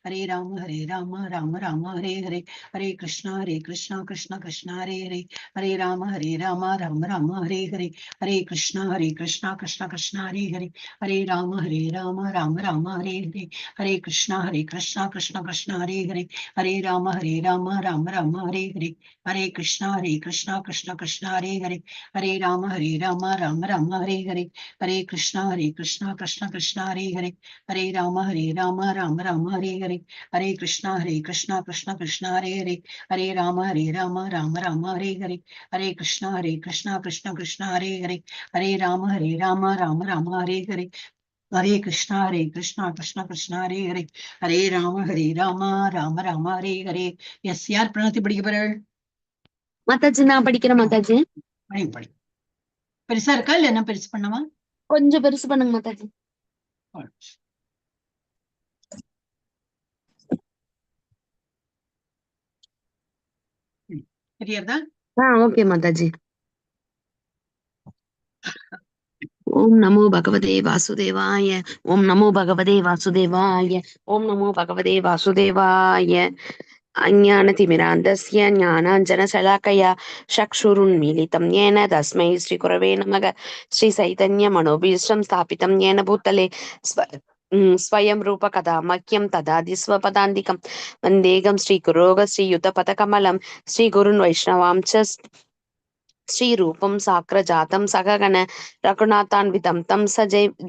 Hare Rama Rama Hare Hare, Hare Krishna Krishna Krishna Hare Hare, Hare Rama Rama Hare Hare, Hare Krishna Krishna Krishna Hare Hare, Hare Rama Rama Hare Hare, Hare Krishna Krishna Krishna Hare Hare, Hare Rama Rama Hare Hare, Hare Krishna Krishna Krishna Hare Hare, Hare Rama Rama Hare Hare, Hare Krishna Krishna Krishna Hare Hare, Hare Rama Rama Hare Hare, Hare Krishna Krishna Krishna Hare Hare, Hare Rama Rama Hare Hare, Hare Krishna Krishna Hare Hare, Hare Rama Rama Hare Hare, Hare Krishna Krishna Hare Hare, Hare Rama Rama Hare Hare. Yes, யார் பிரணத்தி படிக்கப்படுறாள்? மாதாஜி நான் படிக்கிறேன் மாதாஜி. படி. பெருசா இருக்கா இல்ல என்ன பெருசு பண்ணவா? கொஞ்சம் பெருசு பண்ணுங்க மாதாஜி. தெரியுதா? ஓகே மாதாஜி. ஓம் நமோ பகவதே வாசுதேவாய, ஓம் நமோ பகவதே வாசுதேவாய, ஓம் நமோ பகவதே வாசுதேவாய. அஞ்ஞானதிமிராந்தஸ்ய ஞானாஞ்சனசலாக்கயா சக்ஷுருன்மீலிதம் யேன தஸ்மை ஸ்ரீகுரவே நமக. ஸ்ரீ சைதன்ய மனோபீஷ்டம் ஸ்தாபிதம் யேன பூத்தலே ஸ்வயம் ரூப கதா மக்கியம் ததாதி ஸ்வபதாந்திகம் வந்தேகம் ஸ்ரீகுரோக ஸ்ரீயுதபதகமலம் ஸ்ரீகுருன் வைஷ்ணவாம் ச ஸ்ரீரூபம் சாக்ரஜாதம் சககண ரகுநாத்தான்விதம் தம்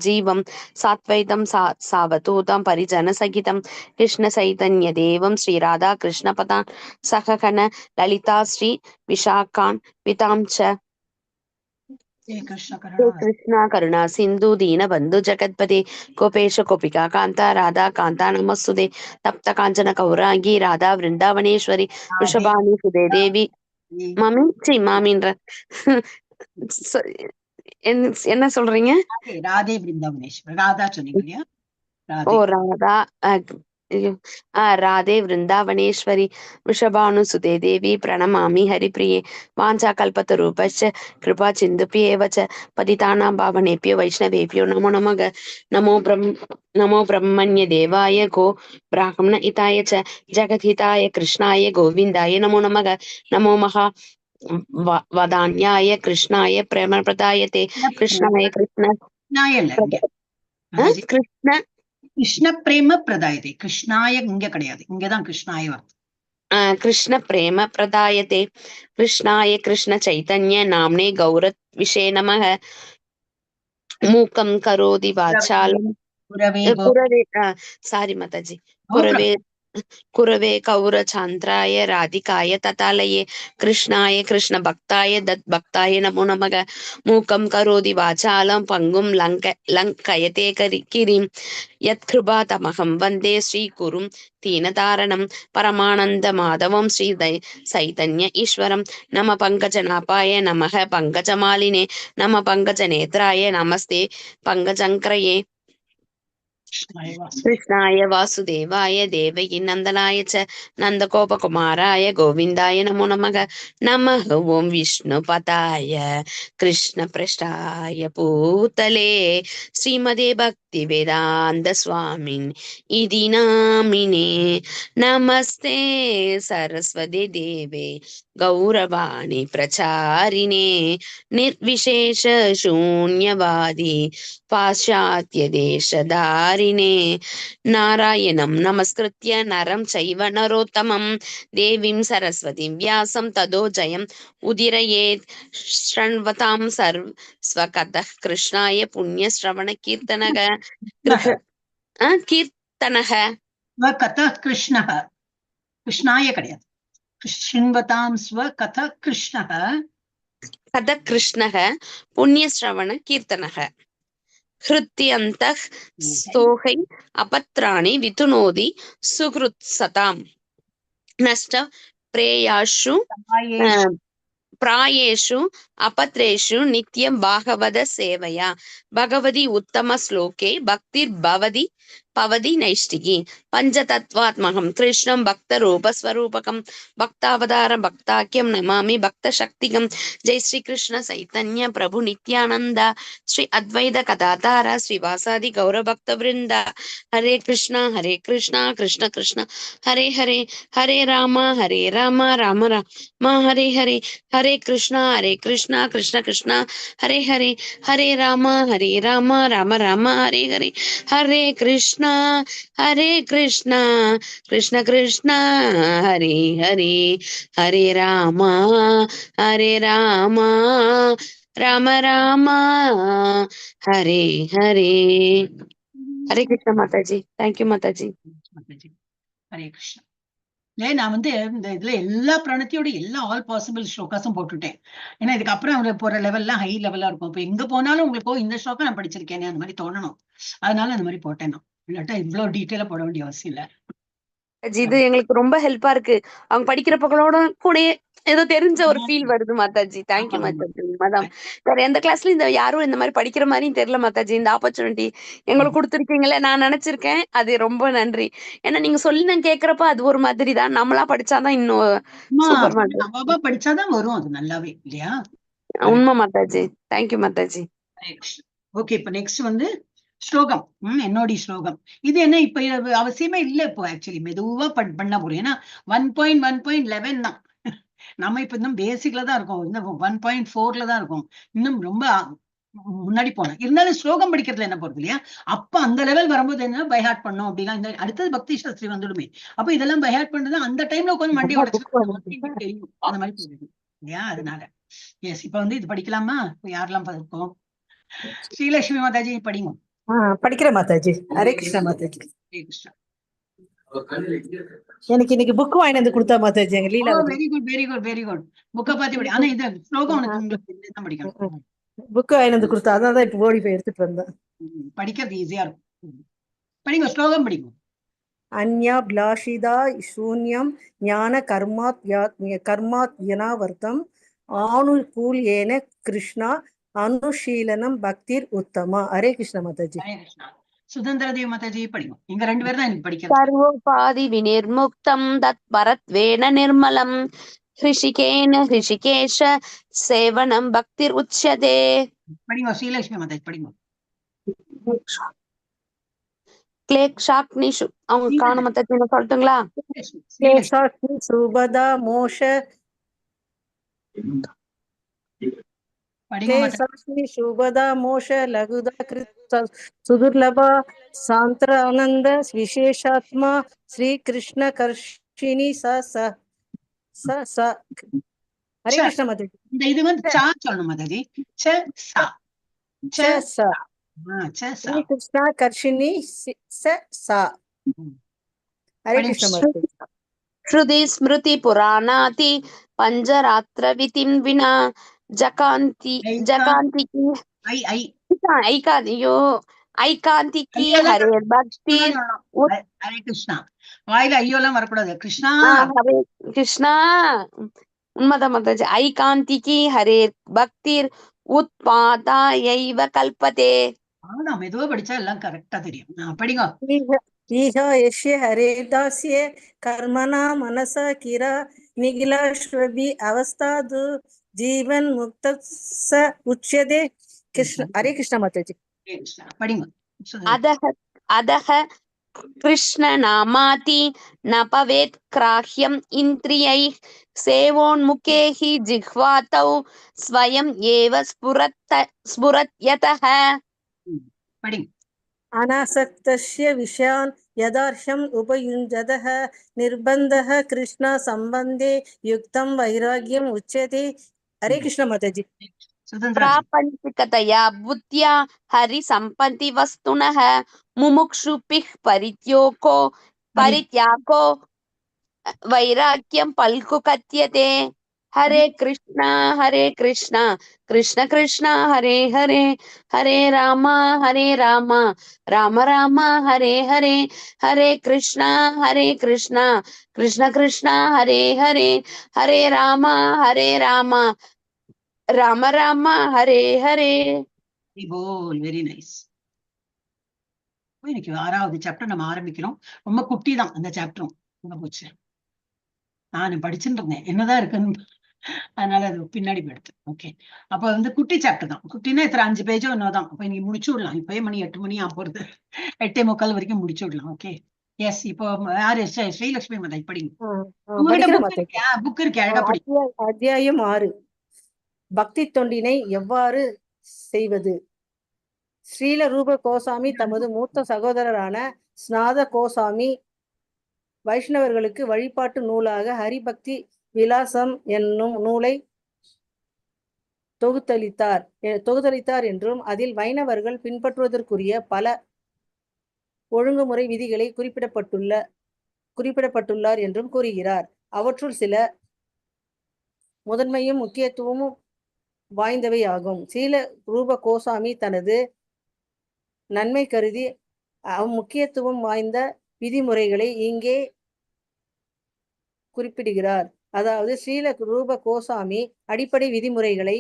ஜீவம் சாத்வைதம் சாவதூதம் பரிஜன சகிதம் கிருஷ்ண சைதன்ய தேவம் ஸ்ரீ ராதா கிருஷ்ண பதான் சககண லலிதா ஸ்ரீ விஷாகான் விதாம் ச கிருஷ்ணா கருணா சிந்து தீன பந்து ஜகத்பதே கோபேஷ கோபிகா காந்தா ராதா காந்தா நமஸ்துதே தப்த காஞ்சன கௌராங்கி ராதா விருந்தாவனேஸ்வரி ரிஷபானி சுதே தேவி மாமின்ற என்ன சொல்றீங்க? ராதே விருந்தாவனேஸ்வரி. ராதா சொன்னீங்க. ஓ ராதா. ராதே விருந்தாவனேஸ்வரி ரிஷபானு சுதே தேவி பிரணமாமி ஹரிப்ரியே வாஞ்சா கல்பத்தரூபச்ச கிருபா சிந்துபியேவச்ச பதிதானாம் பாவனேபியோ வைஷ்ணவேபியோ நமோ நமக. நமோ பிரம்மண்ய தேவாய கோ பிராஹ்மண ஹிதாய ச ஜெகத்ஹிதாய கிருஷ்ணாய கோவிந்தாய நமோ நமக. நமோ மகா வதான்யாய கிருஷ்ணாய பிரேம பிரதாயதே கிருஷ்ணாய கிருஷ்ண பிரேம பிரதாயதே. கிருஷ்ணாய இங்க கிடையாது, இங்கதான் கிருஷ்ணாய வருது. கிருஷ்ண பிரேம பிரதாயதே கிருஷ்ணாய கிருஷ்ண சைதன்ய நாம்னே கௌர விஷே நமக. மூக்கம் கரோதி வாசாலம் குரவே சாரி மாதாஜி குரவே கௌர சாந்திராய ராதிகாய ததாலயே கிருஷ்ணாய கிருஷ்ண பக்தாய தத் பக்தாய நமோ நமக. மூக்கம் கரோதி வாசாலம் பங்கும் லங்கயதே கிரிம் யத் கிருபா தமகம் வந்தே ஸ்ரீ குரும் தீனதாரணம் பரமானந்த மாதவம் ஸ்ரீ சைதன்ய ஈஸ்வரம். நம பங்கஜநாபாய நமக பங்கஜமாலினே நம பங்கஜநேத்ராய நமஸ்தே பங்கஜங்கிரயே. கிருஷ்ணாய வாசுதேவாய தேவகி நந்தனாய ச நந்தகோபகுமாராய கோவிந்தாய நமோ நமக. நமः ஓம் விஷ்ணுபதாய கிருஷ்ண பிரஷ்டாய பூதலே ஸ்ரீமதே பக்தி வேதாந்த சுவாமின் இதி நாமினே. நமஸ்தே சரஸ்வதி தேவே கௌரவாணி பிரச்சாரிணே நிர்விசேஷ சூன்யவாதி பாశ్చాత్య தேசதாரிணே. நாராயணம் நமஸ்கிருத்ய நரம் சைவ நரோத்தமம் தேவீம் சரஸ்வதிம் வியாசம் ததோ ஜயம் உதிரயேத். ஸ்ரண்வதாம் ஸ்வகதः கிருஷ்ணாய புண்ணிய ஸ்ரவண கீர்த்தனக கிருஷ்ணாய கிடையாது. ஸ்ரண்வதாம் ஸ்வகதः கிருஷ்ணः கத கிருஷ்ணக புண்ணிய ஸ்ரவண கீர்த்தனக. ஹிருத்யந்தः ஸ்தோகை அபத்ராணி விதுனோதி சுக்ருத்சதாம் நஷ்ட பிரேயாஷு பிராயேஷு அபத்ரேஷு நித்யம் பாகவத சேவையா பகவதி உத்தம ஸ்லோகே பக்திர் பவதி பவதி நைஷ்டிகி பஞ்சதத்வாத்மகம் கிருஷ்ணம் பக்த ரூபஸ்வரூபகம் பக்தாவதாரம் பக்தாக்கியம் நமாமி பக்த சக்திகம். ஜெய் ஸ்ரீ கிருஷ்ண சைத்தன்ய பிரபு நித்யானந்தா ஸ்ரீ அத்வைத கதாதார ஸ்ரீவாசாதி கௌர பக்த விருந்தா. ஹரே கிருஷ்ணா கிருஷ்ண கிருஷ்ண ஹரே ஹரே, ஹரே ராமா ராம ராம ஹரே ஹரே, ஹரே கிருஷ்ணா கிருஷ்ண கிருஷ்ண ஹரே ஹரே, ஹரே ராமா ராம ராம ஹரே ஹரே, ஹரே கிருஷ்ணா கிருஷ்ண கிருஷ்ண ஹரே ஹரே, ஹரே ராமா ராம ராம ஹரே ஹரே. ஹரே கிருஷ்ணா மாதாஜி. தேங்க்யூ மாதாஜி. ஹரே கிருஷ்ணா. நான் வந்து இந்த இதுல எல்லா பிராணத்தையோட எல்லா ஆல் பாசிபிள் ஸ்லோகாஸும் போட்டுட்டேன். ஏன்னா இதுக்கப்புறம் போற லெவல்லாம் ஹை லெவலா இருக்கும். இப்ப எங்க போனாலும் உங்களுக்கு இந்த ஸ்லோகம் நான் படிச்சிருக்கேனே அந்த மாதிரி தோணணும். அதனால அந்த மாதிரி போட்டேன் நான். இல்லாட்டா இவ்வளவு டீட்டெயிலா போட வேண்டிய அவசியம் இல்ல. இது எங்களுக்கு ரொம்ப ஹெல்ப்பா இருக்கு. அவங்க படிக்கிறப்பகளோட கூடயே ஏதோ தெரிஞ்ச ஒரு ஃபீல் வருது மாதாஜி. தேங்க்யூ மாதாஜி. மேடம் வேற எந்த கிளாஸ்ல இந்த யாரும் இந்த மாதிரி படிக்கிற மாதிரியும் தெரியல மாதாஜி. இந்த ஆப்பர்ச்சுனிட்டி எங்களுக்கு கொடுத்துருக்கீங்களே, நான் நினைச்சிருக்கேன். அது ரொம்ப நன்றி. ஏன்னா நீங்க சொல்லி நான் கேக்குறப்ப அது ஒரு மாதிரி தான். நம்மளா படிச்சாதான் இன்னும் சூப்பர் மாதாஜி. படிச்சாதான் வரும் அது நல்லாவே இல்லையா? உண்மை மாதாஜி. தேங்க்யூ மாதாஜி. ஓகே, இப்ப நெக்ஸ்ட் வந்து ஸ்லோகம். என்னோட ஸ்லோகம் இது என்ன இப்ப அவசியமே இல்ல. இப்போ ஆக்சுவலி மெதுவா பண்ண போறோம். ஏன்னா 1.1.11 தான். நம்ம இப்ப இன்னும் பேசிக்ல தான் இருக்கோம். இன்னும் 1.4ல தான் இருக்கும். இன்னும் ரொம்ப முன்னாடி போனோம். இருந்தாலும் ஸ்லோகம் படிக்கிறதுல என்ன போறது இல்லையா? அப்ப அந்த லெவல் வரும்போது என்ன பைஹார்ட் பண்ணோம் அப்படின்னா, இந்த அடுத்தது பக்தி சாஸ்திரி வந்துடுமே. அப்ப இதெல்லாம் பைஹார்ட் பண்றது அந்த டைம்ல உட்காந்து மண்டி உடச்சு தெரியும். அந்த மாதிரி போகுது இல்லையா? அதனால எஸ், இப்ப வந்து இது படிக்கலாமா? யாரெல்லாம் பார்ப்போம்? ஸ்ரீலட்சுமி மாதாஜி படிங்க. படிக்கிற மாதாஜி. ஹரே கிருஷ்ணா மாதாஜி. ஹரே கிருஷ்ணா. எனக்கு இன்னைக்கு புக் வாங்கி வந்து கொடுத்தா மாதாஜி எங்க Leela. Very good very good very good. புக்க பாத்தி படி. ஆனா இது ஸ்லோகம் உங்களுக்கு தான் படிக்கணும். புக் வாங்கி வந்து கொடுத்தா அதான் இப்ப ஓடி போய் எடுத்துட்டு வந்தேன். படிக்கிறது ஈஸியா இருக்கும். படிங்க, ஸ்லோகம் படிங்க. அன்யா பிளாஷிதா சூன்யம் ஞான கர்மாத் யனாவர்த்தம் ஆனுகூல் ஏன கிருஷ்ணா அனுஷீலனம் பக்திர் உத்தமா. ஹரே கிருஷ்ண மாதாஜி. ஹரே கிருஷ்ணா. சுதந்திர தேவி மாதாஜி படிங்க. இங்க 2 பேர் தான் எனக்கு படிக்கிறது. சர்வோபாதி விநிர்முக்தம் தத் பரத்வேன நிர்மலம் ஹிருஷிகேஷ சேவனம் பக்திர் உச்யதே. படிங்க ஸ்ரீலட்சுமி மாதாஜி படிங்க. கிளேக்ஷாக்னிஷு அவங்க காண மாதாஜி சொல்லட்டுங்களா? கிளேக்ஷாக்னி சுபதா மோஷ சுபதா மோஷ லகுதா கிருத் சுதுர்லபா சாந்திர ஆனந்த விசேஷாத்மா ஸ்ரீ கிருஷ்ண கர்ஷினி ஹரே கிருஷ்ண மாதாஜி. இந்த இது வந்து சா சொல்லணும் மாதாஜி. ச சா ஸ்ரீ கிருஷ்ண கர்ஷினி சா. ஹரே கிருஷ்ண மாதாஜி. ஸ்ருதி ஸ்மிருதி புராணாதி பஞ்சராத்திர விதிம் வினா ஜகாந்திகி ஐகாந்திகி ஹரே பக்தி. ஹரே கிருஷ்ணா. வாயில ஐயோலாம் வரக்கூடாது. கிருஷ்ணா ஹரே கிருஷ்ணா. உண்மைதான் மாதாஜி. ஐகாந்திகி ஹரே பக்திர் உத்பாதாயைவ கல்பதே. மெதுவா படிச்சா எல்லாம் கரெக்டா தெரியும். படிங்க. ஈஹா யஸ்ய ஹரே தாஸ்ய கர்மனா மனசா கிரா நிகிலாஸ்வபி அவஸ்தாது ஜீவன் முக்த ச உச்யதே. கிருஷ்ண. ஹரே கிருஷ்ண மாதாஜி. படிங்க. அதஹ கிருஷ்ண நாமாதி ந பவேத் கிராஹ்யம் இந்திரியை சேவோன்முகேஹி ஜிஹ்வாதௌ ஸ்வயம் ஏவ ஸ்புரத்யதஹ. படிங்க. அனாசக்தஸ்ய விஷயான் யதார்ஹம் உபயுஞ்சதஹ நிர்பந்தஹ கிருஷ்ண சம்பந்தே யுக்தம் வைராகியம் உச்யதே. ஹரே கிருஷ்ண மாதாஜி. प्रापंचिकतया बुद्ध्या हरि संपत्ति वस्तुनः मुमुक्षुभिः परित्यागो वैराग्यं पल्कु कथ्यते. हरे कृष्णा कृष्ण कृष्ण हरे हरे, हरे राम राम राम हरे हरे, हरे कृष्णा कृष्ण कृष्ण हरे हरे, हरे राम राम राम हरे हरे. बोल. Very nice. இன்னைக்கு 6வது சாப்டர் நம்ம ஆரம்பிக்கிறோம். ரொம்ப குட்டி தான் அந்த சாப்டரும். எங்க போச்சு? நான் படிச்சுட்டு இருந்தேன், என்னதான் இருக்குன்னு. அதனால அது பின்னாடி போயிடுது. ஓகே, அப்ப வந்து குட்டி சாப்டர் தான். குட்டினா எத்தனை 5 பேஜோ என்னதான். அப்ப இன்னைக்கு முடிச்சு விடலாம். இப்பயே மணி 8 மணி போறது. 8:45 வரைக்கும் முடிச்சு விடலாம். Okay, yes. இப்போ யாரு? ஸ்ரீலட்சுமி மாதா படிங்க. உங்ககிட்ட படிக்கிறேன் புக் மாதாஜி. இருக்கா? புக் இருக்கு, அழகா படி. அத்தியாயம் 6. பக்தி தொண்டினை எவ்வாறு செய்வது? ஸ்ரீல ரூப கோசாமி தமது மூத்த சகோதரரான ஸ்நாத கோசாமி வைஷ்ணவர்களுக்கு வழிபாட்டு நூலாக ஹரிபக்தி விலாசம் என்னும் நூலை தொகுத்தளித்தார் என்றும் அதில் வைணவர்கள் பின்பற்றுவதற்குரிய பல ஒழுங்குமுறை விதிகளை குறிப்பிடப்பட்டுள்ளார் என்றும் கூறுகிறார். அவற்றுள் சில முதன்மையும் முக்கியத்துவமும் வாய்ந்தவை ஆகும். ஸ்ரீல ரூப கோசாமி தனது நன்மை கருதி முக்கியத்துவம் வாய்ந்த விதிமுறைகளை இங்கே குறிப்பிடுகிறார். அதாவது ஸ்ரீல ரூப கோசாமி அடிப்படை விதிமுறைகளை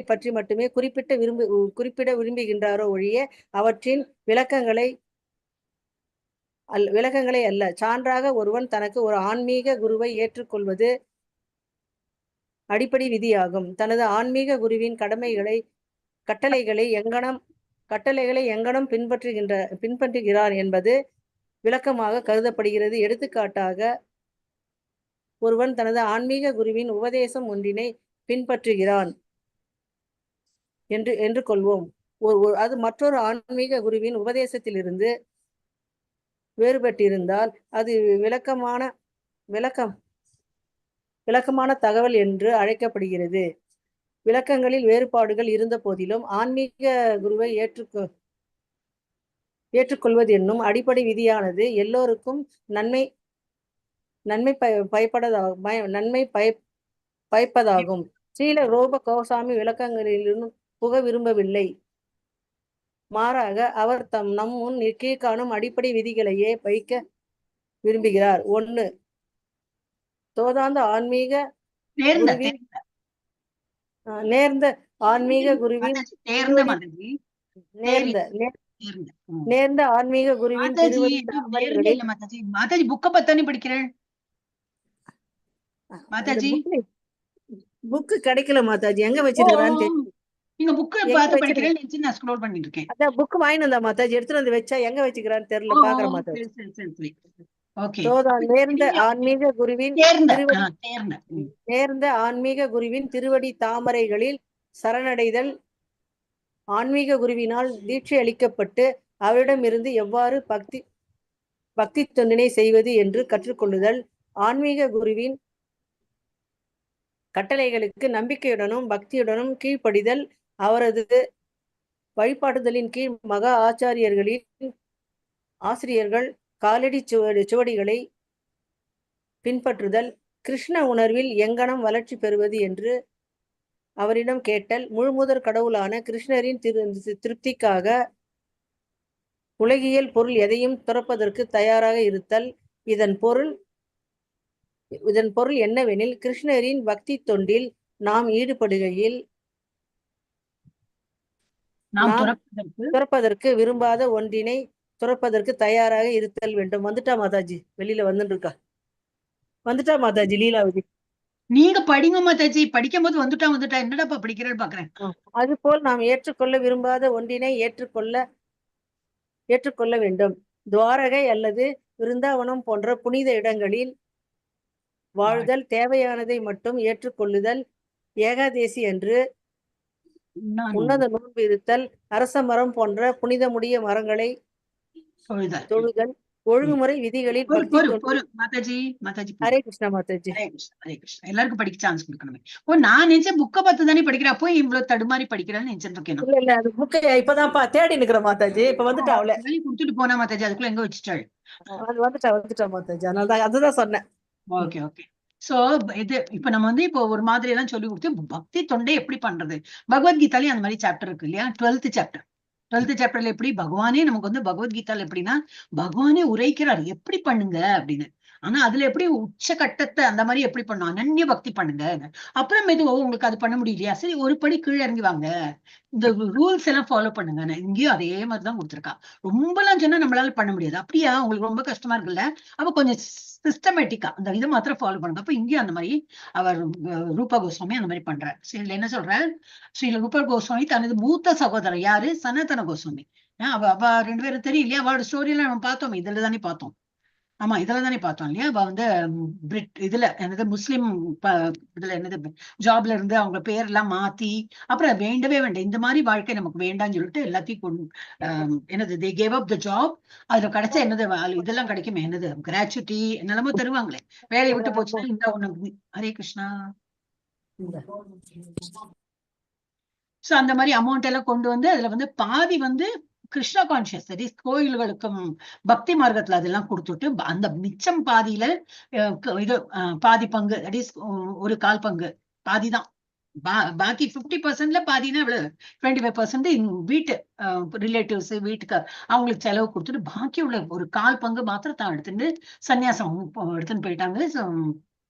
பற்றி மட்டுமே குறிப்பிட விரும்புகின்றாரோ ஒழிய அவற்றின் விளக்கங்களை அல்ல. சான்றாக ஒருவன் தனக்கு ஒரு ஆன்மீக குருவை ஏற்றுக்கொள்வது அடிப்படை விதியாகும். தனது ஆன்மீக குருவின் கட்டளைகளை எங்கனம் பின்பற்றுகிறார் என்பது விளக்கமாக கருதப்படுகிறது. எடுத்துக்காட்டாக, ஒருவன் தனது ஆன்மீக குருவின் உபதேசம் ஒன்றினை பின்பற்றுகிறான் என்று கொள்வோம். அது மற்றொரு ஆன்மீக குருவின் உபதேசத்திலிருந்து வேறுபட்டிருந்தால் அது விளக்கமான தகவல் என்று அழைக்கப்படுகிறது. விளக்கங்களில் வேறுபாடுகள் இருந்த போதிலும் ஆன்மீக குருவை ஏற்றுக்கொள்வது என்னும் அடிப்படை விதியானது எல்லோருக்கும் நன்மை பயப்பதாகும். ஸ்ரீல ரூப கோசாமி விளக்கங்களிலும் புக விரும்பவில்லை. மாறாக அவர் நம் முன் கீழ்காணும் அடிப்படை விதிகளையே வைக்க விரும்புகிறார். 1. தோதாந்த ஆன்மீக குருவின் நேர்ந்த ஆன்மீக குருவின் நேர்ந்த ஆன்மீக குருவின் மாதாஜி புக்க பத்தானே படிக்கிறேன். மாதாஜி புக்கு கிடைக்கல மாதாஜி, எங்க வச்சிருக்கான்னு நீங்க புக்கு பார்த்து படிக்கிறேன்னு நான் ஸ்க்ரோல் பண்ணிட்டு இருக்கேன். அதான் புக் வாங்கிட்டு வந்தா மாதாஜி, எடுத்துட்டு வந்து வச்சா எங்க வச்சுக்கிறான்னு தெரியல, பாக்குற மாதாஜி. நேர்ந்த ஆன்மீக குருவின் திருவடி தாமரைகளில் சரணடைதல், ஆன்மீக குருவினால் தீட்சை அளிக்கப்பட்டு அவரிடமிருந்து எவ்வாறு பக்தி தொண்டினை செய்வது என்று கற்றுக்கொள்ளுதல், ஆன்மீக குருவின் கட்டளைகளுக்கு நம்பிக்கையுடனும் பக்தியுடனும் கீழ்ப்படிதல், அவரது வழிபாட்டுதலின் கீழ் மகா ஆசிரியர்கள் காலடி சுவடிகளை பின்பற்றுதல், கிருஷ்ண உணர்வில் எங்கனம் வளர்ச்சி பெறுவது என்று அவரிடம் கேட்டல், முழுமுதற் கடவுளான கிருஷ்ணரின் திருப்திக்காக உலகியல் பொருள் எதையும் துறப்பதற்கு தயாராக இருத்தல். இதன் பொருள் என்னவெனில், கிருஷ்ணரின் பக்தி தொண்டில் நாம் ஈடுபடுகையில் துறப்பதற்கு விரும்பாத ஒன்றினை துறப்பதற்கு தயாராக இருத்தல் வேண்டும். வந்துட்டா மாதாஜி, வெளியில வந்துட்டா மாதாஜி லீலாவதி. நீங்க படிங்க மாதாஜி, படிக்கும் போது வந்துட்டா என்னடா படிக்கிறேன்னு பாக்குறேன். அதுபோல் நாம் ஏற்றுக்கொள்ள விரும்பாத ஒன்றினை ஏற்றுக்கொள்ள வேண்டும். துவாரகை அல்லது விருந்தாவனம் போன்ற புனித இடங்களில் வாழ்தல், தேவையானதை மட்டும் ஏற்றுக்கொள்ளுதல், ஏகாதேசி என்று உன்னத நோன்பு இருத்தல், அரச மரம் போன்ற புனிதமுடைய மரங்களை தொழுதல், ஒழுங்குமுறை விதிகளில் ஹரே கிருஷ்ணா மாதாஜி. எல்லாருக்கும் படிக்க சான்ஸ் கொடுக்கணுமே. நான் நினைச்சேன் புக்க பார்த்து தானே படிக்கிறா, போய் இவ்வளவு தடுமாறி படிக்கிறான்னு நினைச்சிட்டு இருக்கேன். இல்ல, அது புக்கை இப்பதான் தேடி நிக்கிறேன் மாதாஜி. இப்ப வந்துட்டா அவளே கொடுத்துட்டு போனா மாதாஜி, அதுக்குள்ள எங்க வச்சுட்டாள். வந்துட்டா மாதாஜி, அதனாலதான் அதுதான் சொன்னேன். Okay okay. சோ இது இப்ப நம்ம வந்து இப்போ ஒரு மாதிரி எல்லாம் சொல்லி கொடுத்து பக்தி தொண்டை எப்படி பண்றது, பகவத்கீதாலயும் அந்த மாதிரி சாப்டர் இருக்கு இல்லையா? 12th சாப்டர்ல எப்படி பகவானே நமக்கு வந்து பகவத்கீதால எப்படின்னா பகவானே உரைக்கிறார் எப்படி பண்ணுங்க அப்படின்னு. ஆனா அதுல எப்படி உச்சகட்டத்தை அந்த மாதிரி எப்படி பண்ணும், அனன்ய பக்தி பண்ணுங்க. அப்புறம் மெதுவா உங்களுக்கு அது பண்ண முடியலையா, சரி ஒரு படி கீழே இறங்கி வாங்க, இந்த ரூல்ஸ் எல்லாம் ஃபாலோ பண்ணுங்க. இங்கேயும் அதே மாதிரிதான் கொடுத்துருக்கா. ரொம்பலாம் சொன்னா நம்மளால பண்ண முடியாது. அப்படியா உங்களுக்கு ரொம்ப கஷ்டமா இருக்குல்ல, அப்ப கொஞ்சம் சிஸ்டமேட்டிக்கா அந்த இதை மாத்திரம் ஃபாலோ பண்ணுங்க. அப்ப இங்கேயும் அந்த மாதிரி அவர் ரூபா கோஸ்வாமி அந்த மாதிரி பண்றார். ஸ்ரீல என்ன சொல்ற, ஸ்ரீல ரூபா கோஸ்வாமி தனது மூத்த சகோதரர் யாரு, சனாதன கோஸ்வாமி. அவ 2 பேரும் தெரியும் இல்லையா, அவளோட ஸ்டோரி எல்லாம் நம்ம பார்த்தோம், இதுல தானே பார்த்தோம். ஆமா இதுல தானே பார்த்தோம் இல்லையா. அவ வந்து இதுல என்னது முஸ்லிம் இதுல என்னது ஜாப்ல இருந்து அவங்க பேரெல்லாம் மாத்தி, அப்புறம் வேண்டவே வேண்டாம் இந்த மாதிரி வாழ்க்கை நமக்கு வேண்டாம்னு சொல்லிட்டு எல்லாத்தையும் என்னது they gave up the job. அதுல கிடைச்ச என்னது இதெல்லாம் கிடைக்குமே, என்னது கிராச்சுவிட்டி என்னெல்லாமோ தருவாங்களே, வேலையை விட்டு போச்சுன்னா இந்த ஒண்ணு. ஹரே கிருஷ்ணா. சோ அந்த மாதிரி அமௌண்ட் எல்லாம் கொண்டு வந்து அதுல வந்து பாதி வந்து கிருஷ்ணா கான்சியஸ் தட் இஸ் கோயில்களுக்கும் பக்தி மார்க்கத்துல அதெல்லாம் கொடுத்துட்டு, அந்த மிச்சம் பாதியில இது பாதி பங்கு தட் இஸ் ஒரு கால் பங்கு பாதிதான். பாக்கி 50%ல பாதினா 25% வீட்டு ரிலேட்டிவ்ஸ் வீட்டுக்கு அவங்களுக்கு செலவு கொடுத்துட்டு, பாக்கி உள்ள ஒரு கால் பங்கு மாத்திரம் தான் எடுத்துட்டு சன்னியாசம் எடுத்துன்னு போயிட்டாங்க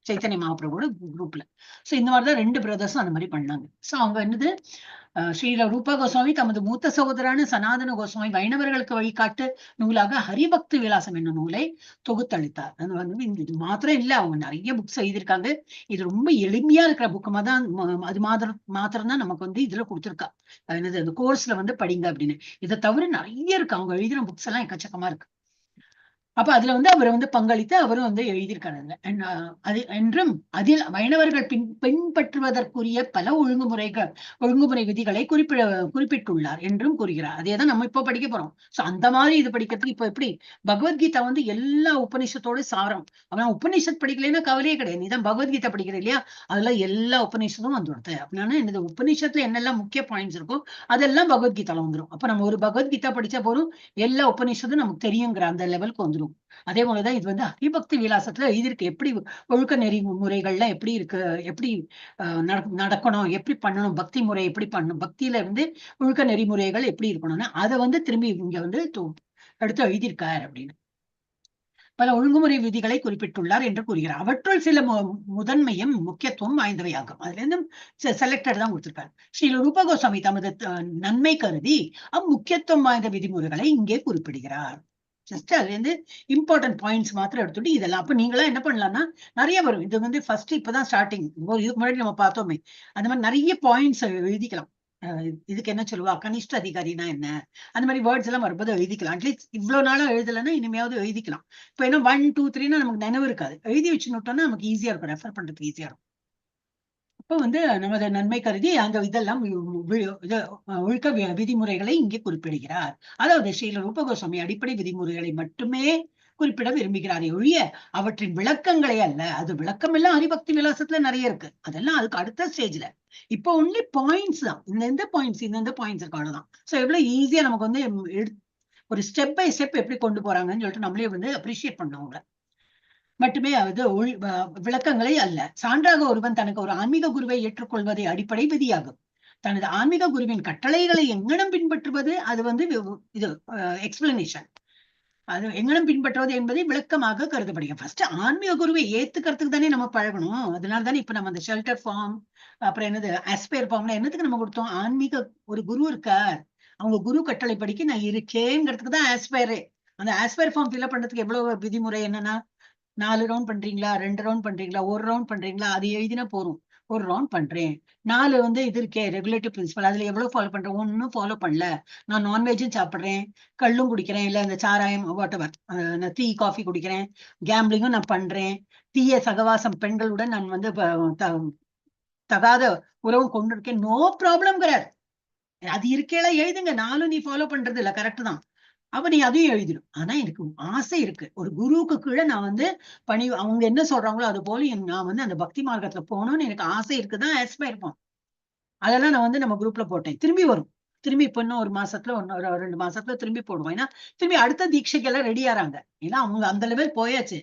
சைத்தன்ய மகாபிரபுவோட குரூப்ல. சோ இந்த மாதிரிதான் 2 பிரதர்ஸும் அந்த மாதிரி பண்ணாங்க. சோ அவங்க என்னது ஸ்ரீல ரூபா கோஸ்வாமி தமது மூத்த சகோதரான சனாதன கோஸ்வாமி வைணவர்களுக்கு வழிகாட்டு நூலாக ஹரிபக்தி விலாசம் என்னும் நூலை தொகுத்தளித்தார். அது வந்து இது மாத்திரம் இல்ல, அவங்க நிறைய புக்ஸ் எழுதியிருக்காங்க. இது ரொம்ப எளிமையா இருக்கிற புக்கமா தான், அது மாத்திரம் தான் நமக்கு வந்து இதுல கொடுத்துருக்கா. என்னது அந்த கோர்ஸ்ல வந்து படிங்க அப்படின்னு. இதை தவிர நிறைய இருக்கு, அவங்க எழுதின புக்ஸ் எல்லாம் எக்கச்சக்கமா இருக்கு. அப்ப அதுல வந்து அவர் வந்து பங்களித்து அவரும் வந்து எழுதியிருக்காங்க. அது என்றும் அதில் வைணவர்கள் பின்பற்றுவதற்குரிய பல ஒழுங்குமுறை விதிகளை குறிப்பிட்டுள்ளார் என்றும் கூறுகிறார். அதேதான் நம்ம இப்ப படிக்க போறோம். சோ அந்த மாதிரி இது படிக்கிறதுக்கு இப்ப எப்படி பகவத்கீதா வந்து எல்லா உபநிஷத்தோட சாரம். அவன் உபநிஷத் படிக்கலைன்னா கவலையே கிடையாது, நீதான் பகவத்கீதா படிக்கிற இல்லையா, அதுல எல்லா உபநிஷத்தும் வந்துடுது. அப்படின்னா என்னது உபநிஷத்துல என்னெல்லாம் முக்கிய பாயிண்ட்ஸ் இருக்கும் அதெல்லாம் பகவத்கீதால வந்துடும். அப்ப நம்ம ஒரு பகவத்கீதா படிச்சா போதும் எல்லா உபநிஷத்தும் நமக்கு தெரியுங்கிற அந்த லெவலுக்கு வந்துடும். அதே போலதான் இது வந்து ஹரிபக்தி விலாசத்துல எழுதியிருக்கு, எப்படி ஒழுக்க நெறிமுறைகள்லாம் எப்படி இருக்கு, எப்படி நடக்கணும், எப்படி பண்ணணும், பக்தி முறை எப்படி பண்ணணும், பக்தியில இருந்து ஒழுக்க நெறிமுறைகள் எப்படி இருக்கணும்னு அதை வந்து திரும்பி இங்க வந்து எடுத்து எழுதியிருக்கார் அப்படின்னு. பல ஒழுங்குமுறை விதிகளை குறிப்பிட்டுள்ளார் என்று கூறுகிறார். அவற்றுள் சில முதன்மையும் முக்கியத்துவம் வாய்ந்தவையாகும். அதுல இருந்து செலக்டட் தான் கொடுத்திருக்காரு. ஸ்ரீ ரூபா கோஸ்வாமி தமது நன்மை கருதி அம்முக்கியத்துவம் வாய்ந்த விதிமுறைகளை இங்கே குறிப்பிடுகிறார். ஜஸ்ட் அதுல இருந்து இம்பார்ட்டன்ட் பாயிண்ட்ஸ் மாத்திரம் எடுத்துட்டு இதெல்லாம். அப்ப நீங்களா என்ன பண்ணலாம்னா நிறைய வரும். இது வந்து ஃபர்ஸ்ட் இப்பதான் ஸ்டார்டிங், இதுக்கு முன்னாடி நம்ம பார்த்தோமே அந்த மாதிரி நிறைய பாயிண்ட்ஸ் எழுதிக்கலாம். இதுக்கு என்ன சொல்லுவா, கனிஷ்ட அதிகாரினா என்ன, அந்த மாதிரி வேர்ட்ஸ் எல்லாம் வரும்போது எழுதிக்கலாம். அட்லீஸ்ட் இவ்வளவு நாளும் எழுதலைன்னா இனிமையாவது எழுதிக்கலாம். இப்ப என்ன 1 2 3ன்னா நமக்கு நினைவு இருக்காது, எழுதி வச்சுட்டோம்னா நமக்கு ஈஸியா இருக்கும், ரெஃபர் பண்றதுக்கு ஈஸியா இருக்கும். அப்ப வந்து நமது நன்மை கருதி அந்த இதெல்லாம் ஒழுக்க விதிமுறைகளை இங்கே குறிப்பிடுகிறார். அதாவது ஸ்ரீல ரூபா கோஸ்வாமி அடிப்படை விதிமுறைகளை மட்டுமே குறிப்பிட விரும்புகிறாரே ஒழிய அவற்றின் விளக்கங்களே அல்ல. அது விளக்கம் எல்லாம் ஹரிபக்தி விலாசத்துல நிறைய இருக்கு, அதெல்லாம் அதுக்கு அடுத்த ஸ்டேஜ்ல. இப்போ ஒன்லி பாயிண்ட்ஸ் தான், இந்த பாயிண்ட்ஸ் இருக்கு, அவ்வளவுதான். சோ எவ்வளவு ஈஸியா நமக்கு வந்து ஒரு ஸ்டெப் பை ஸ்டெப் எப்படி கொண்டு போறாங்கன்னு சொல்லிட்டு நம்மளே வந்து அப்ரிஷியேட் பண்ணவங்க மட்டுமே அது விளக்கங்களே அல்ல. சான்றாக ஒருவன் தனக்கு ஒரு ஆன்மீக குருவை ஏற்றுக்கொள்வதை அடிப்படை விதியாகும். தனது ஆன்மீக குருவின் கட்டளைகளை எங்கனம் பின்பற்றுவது அது வந்து இது எக்ஸ்பிளனேஷன். அது எங்கனம் பின்பற்றுவது என்பதை விளக்கமாக கருதப்படுகிறது. ஃபர்ஸ்ட் ஆன்மீக குருவை ஏத்துக்கிறதுக்கு தானே நம்ம பழகணும். அதனால தானே இப்ப நம்ம அந்த ஷெல்டர் ஃபார்ம் அப்புறம் என்னது ஆஸ்பயர் ஃபார்ம்ல என்னத்துக்கு நம்ம கொடுத்தோம், ஆன்மீக ஒரு குரு இருக்கார், அவங்க குரு கட்டளை படிக்க நான் இருக்கேங்கிறதுக்கு தான் ஆஸ்பயரே. அந்த ஆஸ்பயர் ஃபார்ம் ஃபில்அப் பண்றதுக்கு எவ்வளவு விதிமுறை என்னன்னா, 4 ரவுண்ட் பண்றீங்களா, 2 ரவுண்ட் பண்றீங்களா, 1 ரவுண்ட் பண்றீங்களா, அது எழுதினா போறோம். 1 ரவுண்ட் பண்றேன். 4 வந்து இது இருக்கே ரெகுலேட்டிவ் பிரின்சிபல், அதுல எவ்வளவு ஃபாலோ பண்றேன், ஒன்னும் ஃபாலோ பண்ணல. நான் நான்வெஜ்ஜும் சாப்பிடுறேன், கள்ளும் குடிக்கிறேன், இல்ல இந்த சாராயம் வாட் எவர் டீ காஃபி குடிக்கிறேன், கேம்பிளிங்கும் நான் பண்றேன், தீய சகவாசம் பெண்களுடன் நான் வந்து தகாத உறவு கொண்டிருக்கேன், நோ ப்ராப்ளம்ங்கிறார். அது இருக்கேல எழுதுங்க, 4 நீ ஃபாலோ பண்றது இல்ல, கரெக்ட் தான். அப்ப நீ அதையும் எழுதிடும். ஆனா எனக்கு ஆசை இருக்கு, ஒரு குருவுக்கு கீழே நான் வந்து அவங்க என்ன சொல்றாங்களோ அது போல நான் வந்து அந்த பக்தி மார்க்கத்துல போகணும்னு எனக்கு ஆசை இருக்குதான் ஆஸ்பயர் இருப்போம். அதெல்லாம் நான் வந்து நம்ம குரூப்ல போட்டேன். திரும்பி வரும், திரும்பி இப்ப இன்னும் 1 மாசத்துல 2 மாசத்துல திரும்பி போடுவோம். ஏன்னா திரும்பி அடுத்த தீட்சைக்கு எல்லாம் ரெடி ஆறாங்க. ஏன்னா அவங்க அந்த லெவல் போயாச்சு.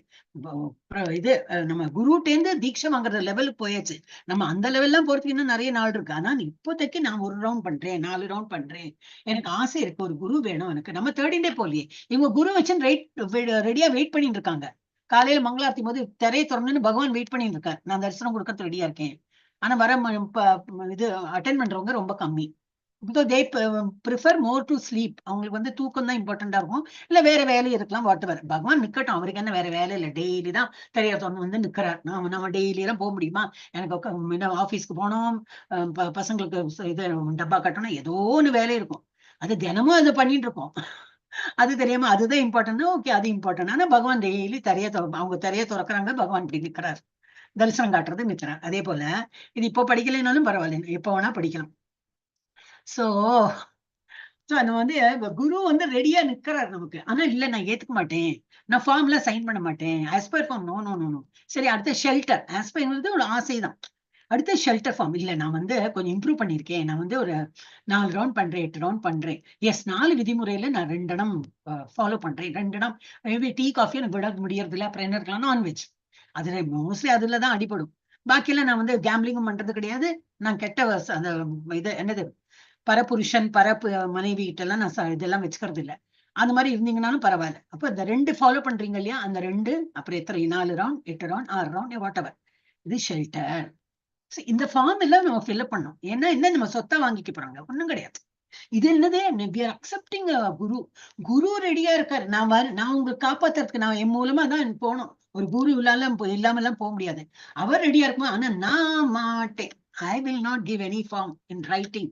இது நம்ம குருட்டேந்து தீட்சை வாங்குற லெவலுக்கு போயாச்சு. நம்ம அந்த லெவல்லாம் போறதுக்கு இன்னும் நிறைய நாள் இருக்கு. ஆனா இப்போதைக்கு நான் 1 ரவுண்ட் பண்றேன், 4 ரவுண்ட் பண்றேன், எனக்கு ஆசை இருக்கு, ஒரு குரு வேணும் எனக்கு. நம்ம தேடிண்டே போலியே, இவங்க குரு வச்சு ரெடியா வெயிட் பண்ணிட்டு இருக்காங்க. காலையில மங்களாரத்தி போது திரையை திறந்துன்னு பகவான் வெயிட் பண்ணிட்டு இருக்காரு, நான் தரிசனம் கொடுக்கறது ரெடியா இருக்கேன். ஆனா இது அட்டென்ட் பண்றவங்க ரொம்ப கம்மி. They prefer more to sleep. அவங்களுக்கு வந்து தூக்கம் தான் இம்பார்ட்டண்டா இருக்கும், இல்ல வேற வேலை இருக்கலாம், வாட் எவர். பகவான் நிக்கட்டும், அவருக்கு என்ன வேற வேலை இல்லை, டெய்லி தான் தெரிய திறந்து வந்து நிக்கிறார். நம்ம டெய்லி எல்லாம் போக முடியுமா? எனக்கு ஆபீஸ்க்கு போனோம், பசங்களுக்கு இது டப்பா கட்டணும், ஏதோ ஒண்ணு வேலை இருக்கும், அது தினமும் அதை பண்ணிட்டு இருக்கோம். அது தெரியாம அதுதான் இம்பார்ட்டன்ட், ஓகே அது இம்பார்ட்டன்ட். ஆனா பகவான் டெய்லி அவங்க தெரிய திறக்கிறாங்க, பகவான் இப்படி நிக்கிறார், தரிசனம் காட்டுறது நிக்கிறார். அதே போல இது இப்போ படிக்கலைனாலும் பரவாயில்ல, எப்போ வேணா படிக்கலாம். சோ நம்ம வந்து குரு வந்து ரெடியா நிக்கிறாரு நமக்கு. ஆனா இல்ல, நான் ஏத்துக்க மாட்டேன், நான் ஃபார்ம்ல சைன் பண்ண மாட்டேன், aspire form no no no. சரி, அடுத்த ஷெல்டர். ஆஸ்பயர் ஒரு ஆசைதான். அடுத்த ஷெல்டர் ஃபார்ம். இல்ல, நான் வந்து கொஞ்சம் இம்ப்ரூவ் பண்ணிருக்கேன், நான் வந்து ஒரு 4 ரவுண்ட் பண்றேன், 8 ரவுண்ட் பண்றேன். எஸ், 4 விதிமுறையில நான் 2 இடம் ஃபாலோ பண்றேன், 2 இடம் மேபி டீ காஃபி எனக்கு விட முடியறது இல்ல, அப்புறம் என்ன இருக்கலாம், நான்வெஜ். அதுல மோஸ்ட்லி அதுலதான் அடிபடும். பாக்கியெல்லாம் நான் வந்து கேம்பிளிங்கும் பண்றது கிடையாது. நான் அந்த இது என்னது, பரபுருஷன் மனைவி கிட்ட எல்லாம் நான் இதெல்லாம் வச்சுக்கிறது இல்ல. அந்த மாதிரி இருந்தீங்கன்னாலும் பரவாயில்ல. அப்ப இந்த 2 ஃபாலோ பண்றீங்க இல்லையா, அந்த 2 அப்புறம் எத்தனை 4 round, 8 round, 6 round, what ever, இது ஷெல்டர். இந்த ஃபார்ம் எல்லாம் நம்ம ஃபில்அப் பண்ணோம். ஏன்னா என்ன, நம்ம சொத்தா வாங்கிக்க போறாங்க, ஒண்ணும் கிடையாது. இது என்னது, we are accepting a குரு. குரு ரெடியா இருக்காரு. நான் உங்களுக்கு காப்பாத்துறதுக்கு நான் என் மூலமா தான் போகணும். ஒரு குரு இல்லாம எல்லாம் போக முடியாது. அவர் ரெடியா இருக்குமா? ஆனா நான் மாட்டேன். I will not give any form in writing.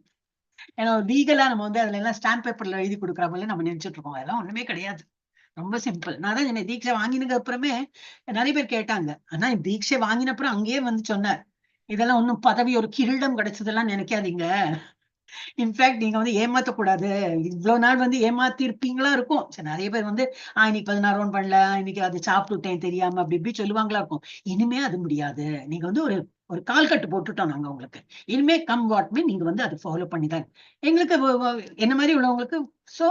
ஏன்னா லீகலா நம்ம வந்து அதுல எல்லாம் ஸ்டாம்ப் பேப்பர்ல எழுதி கொடுக்குற போல நம்ம நினைச்சிட்டு இருக்கோம். அதெல்லாம் ஒண்ணுமே கிடையாது, ரொம்ப சிம்பிள். நான் தான் என்ன தீட்சை வாங்கினதுக்கு அப்புறமே நிறைய பேர் கேட்டாங்க. ஆனா தீட்சை வாங்கின அப்புறம் அங்கேயே வந்து சொன்னார், இதெல்லாம் ஒண்ணும் பதவி ஒரு கிரீடம் கிடைச்சதெல்லாம் நினைக்காதீங்க. இன்ஃபேக்ட் நீங்க வந்து ஏமாத்தக்கூடாது. இவ்வளவு நாள் வந்து ஏமாத்தி இருப்பீங்களா இருக்கும். சரி, நிறைய பேர் வந்து இன்னைக்கு 16 ரவுண்ட் பண்ணல, இன்னைக்கு அது சாப்பிட்டுட்டேன் தெரியாம, அப்படி இப்படி சொல்லுவாங்களா இருக்கும். இனிமே அது முடியாது. நீங்க வந்து ஒரு ஒரு கால் கட்டு போட்டுட்டோம் நாங்க உங்களுக்கு. இனிமே கம் வாட் மீ, நீங்க வந்து அதை ஃபாலோ பண்ணிதான் எங்களுக்கு என்ன மாதிரி உள்ளவங்களுக்கு. சோ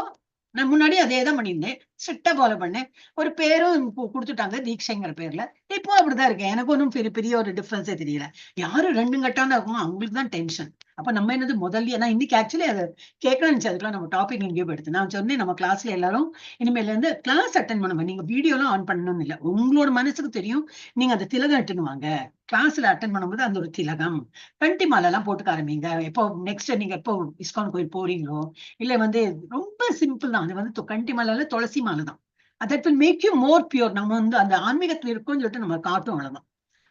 நான் முன்னாடி அதே தான் பண்ணியிருந்தேன், ஸ்ட்ரிக்டா ஃபாலோ பண்ணேன். ஒரு பேரும் கொடுத்துட்டாங்க, தீட்சைங்கிற பேர்ல. இப்போ அப்படிதான் இருக்கேன். எனக்கு ஒன்றும் பெரிய பெரிய ஒரு டிஃபரன்ஸே தெரியல. யாரு 2 கட்டான இருக்கும், அவங்களுக்கு தான் டென்ஷன். அப்ப நம்ம என்னது முதல்ல, நான் இன்னைக்கு ஆக்சுவலி அதை கேட்கணும்னு நினைச்சு, அதுக்குலாம் நம்ம டாபிக் எங்கேயோ எடுத்து நான் சொன்னேன், நம்ம கிளாஸ்ல எல்லாரும் இனிமேல இருந்து கிளாஸ் அட்டன் பண்ணுவேன். நீங்க வீடியோலாம் ஆன் பண்ணணும்னு இல்லை, உங்களோட மனசுக்கு தெரியும். நீங்க அந்த திலகம் அட்டனுவாங்க, கிளாஸ்ல அட்டன் பண்ணும்போது அந்த ஒரு திலகம் கண்டி மாலை எல்லாம் போட்டுக்க ஆரம்பிங்க. எப்போ நெக்ஸ்ட் நீங்க எப்போ இஸ்கான் கோயில் போறீங்களோ, இல்ல வந்து ரொம்ப சிம்பிள் தான், அது வந்து கண்டி மாலை துளசி மாலை தான். that will make you more pure. நம்ம வந்து அந்த ஆன்மீகத்துல இருக்கும்னு சொல்லிட்டு நம்ம காட்டும், அவ்வளவுதான்.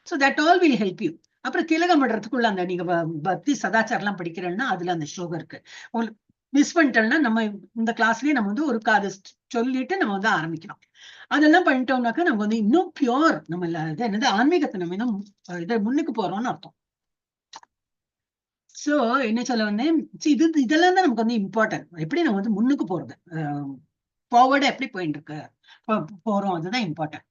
so that all will help you. அப்புறம் திலகம் பண்றதுக்குள்ள அந்த நீங்க பக்தி சதாச்சாரம் எல்லாம் படிக்கிறேன்னா அதுல அந்த ஸ்லோகம் இருக்கு. உங்களுக்கு மிஸ் பண்ணிட்டோம்னா நம்ம இந்த கிளாஸ்லயே நம்ம வந்து ஒரு காது சொல்லிட்டு நம்ம வந்து ஆரம்பிக்கலாம். அதெல்லாம் பண்ணிட்டோம்னாக்கா நம்ம வந்து இன்னும் பியோர், நம்ம இது என்னது ஆன்மீகத்தை நம்ம இன்னும் இதை முன்னுக்கு போறோம்னு அர்த்தம். சோ என்ன சொல்ல வந்தேன், இதெல்லாம் தான் நமக்கு வந்து இம்பார்ட்டன்ட். எப்படி நம்ம வந்து முன்னுக்கு போறது, ஃபார்வர்டா எப்படி போயிட்டு இருக்கு போறோம், அதுதான் இம்பார்ட்டன்ட்.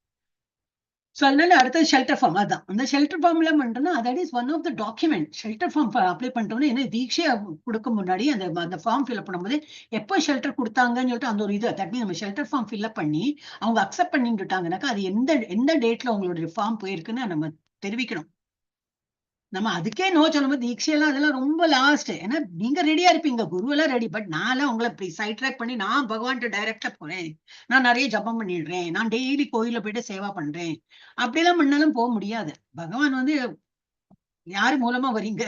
சோ அதனால அடுத்தது ஷெல்டர் ஃபார்ம். அதான் அந்த ஷெல்டர் ஃபார்ம்ல பண்றோம்னா that is one of the document. Shelter form apply பண்ணிட்டோம்னா, என்ன தீட்சையா கொடுக்க முன்னாடி அந்த ஃபார்ம் ஃபில்அப் பண்ணும்போது எப்போ ஷெல்டர் கொடுத்தாங்கன்னு சொல்லிட்டு அந்த ஒரு இது, தட் மீன் நம்ம ஷெல்டர் ஃபார்ம் ஃபில்அப் பண்ணி அவங்க அக்செப்ட் பண்ணிட்டுட்டாங்கன்னாக்கா அது எந்த டேட்ல உங்களுடைய ஃபார்ம் போயிருக்குன்னு நம்ம தெரிவிக்கணும். நம்ம அதுக்கே நோ சொல்லும்போது தீட்சையெல்லாம் அதெல்லாம் ரொம்ப லாஸ்ட். ஏன்னா நீங்க ரெடியா இருப்பீங்க, குரு எல்லாம் ரெடி. பட் நான் உங்களை இப்படி சைட் ட்ராக் பண்ணி நான் பகவான்கிட்ட டைரக்டா போறேன், நான் நிறைய ஜபம் பண்ணிடுறேன், நான் டெய்லி கோயில போயிட்டு சேவா பண்றேன், அப்படியெல்லாம் பண்ணாலும் போக முடியாது. பகவான் வந்து யாரு மூலமா வரீங்க,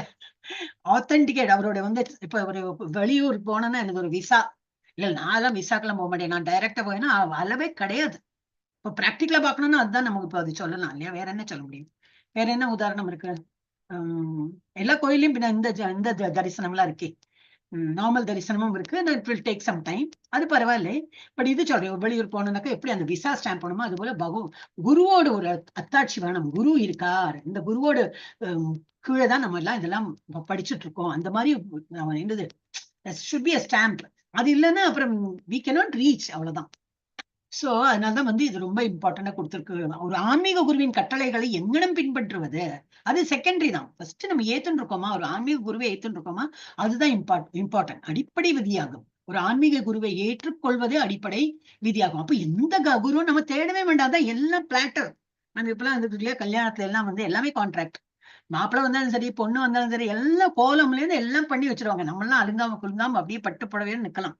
ஆத்தென்டிகேட் அவரோட வந்து இப்ப ஒரு வெளியூர் போனேன்னா எனக்கு ஒரு விசா இல்ல, நான் எல்லாம் விசாக்கெல்லாம் போக மாட்டேன், நான் டைரக்டா போயினா அளவே கிடையாது. இப்ப பிராக்டிகலா பாக்கணும்னா அதுதான் நமக்கு இப்ப அது சொல்லலாம் இல்லையா, வேற என்ன சொல்ல முடியும், வேற என்ன உதாரணம் இருக்கு. எல்லா கோயிலையும் பின்ன இந்த தரிசனம் எல்லாம் இருக்கே, நார்மல் தரிசனமும் இருக்கு, it will take some time, அது பரவாயில்ல. பட் இது சொல்றேன், வெளியூர் போனோம்னாக்கா எப்படி அந்த விசா ஸ்டாம்ப் பண்ணுமோ அது போல குருவோட ஒரு அத்தாட்சி வேணும். குரு இருக்கார், இந்த குருவோட கீழே தான் நம்ம எல்லாம் இதெல்லாம் படிச்சுட்டு இருக்கோம். அந்த மாதிரி என்னது should be a stamp. அது இல்லைன்னா அப்புறம் we cannot reach, அவ்வளவுதான். சோ அதனாலதான் வந்து இது ரொம்ப இம்பார்ட்டண்டா கொடுத்திருக்கு. ஒரு ஆன்மீக குருவின் கட்டளைகளை எங்கனம் பின்பற்றுவது அது செகண்டரி தான். ஃபர்ஸ்ட் நம்ம ஏத்துன்னு இருக்கோமா, ஒரு ஆன்மீக குருவை ஏத்துன்னு இருக்கோமா, அதுதான் இம்பார்ட்டன்ட், அடிப்படை விதியாகும். ஒரு ஆன்மீக குருவை ஏற்றுக்கொள்வதே அடிப்படை விதியாகும். அப்ப எந்த குருவும் நம்ம தேடவே வேண்டாம், எல்லாம் பிளாட்டர். நம்ம இப்பெல்லாம் வந்து கல்யாணத்துல எல்லாம் வந்து எல்லாமே கான்ட்ராக்ட், மாப்பிள்ளை வந்தாலும் சரி பொண்ணு வந்தாலும் சரி எல்லாம் கோலம்ல இருந்து எல்லாம் பண்ணி வச்சிருவாங்க. நம்ம எல்லாம் அழுந்தாம குழுந்தாம அப்படியே பட்டு புடவையில நிக்கலாம்.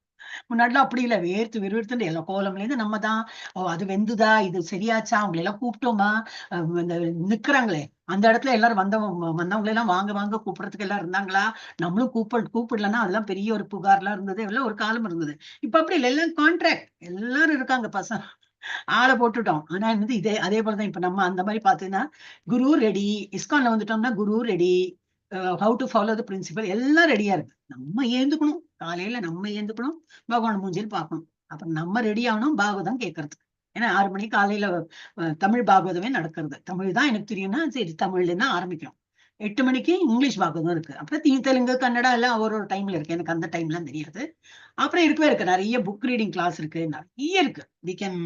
முன்னாடிலாம் அப்படி இல்ல, வேர்த்து விறுவிறுத்துட்டு எல்லா கோலம்ல இருந்து நம்ம தான் அது வெந்துதா, இது சரியாச்சா, அவங்களை எல்லாம் கூப்பிட்டோமா, இந்த நிக்கிறாங்களே அந்த இடத்துல எல்லாரும் வந்தவங்களை எல்லாம் வாங்க வாங்க கூப்பிடறதுக்கு எல்லாம் இருந்தாங்களா, நம்மளும் கூப்பிடலன்னா அதெல்லாம் பெரிய ஒரு புகார்லாம் இருந்தது, எல்லாம் ஒரு காலம் இருந்தது. இப்ப அப்படி இல்லை, எல்லாம் கான்ட்ராக்ட், எல்லாரும் இருக்காங்க பசங்க, ஆளை போட்டுட்டோம். ஆனா என்னது இதே அதே போலதான் இப்ப நம்ம அந்த மாதிரி பாத்தீங்கன்னா, குரு ரெடி, இஸ்கான்ல வந்துட்டோம்னா குரு ready, how to follow the principle எல்லாம் ரெடியா இருக்கு. நம்ம ஏந்துக்கணும், காலையில நம்ம ஏந்துக்கணும், பகவான் மூஞ்சில் பார்க்கணும். அப்புறம் நம்ம ரெடி ஆகணும் பாகவதம் கேட்கறதுக்கு. ஏன்னா 6 மணிக்கு காலையில தமிழ் பாகவதமே நடக்கிறது. தமிழ் தான் எனக்கு தெரியும்னா சரி தமிழ்ல தான் ஆரம்பிக்கிறோம். 8 மணிக்கு இங்கிலீஷ் பாகவதம் இருக்கு. அப்புறம் தெலுங்கு கன்னடா எல்லாம் ஒரு டைம்ல இருக்கு. எனக்கு அந்த டைம்லாம் தெரியாது. அப்புறம் இருக்கவே இருக்கு, நிறைய புக் ரீடிங் கிளாஸ் இருக்கு, நிறைய இருக்கு. வி கேன்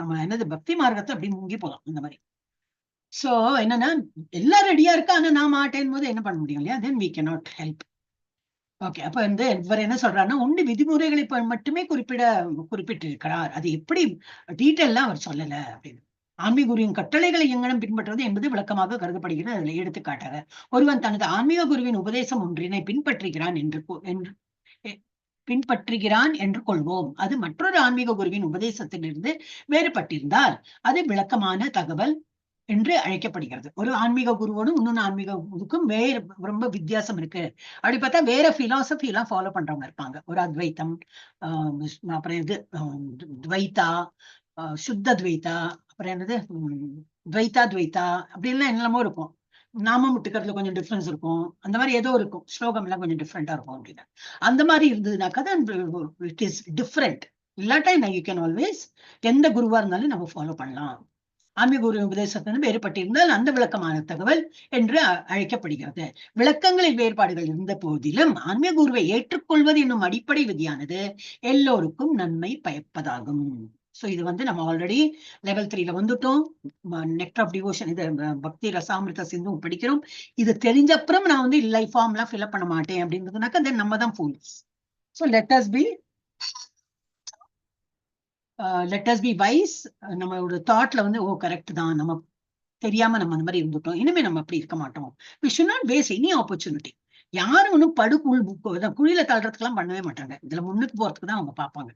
நம்ம என்னது பக்தி மார்க்கத்தை அப்படி முங்கி போகலாம் அந்த மாதிரி. சோ என்னன்னா எல்லாம் ரெடியா இருக்கு, ஆனா நான் மாட்டேன் போது என்ன பண்ண முடியும் இல்லையா? Then we cannot help. Okay, அப்ப வந்து இவர் என்ன சொல்றாருன்னா, ஒன்று விதிமுறைகளை மட்டுமே குறிப்பிட்டிருக்கிறார், அது எப்படி டீட்டெயிலாம் அவர் சொல்லல அப்படின்னு. ஆன்மீக குருவின் கட்டளைகளை எங்கனம் பின்பற்றுவது என்பது விளக்கமாக கருதப்படுகிறது. அதுல எடுத்துக்காட்டாக ஒருவன் தனது ஆன்மீக குருவின் உபதேசம் ஒன்றினை பின்பற்றுகிறான் என்று கொள்வோம். அது மற்றொரு ஆன்மீக குருவின் உபதேசத்திலிருந்து வேறுபட்டிருந்தால் அது விளக்கமான தகவல் என்று அழைக்கப்படுகிறது. ஒரு ஆன்மீக குருவோடும் இன்னொன்னு ஆன்மீக குருவுக்கும் வேற ரொம்ப வித்தியாசம் இருக்கு. அப்படி பார்த்தா வேற பிலாசபி எல்லாம் ஃபாலோ பண்றவங்க இருப்பாங்க. ஒரு அத்வைத்தம், அப்புறம் இது துவைத்தா, சுத்த துவைத்தா, அப்புறம் என்னது துவைத்தா துவைத்தா, அப்படி எல்லாம் என்னெல்லாமோ இருக்கும். நாமம் விட்டுக்கிறதுல கொஞ்சம் டிஃபரன்ஸ் இருக்கும். அந்த மாதிரி ஏதோ இருக்கும், ஸ்லோகம் எல்லாம் கொஞ்சம் டிஃப்ரெண்டா இருக்கும் அப்படின்னு. அந்த மாதிரி இருந்ததுனாக்கா தான் இட் இஸ் டிஃப்ரெண்ட். இல்லாட்டா யூ கேன் ஆல்வேஸ் எந்த குருவா இருந்தாலும் நம்ம ஃபாலோ பண்ணலாம். ஆன்மீக குரு உபதேசத்திலிருந்து வேறுபட்டிருந்தால் அந்த விளக்கமான தகவல் என்று அழைக்கப்படுகிறது. விளக்கங்களில் வேறுபாடுகள் இருந்த போதிலும் ஆன்மீக குருவை ஏற்றுக்கொள்வது என்னும் அடிப்படை விதியானது எல்லோருக்கும் நன்மை பயப்பதாகும். சோ இது வந்து நம்ம ஆல்ரெடி லெவல் 3ல வந்துட்டோம். நெக்டர் ஆஃப் டிவோஷன், இது பக்தி ரசாமிருத சிந்தும் படிக்கிறோம். இது தெரிஞ்ச அப்புறம் நான் வந்து லைஃப் ஃபார்ம் எல்லாம் ஃபில்அப் பண்ண மாட்டேன் அப்படின்றதுனாக்கா தென் நம்ம தான் fools. So let us be wise. நம்மளோட தாட்ல வந்து ஓ கரெக்ட் தான், நம்ம தெரியாம நம்ம அந்த மாதிரி இருந்துட்டோம், இனிமே நம்ம அப்படி இருக்க மாட்டோம். we should not waste any opportunity. யாரும் ஒன்னும் குழியில தள்ளுறதுக்கு எல்லாம் பண்ணவே மாட்டாங்க, இதுல முன்னுக்கு போறதுக்கு தான் அவங்க பார்ப்பாங்க.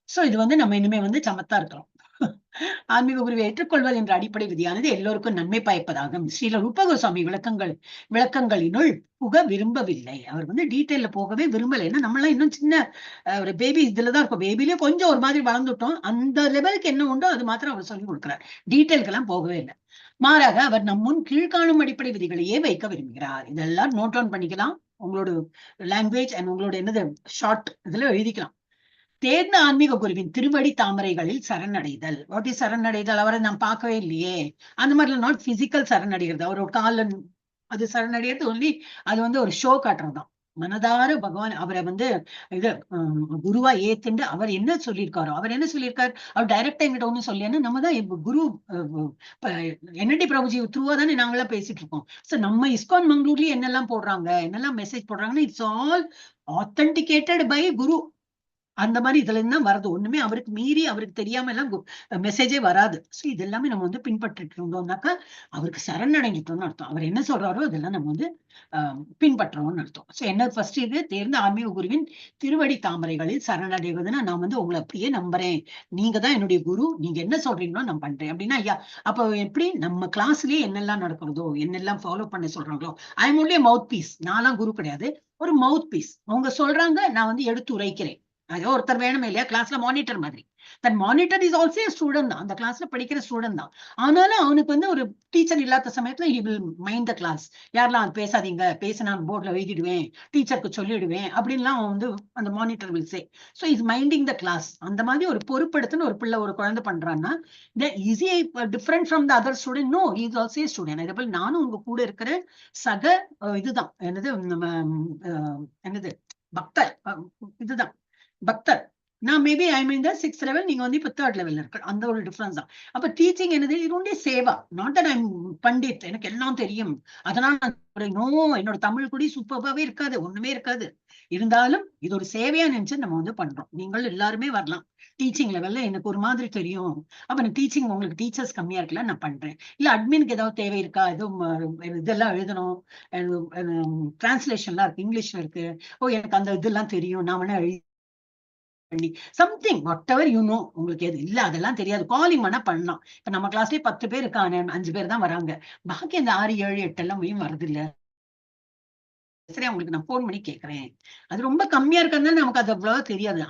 சோ இது வந்து நம்ம இனிமே வந்து சமத்தா இருக்கிறோம். ஆன்மீக குருவை ஏற்றுக்கொள்வது என்ற அடிப்படை விதியானது எல்லோருக்கும் நன்மை பயப்பதாகும். ஸ்ரீல ரூபகோஸ்வாமி விளக்கங்களினுள் புக விரும்பவில்லை. அவர் வந்து டீட்டெயில போகவே விரும்பல. ஏன்னா நம்மளாம் இன்னும் சின்ன ஒரு பேபி இதுலதான் இருக்கும். பேபிலேயே கொஞ்சம் ஒரு மாதிரி வளர்ந்துட்டோம். அந்த லெவலுக்கு என்ன உண்டோ அது மாத்திரம் அவர் சொல்லி கொடுக்கிறார், டீட்டெயிலுக்கு எல்லாம் போகவே இல்லை. மாறாக அவர் நம் முன் கீழ்காணும் அடிப்படை விதிகளையே வைக்க விரும்புகிறார். இதெல்லாம் நோட் டவுன் பண்ணிக்கலாம், உங்களோட லாங்குவேஜ் அண்ட் உங்களோட என்னது ஷார்ட் இதுல எழுதிக்கலாம். தேர்ந்த ஆன்மீக குருவின் திருவடி தாமரைகளில் சரணடைதல். What is சரணடைதல்? அவரை நாம் பார்க்கவே இல்லையே, அந்த மாதிரி நாட் பிசிக்கல் சரணடைகிறது, அவரோட காலன் அது சரணடைகிறது ஒன்லி. அது வந்து ஒரு ஷோ காட்டுறதுதான். மனதார பகவான் அவரை வந்து இது குருவா ஏத்துண்டு அவர் என்ன சொல்லியிருக்காரோ, அவர் என்ன சொல்லியிருக்காரு, அவர் டைரக்டா எங்கிட்ட ஒண்ணு சொல்லியானா நம்ம தான் குரு என்எல்டி பிரபுஜி த்ரூவா தானே நாங்களாம் பேசிட்டு இருக்கோம். சோ நம்ம இஸ்கான் மங்களூர்லயே என்னெல்லாம் போடுறாங்க, என்னெல்லாம் மெசேஜ் போடுறாங்கன்னா it's all authenticated by guru. அந்த மாதிரி இதுல இருந்து தான் வருது. ஒண்ணுமே அவருக்கு மீறி அவருக்கு தெரியாம எல்லாம் மெசேஜே வராது. சோ இது எல்லாமே நம்ம வந்து பின்பற்றிட்டு இருந்தோம்னாக்கா அவருக்கு சரணடைஞ்சிட்டோம்னு அர்த்தம். அவர் என்ன சொல்றாரோ அதெல்லாம் நம்ம வந்து பின்பற்றோம்னு அர்த்தம். சோ என்ன ஃபர்ஸ்ட் இது தேர்ந்த ஆன்மீக குருவின் திருவடி தாமரைகளில் சரணடைவதுன்னா நான் வந்து உங்களை அப்படியே நம்புறேன், நீங்க தான் என்னுடைய குரு, நீங்க என்ன சொல்றீங்களோ நான் பண்றேன் அப்படின்னா ஐயா. அப்ப எப்படி நம்ம கிளாஸ்லயே என்னெல்லாம் நடக்கிறதோ, என்னெல்லாம் ஃபாலோ பண்ண சொல்றாங்களோ, I am only mouthpiece. நான்லாம் குரு கிடையாது, ஒரு மவுத் பீஸ். அவங்க சொல்றாங்க, நான் வந்து எடுத்து உரைக்கிறேன். அதோ ஒருத்தர் வேணுமே இல்லையா, கிளாஸ்ல மானிட்டர் மாதிரி. தன் மானிட்டர் இஸ் ஆல்சோ ஸ்டூடெண்ட் தான், அந்த கிளாஸ்ல படிக்கிற ஸ்டூடெண்ட் தான். ஆனாலும் அவனுக்கு வந்து ஒரு டீச்சர் இல்லாத சமயத்துல he will mind the class. யாரெல்லாம் பேசாதீங்க, பேச நான் போர்ட்ல எழுதிடுவேன், டீச்சருக்கு சொல்லிடுவேன் அப்படின்லாம் அவன் வந்து அந்த monitor will say. So is minding the class. அந்த மாதிரி ஒரு பொறுப்படுத்துன்னு ஒரு பிள்ளை ஒரு குழந்தை பண்றான்னா is he different from the other student? No, he is also a student. அதே போல நானும் உங்க கூட இருக்கிற சக இதுதான் என்னது பக்தர், இதுதான் பக்தர். நான் maybe I mean 6th level, நீங்க வந்து இப்ப 3rd லெவல்ல இருக்கு, அந்த ஒரு டிஃபரன்ஸ் தான். அப்ப டீச்சிங் என்னது, இது only Seva. Not that I'm Pandit, எனக்கு எல்லாம் தெரியும் அதனால நோ, என்னோட தமிழ் கூட சூப்பராகவே இருக்காது, ஒண்ணுமே இருக்காது. இருந்தாலும் இது ஒரு சேவையா நினைச்சு நம்ம வந்து பண்றோம். நீங்கள் எல்லாருமே வரலாம் டீச்சிங் லெவல்ல. எனக்கு ஒரு மாதிரி தெரியும், அப்ப நான் டீச்சிங், உங்களுக்கு டீச்சர்ஸ் கம்மியா இருக்குல்ல, நான் பண்றேன். இல்ல அட்மினுக்கு ஏதாவது தேவை இருக்கா, எதுவும் இதெல்லாம் எழுதணும், டிரான்ஸ்லேஷன்லாம் இருக்கு, இங்கிலீஷ்ல இருக்கு, ஓ எனக்கு அந்த இதெல்லாம் தெரியும், நான் வேணா பண்ணி சம்திங் வாட் எவர் உங்களுக்கு எது இல்ல அதெல்லாம் தெரியாது, காலிங் வேணா பண்ணலாம். இப்ப நம்ம கிளாஸ்லயே 10 பேர் இருக்காங்க, 5 பேர் தான் வராங்க, பாக்கி அந்த 6, 7, 8 எல்லாம் வருது இல்ல. சரி, உங்களுக்கு நான் போன் பண்ணி கேட்கறேன். அது ரொம்ப கம்மியா இருக்கிறதுனால நமக்கு அது அவ்வளவா தெரியாது.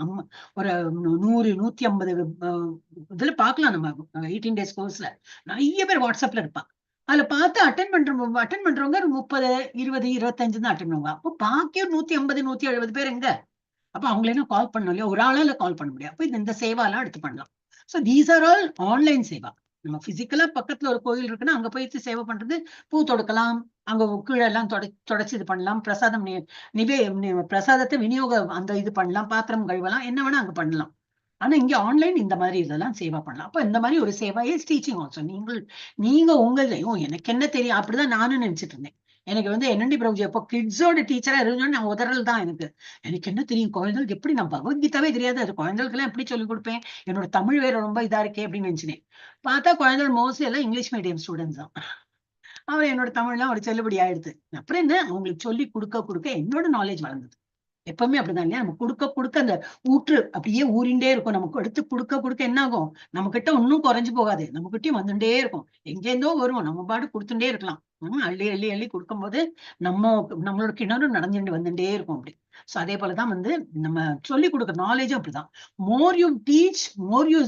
ஒரு 100, 150 இதுல பாக்கலாம். நம்ம 18 days கோர்ஸ்ல நிறைய பேர் வாட்ஸ்அப்ல இருப்பா. அதுல பார்த்து அட்டன் பண்றவங்க ஒரு 30, 20, 25 தான் அட்டன் பண்ணுவாங்க. அப்போ பாக்கி ஒரு 150, 170 பேர் எங்க? அப்ப அவங்களே கால் பண்ணணும் இல்லையா? ஒரு ஆளால கால் பண்ண முடியாது. அப்ப இந்த சேவாலாம் எடுத்து பண்ணலாம். So these are all online Seva. நம்ம பிசிக்கலா பக்கத்துல ஒரு கோயில் இருக்குன்னா அங்க போயிட்டு சேவை பண்றது, பூ தொடுக்கலாம், அங்க கீழே எல்லாம் தொடச்சு இது பண்ணலாம், பிரசாதம் பிரசாதத்தை விநியோக அந்த இது பண்ணலாம், பாத்திரம் கழுவலாம், என்ன வேணா அங்க பண்ணலாம். ஆனா இங்க ஆன்லைன் இந்த மாதிரி இதெல்லாம் சேவா பண்ணலாம். அப்ப இந்த மாதிரி ஒரு சேவா இஸ் டீச்சிங் ஆல்சோ. நீங்க எனக்கு என்ன தெரியும் அப்படிதான் நானும் நினைச்சிட்டு இருந்தேன். எனக்கு என்என்டி பிரபுஜி அப்போ கிட்ஸோட டீச்சரா இருந்தோன்னு நான் உதறல் தான். எனக்கு என்ன தெரியும் குழந்தைகளுக்கு, எப்படி நான் பகவத்கீதாவே தெரியாது, அது குழந்தைகளுக்கு எல்லாம் எப்படி சொல்லிக் கொடுப்பேன், என்னோட தமிழ் வேற ரொம்ப இதா இருக்கே அப்படின்னு நினைச்சினேன். பார்த்தா குழந்தைகள் மோஸ்ட்லி எல்லாம் இங்கிலீஷ் மீடியம் ஸ்டூடெண்ட்ஸ் தான். அவர் என்னோட தமிழ்லாம் ஒரு செல்லுபடி ஆயிடுது. அப்புறம் என்ன, அவங்களுக்கு சொல்லி கொடுக்க என்னோட நாலேஜ் வளர்ந்தது. எப்பவுமே அப்படிதான் இல்லையா? நம்ம கொடுக்க அந்த ஊற்று அப்படியே ஊறிண்டே இருக்கும். நமக்கு எடுத்து கொடுக்க என்ன ஆகும், நம்ம கிட்ட ஒன்னும் குறைஞ்சு போகாது, நம்ம கிட்டயும் வந்துட்டே இருக்கும். எங்கேருந்தோ வரும், நம்ம பாட்டு கொடுத்துட்டே இருக்கலாம். அள்ளி அள்ளி அள்ளி கொடுக்கும்போது நம்மளோட கிணறு நடந்துட்டு வந்துட்டே இருக்கும் அப்படி. சோ அதே போலதான் நம்ம சொல்லி கொடுக்குற நாலேஜும் அப்படிதான். More you teach, more you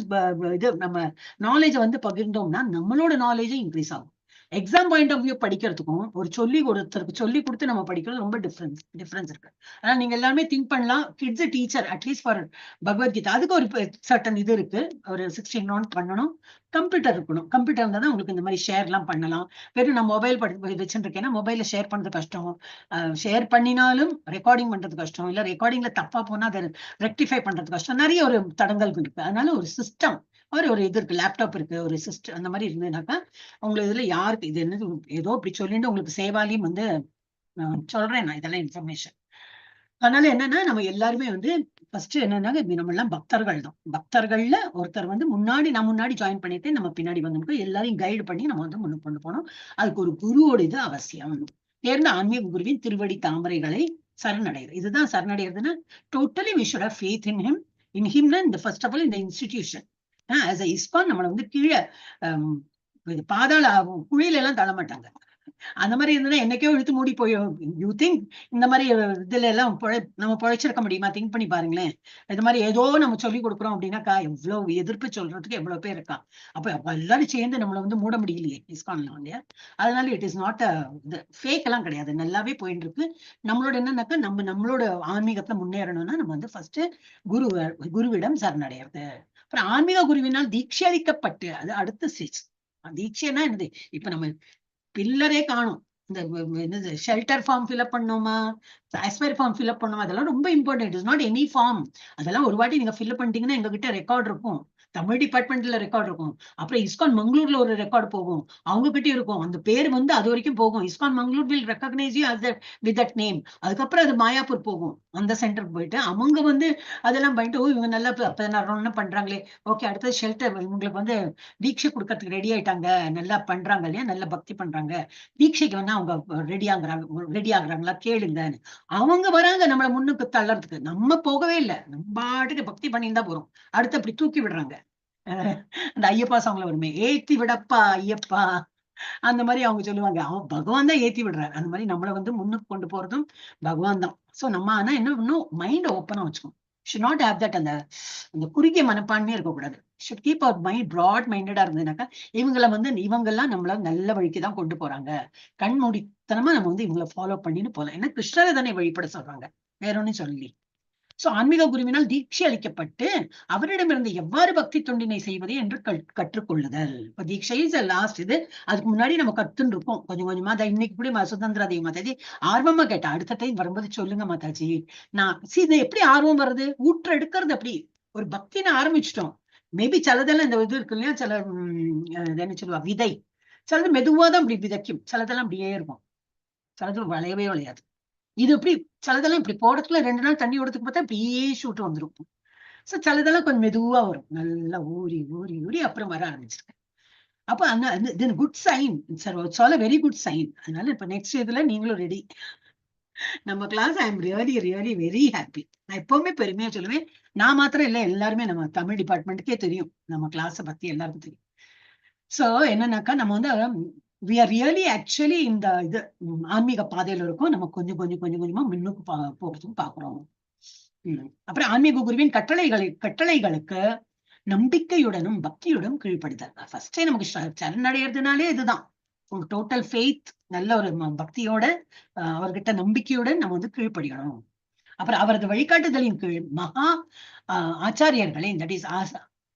இது நம்ம நாலேஜை பகிர்ந்தோம்னா நம்மளோட நாலேஜும் இன்க்ரீஸ் ஆகும். எக்ஸாம் பாயிண்ட் ஆஃப் வியூ படிக்கிறதுக்கும் ஒரு ஒருத்தருக்கு சொல்லி கொடுத்து நம்ம படிக்கிறது ரொம்ப டிஃபரன்ஸ் இருக்கு. ஆனா நீங்க எல்லாருமே திங்க் பண்ணலாம், kids teacher at least for Bhagavad Gita அதுக்கு ஒரு சர்டன் இது இருக்கு, ஒரு 16 ரவுண்ட் பண்ணணும், கம்ப்யூட்டர் இருக்கணும். கம்ப்யூட்டர் இருந்தா தான் உங்களுக்கு இந்த மாதிரி ஷேர் எல்லாம் பண்ணலாம். வெறும் நான் மொபைல் வச்சுருக்கேன்னா மொபைல்ல ஷேர் பண்றது கஷ்டம், ஷேர் பண்ணினாலும் ரெக்கார்டிங் பண்றது கஷ்டம், இல்ல ரெக்கார்டிங்ல தப்பா போனா அதை ரெக்டிஃபை பண்றது கஷ்டம், நிறைய ஒரு தடங்கள் இருக்கு. அதனால ஒரு சிஸ்டம், ஒரு இது இருக்கு, லேப்டாப் இருக்கு, ஒரு சிஸ்டம் அந்த மாதிரி இருந்ததுனாக்கா உங்களுக்கு இதுல யாருக்கு இது என்னது ஏதோ இப்படி சொல்லிட்டு உங்களுக்கு சேவாலையும் சொல்றேன் நான் இதெல்லாம் இன்ஃபர்மேஷன். அதனால என்னன்னா நம்ம எல்லாருமே ஃபர்ஸ்ட் என்னன்னா நம்ம எல்லாம் பக்தர்கள் தான். பக்தர்கள்ல ஒருத்தர் முன்னாடி நான் முன்னாடி ஜாயின் பண்ணிட்டு நம்ம பின்னாடி எல்லாரையும் கைடு பண்ணி நம்ம முன்னுக்கு கொண்டு போனோம். அதுக்கு ஒரு குருவோட இது அவசியம். தேர்ந்த ஆன்மீக குருவின் திருவடி தாமரைகளை சரணடைகிறது. இதுதான் சரணடைகிறதுன்னா totally we should have faith in him. In ஹிம்னா இந்த ஃபர்ஸ்ட் ஆஃப் ஆல் இந்த இன்ஸ்டிடியூஷன் ஆஸ் அ இஸ்கான் நம்மளை கீழே பாதாள குழியில எல்லாம் தள்ள மாட்டாங்க. அந்த மாதிரி இருந்ததுன்னா என்னைக்கோ இழுத்து மூடி போய் யூ திங்க் இந்த மாதிரி இதுல எல்லாம் நம்ம பொழைச்சிருக்க முடியுமா? திங்க் பண்ணி பாருங்களேன். இது மாதிரி ஏதோ நம்ம சொல்லி கொடுக்குறோம் அப்படின்னாக்கா எவ்வளவு எதிர்ப்பு சொல்றதுக்கு எவ்வளவு பேர் இருக்கா. அப்ப எல்லாரும் சேர்ந்து நம்மளை மூட முடியலையே இஸ்கான்லாம் இல்லையா? அதனால இட் இஸ் நாட் ஃபேக் எல்லாம் கிடையாது, நல்லாவே போயிட்டு இருக்கு. நம்மளோட என்னன்னாக்கா நம்மளோட ஆன்மீகத்துல முன்னேறணும்னா நம்ம ஃபர்ஸ்ட் குருவிடம் சரணடைகிறது. அப்புறம் ஆன்மீக குருவினால் தீட்சை அளிக்கப்பட்டு அது அடுத்த ஸ்டேஜ். தீட்சைன்னா என்னது, இப்ப நம்ம பில்லரே காணும், இந்த என்னது ஷெல்டர் ஃபார்ம் ஃபில்அப் பண்ணோமா, டிரான்ஸ்ஃபர் ஃபார்ம் ஃபில்அப் பண்ணோமா, அதெல்லாம் ரொம்ப important. It's not any form. அதெல்லாம் ஒரு வாட்டி நீங்க ஃபில்அப் பண்ணிட்டீங்கன்னா எங்க கிட்ட ரெக்கார்ட் இருக்கும், தமிழ் டிபார்ட்மெண்ட்ல ரெக்கார்ட் இருக்கும், அப்புறம் இஸ்கான் மங்களூர்ல ஒரு ரெக்கார்டு போகும், அவங்க கிட்ட இருக்கும், அந்த பேர் அது வரைக்கும் போகும். ISKCON Mangalore will recognise you as that with that name. அதுக்கப்புறம் அது மாயாப்பூர் போகும், அந்த சென்டருக்கு போயிட்டு அவங்க அதெல்லாம் பண்ணிட்டு இவங்க நல்லா 16 பண்றாங்களே, ஓகே அடுத்தது ஷெல்டர் இவங்களுக்கு தீட்சை கொடுக்கறதுக்கு ரெடி ஆயிட்டாங்க, நல்லா பண்றாங்க இல்லையா, நல்லா பக்தி பண்றாங்க, தீட்சைக்கு அவங்க ரெடி ஆகுறாங்களா கேளுங்க. அவங்க வராங்க நம்மளை முன்னுக்கு தள்ளறதுக்கு, நம்ம போகவே இல்லை, நம்ம பாட்டுக்கு பக்தி பண்ணிட்டு தான் போறோம். அடுத்து அப்படி தூக்கி விடுறாங்க. அந்த ஐயப்பா சாங்ல வருமே, ஏத்தி விடப்பா ஐயப்பா, அந்த மாதிரி அவங்க சொல்லுவாங்க. அவன் பகவான் தான் ஏத்தி விடுறாரு. அந்த மாதிரி நம்மளை முன்னுக்கு கொண்டு போறதும் பகவான் தான். சோ நம்ம ஆனா என்ன பண்ணும், மைண்ட் ஓப்பனா வச்சுக்கணும். ஷுட் நாட் ஹேவ் தட் அந்த குறுகிய மனப்பான்மையே இருக்கக்கூடாது. Should keep our mind broad மைண்டடா இருந்ததுனாக்கா இவங்கெல்லாம் நம்மள நல்ல வழிக்குதான் கொண்டு போறாங்க, கண்மூடித்தனமா நம்ம இவங்களை ஃபாலோ பண்ணிட்டு போலாம். ஏன்னா கிருஷ்ணரை தானே வழிபட சொல்றாங்க, வேற ஒன்னும் சொல்லி. சோ ஆன்மீக குருவினால் தீட்சை அளிக்கப்பட்டு அவரிடமிருந்து எவ்வாறு பக்தி தொண்டினை செய்வது என்று கற்றுக்கொள்ளுதல். இப்ப தீட்சை இஸ் லாஸ்ட் இது. அதுக்கு முன்னாடி நம்ம கத்துன்னு இருக்கோம் கொஞ்சம் கொஞ்சமா. இன்னைக்கு கூட சுதந்திரா தேவி மாதாஜி ஆர்வமா கேட்டா, அடுத்த டைம் வரும்போது சொல்லுங்க மாதாஜி. இது எப்படி ஆர்வம் வருது, ஊற்று எடுக்கிறது அப்படி ஒரு பக்தின்னு ஆரம்பிச்சிட்டோம். மேபி சிலதெல்லாம் இந்த இது இருக்கு இல்லையா, சில என்ன சொல்லுவா விதை, சிலது மெதுவாதான் அப்படி விதைக்கும், சிலதெல்லாம் அப்படியே இருக்கும், சிலது வளையவே வளையாது. இது எப்படி சிலதெல்லாம் இப்படி போடத்துல 2 நாள் தண்ணி ஓடத்துக்கு பார்த்தா இப்படியே ஷூட் வந்துடும். சோ சிலதெல்லாம் கொஞ்சம் மெதுவா வரும், நல்லா ஊறி ஊறி ஊறி அப்புறம் வர ஆரம்பிச்சிருக்கேன். அப்ப அந்த good sign, very good sign. அதனால இப்ப நெக்ஸ்ட் இதுல நீங்களும் ரெடி. நம்ம class I am really really very happy. நான் எப்பவுமே பெருமையா சொல்லுவேன். நான் மாத்திரம் இல்ல, எல்லாருமே நம்ம தமிழ் டிபார்ட்மெண்ட்டுக்கே தெரியும் நம்ம கிளாஸை பத்தி எல்லாருக்கும் தெரியும். சோ என்னன்னாக்கா நம்ம வந்து வி ஆர் ரியலி ஆக்சுவலி இந்த இது ஆன்மீக பாதையில இருக்கும். நம்ம கொஞ்சம் கொஞ்சம் கொஞ்சம் கொஞ்சமா முன்னுக்கு போறதுக்கு பாக்குறோம். அப்புறம் ஆன்மீக குருவின் கட்டளைகளுக்கு நம்பிக்கையுடனும் பக்தியுடன் கீழ்ப்படுதல். ஃபர்ஸ்டே நமக்கு சரணடைகிறதுனாலே இதுதான். ஒரு டோட்டல் ஃபெய்த், நல்ல ஒரு பக்தியோட அவர்கிட்ட நம்பிக்கையுடன் நம்ம வந்து கீழ்ப்படியணும். அப்புறம் அவரது வழிகாட்டுதலின் கீழ் மகா ஆச்சாரியர்களை, தட் இஸ்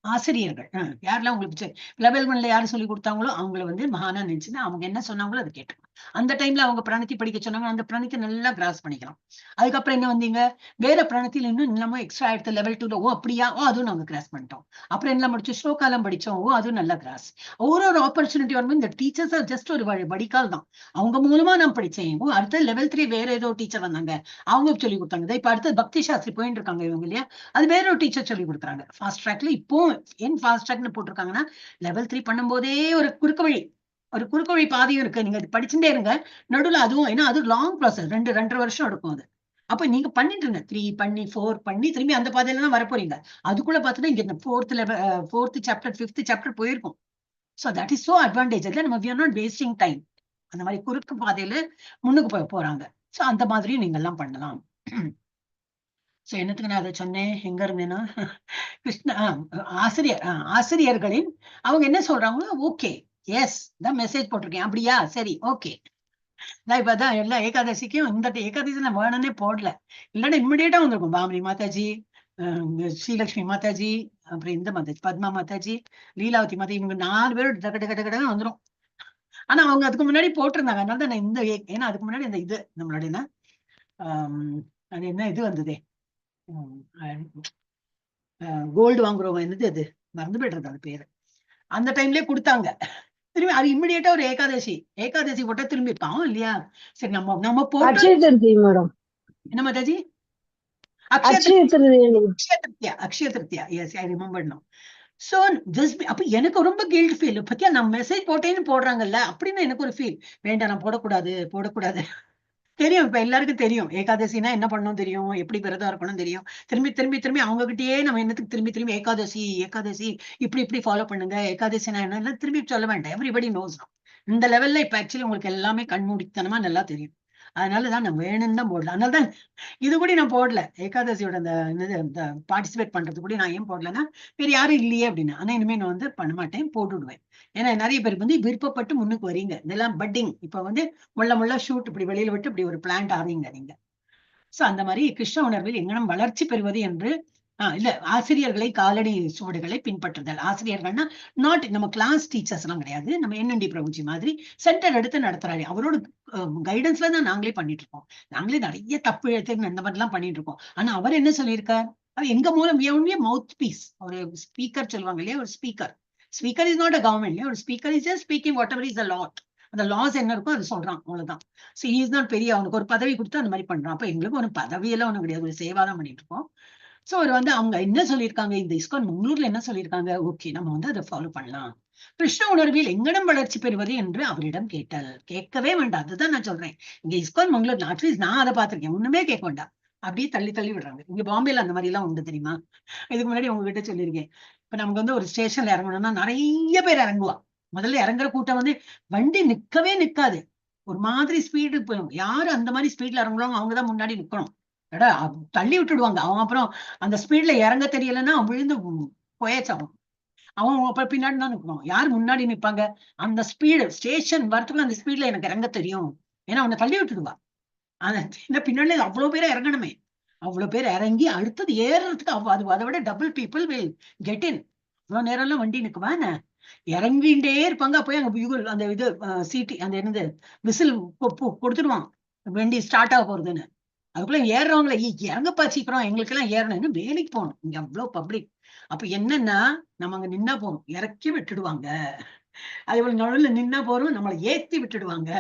ஆசிரியர்கள், யாரெல்லாம் உங்களுக்கு லெவல் 1ல யாரு சொல்லி கொடுத்தாங்களோ அவங்களை வந்து மகானா நினைச்சுன்னா அவங்க என்ன சொன்னாங்களோ அதை கேட்டு அந்த டைம்ல அவங்க பிரணத்தி படிக்க சொன்னாங்க, அந்த பிரணத்தை நல்லா கிராஸ் பண்ணிக்கலாம். அதுக்கப்புறம் என்ன வந்தீங்க, வேற பிரணத்தில் இன்னும் இன்னமும் எக்ஸ்ட்ரா எடுத்து லெவல் 2ல ஓ அப்படியா, ஓ அதுவும் நாங்க கிராஸ் பண்ணிட்டோம். அப்புறம் என்ன முடிச்சு ஸ்லோகாலம் படிச்சோம், ஓ அதுவும் நல்லா கிராஸ். ஒரு ஆப்பர்ச்சுனிட்டி வரும்போது இந்த டீச்சர்ஸ் ஜஸ்ட் ஒரு வடிகால் தான். அவங்க மூலமா நான் படிச்சேன். ஓ அடுத்த லெவல் 3 வேற ஏதோ டீச்சர் வந்தாங்க, அவங்க சொல்லி கொடுத்தாங்க. இப்ப அடுத்து பக்தி சாஸ்திரி போயிட்டு இருக்காங்க இவங்க இல்லையா, அது வேற ஒரு டீச்சர் சொல்லி கொடுக்குறாங்க. ஃபாஸ்ட் ட்ராக்ல இப்போ ஏன் ஃபாஸ்ட் ட்ராக்னு போட்டிருக்காங்கன்னா, லெவல் 3 பண்ணும்போதே ஒரு குறுக்கு வழி பாதையும் இருக்கு. நீங்க படிச்சுட்டே இருங்க. நடுவுல அதுவும், ஏன்னா அது லாங் ப்ராசஸ், 2-2.5 வருஷம் எடுக்கும் அது. அப்ப நீங்க பண்ணிட்டு இருங்க. 3 பண்ணி 4 பண்ணி திரும்பி அந்த பாதையில தான் வரப்போறீங்க. அதுக்குள்ள பாத்தீங்கன்னா இங்க இந்த 4th சாப்டர் 5th சாப்டர் போயிருக்கும். So that is so advantage. அதுல நம்ம we are not wasting time. அந்த மாதிரி குறுக்கு பாதையில முன்னுக்கு போறாங்க. சோ அந்த மாதிரியும் நீங்க எல்லாம் பண்ணலாம். சோ என்னத்துக்கு நான் அதை சொன்னேன், எங்க இருந்தேன்னா கிருஷ்ண ஆசிரியர்களின் அவங்க என்ன சொல்றாங்களோ ஓகே, எஸ் தான் மெசேஜ் போட்டிருக்கேன், அப்படியா சரி ஓகே. நான் இப்பதான் எல்லா ஏகாதசிக்கும் இந்த ஏகாதசி நான் வேணும்னே போடல, இல்லைன்னா இம்மிடியேட்டா வந்திருக்கும். பாமணி மாதாஜி, ஸ்ரீலட்சுமி மாதாஜி, அப்புறம் இந்த மாதாஜி பத்மா மாதாஜி, லீலாவதி மாதாஜி, இவங்க 4 பேரும் டக்கு வந்துடும். ஆனா அவங்க அதுக்கு முன்னாடி போட்டிருந்தாங்க. அதனால தான் நான் இந்த ஏன்னா அதுக்கு முன்னாடி அந்த இது நம்மளுடைய அது என்ன இது வந்ததே, கோல்டு வாங்குறவங்க, என்னது அது மறந்து போயிடுறது அது பேரு, அந்த டைம்லயே கொடுத்தாங்க. திரும்பி அது இம்மிடியேட்டா ஒரு ஏகாதசி போட்டா திரும்பி பாவம் இல்லையா, சரி நம்ம போட்டோம். அக்ஷய திருப்தி மேடம், என்ன மாதாஜி, அக்ஷய திருப்தியா, yes I remember now. So just அப்ப எனக்கு ரொம்ப கில்ட் ஃபீல், பத்தியா நான் மெசேஜ் போட்டேன்னு போடுறாங்கல்ல அப்படின்னு எனக்கு ஒரு ஃபீல். வேண்டாம் நான் போடக்கூடாது. தெரியும், இப்ப எல்லாருக்கும் தெரியும் ஏகாதசினா என்ன பண்ணணும் தெரியும், எப்படி விரதம் இருக்கணும் தெரியும். திரும்பி அவங்க கிட்டயே நம்ம என்னத்துக்கு திரும்பி ஏகாதசி இப்படி ஃபாலோ பண்ணுங்க, ஏகாதசினா என்ன திரும்பி சொல்ல வேண்டாம். Everybody knows. இந்த லெவல்ல இப்ப ஆக்சுவலி உங்களுக்கு எல்லாமே கண்மூடித்தனமா நல்லா தெரியும். அதனாலதான் நான் வேணும்னு தான் போடல. அதனாலதான் இது கூட நான் போடல, ஏகாதசியோட இந்த பார்ட்டிசிபேட் பண்றது கூட நான் ஏன் போடலன்னா, வேற யாரும் இல்லையே அப்படின்னு. ஆனா இனிமே நான் வந்து பண்ண மாட்டேன், போட்டு விடுவேன். ஏன்னா நிறைய பேருக்கு வந்து விருப்பப்பட்டு முன்னுக்கு வரீங்க. இதெல்லாம் பட்டிங், இப்ப வந்து முள்ள ஷூட் இப்படி வெளியில விட்டு இப்படி ஒரு பிளான்ட் ஆறீங்க நீங்க. சோ அந்த மாதிரி கிருஷ்ண உணர்வில் எங்கனம் வளர்ச்சி பெறுவது என்று இல்ல, ஆசிரியர்களை காலடி சுவடுகளை பின்பற்றுதல். ஆசிரியர்கள்னா நாட் நம்ம கிளாஸ் டீச்சர்ஸ் எல்லாம் கிடையாது, நம்ம NND பிரபுஜி மாதிரி சென்டர் எடுத்து நடத்துறாரு. அவரோட கைடன்ஸ்ல தான் நாங்களே பண்ணிட்டு இருக்கோம். நாங்களே நிறைய தப்பு எழுத்து இந்த மாதிரி எல்லாம் பண்ணிட்டு இருக்கோம். ஆனா அவர் என்ன சொல்லியிருக்கார், எங்க மூலம் மவுத் பீஸ், ஒரு ஸ்பீக்கர் சொல்லுவாங்க இல்லையா, ஒரு speaker is not a government, ஒரு speaker is just speaking whatever is the law. அந்த லாஸ் என்ன இருக்கோ அது சொல்றான், அவ்வளவுதான். சோ ஹி இஸ் நாட் பெரிய, அவனுக்கு ஒரு பதவி கொடுத்து அந்த மாதிரி பண்றான். அப்ப எங்களுக்கு ஒரு பதவியெல்லாம் ஒண்ணும் கிடையாது, ஒரு சேவா தான் பண்ணிட்டு இருக்கோம். சோ அவர் வந்து அவங்க என்ன சொல்லியிருக்காங்க, இந்த இஸ்கான் மங்களூர்ல என்ன சொல்லியிருக்காங்க, ஓகே நம்ம வந்து அதை ஃபாலோ பண்ணலாம். கிருஷ்ண உணர்வில் எங்கனம் வளர்ச்சி பெறுவது என்று அவரிடம் கேட்கவே வேண்டாம். அதுதான் நான் சொல்றேன். இங்க இஸ்கான் மங்களூர் அட்லீஸ்ட் நான் அதை பார்த்திருக்கேன், ஒண்ணுமே கேட்க வேண்டாம், அப்படியே தள்ளி விடுறாங்க. இங்க பாம்பேல அந்த மாதிரி எல்லாம் உண்டு தெரியுமா, இதுக்கு முன்னாடி உங்ககிட்ட சொல்லியிருக்கேன். இப்ப நமக்கு வந்து ஒரு ஸ்டேஷன்ல இறங்கணும்னா நிறைய பேர் இறங்குவா. முதல்ல இறங்குற கூட்டம் வந்து வண்டி நிக்கவே நிக்காது, ஒரு மாதிரி ஸ்பீடு போயிடும். யாரு அந்த மாதிரி ஸ்பீட்ல இறங்குறாங்க அவங்கதான் முன்னாடி நிக்கணும். தள்ளி விட்டுடுவாங்க. அவன் அப்புறம் அந்த ஸ்பீட்ல இறங்க தெரியலன்னா விழுந்து போயச்சாகும். அவன் அப்புறம் பின்னாடி தான் நிற்கணும். யார் முன்னாடி நிற்பாங்க, அந்த ஸ்பீடு ஸ்டேஷன் வரத்துக்குள்ள அந்த ஸ்பீட்ல எனக்கு இறங்க தெரியும், ஏன்னா அவனை தள்ளி விட்டுடுவா. அந்த பின்னாடி அவ்வளவு பேரை இறங்கணுமே, அவ்வளவு பேர் இறங்கி அடுத்தது ஏறுறதுக்கு அதை விட double people will get in. அவ்வளவு நேரம் எல்லாம் வண்டி நிக்குவா என்ன, இறங்கிட்டே இருப்பாங்க. போய் அங்க அந்த இது சீட்டி அந்த என்னது விசில் கொடுத்துடுவான், வண்டி ஸ்டார்ட் ஆக போறதுன்னு. அதுக்குள்ள ஏறுறவங்கள இறங்கப்பா சீக்கிரம், எங்களுக்கு எல்லாம் ஏறணும், வேலைக்கு போகணும், இங்க அவ்வளவு பப்ளிக். அப்ப என்னன்னா நம்ம அங்க நின்னா போறோம், இறக்கி விட்டுடுவாங்க. அதே போல நடுவுல நின்னா போறோம், நம்மளை ஏத்தி விட்டுடுவாங்க.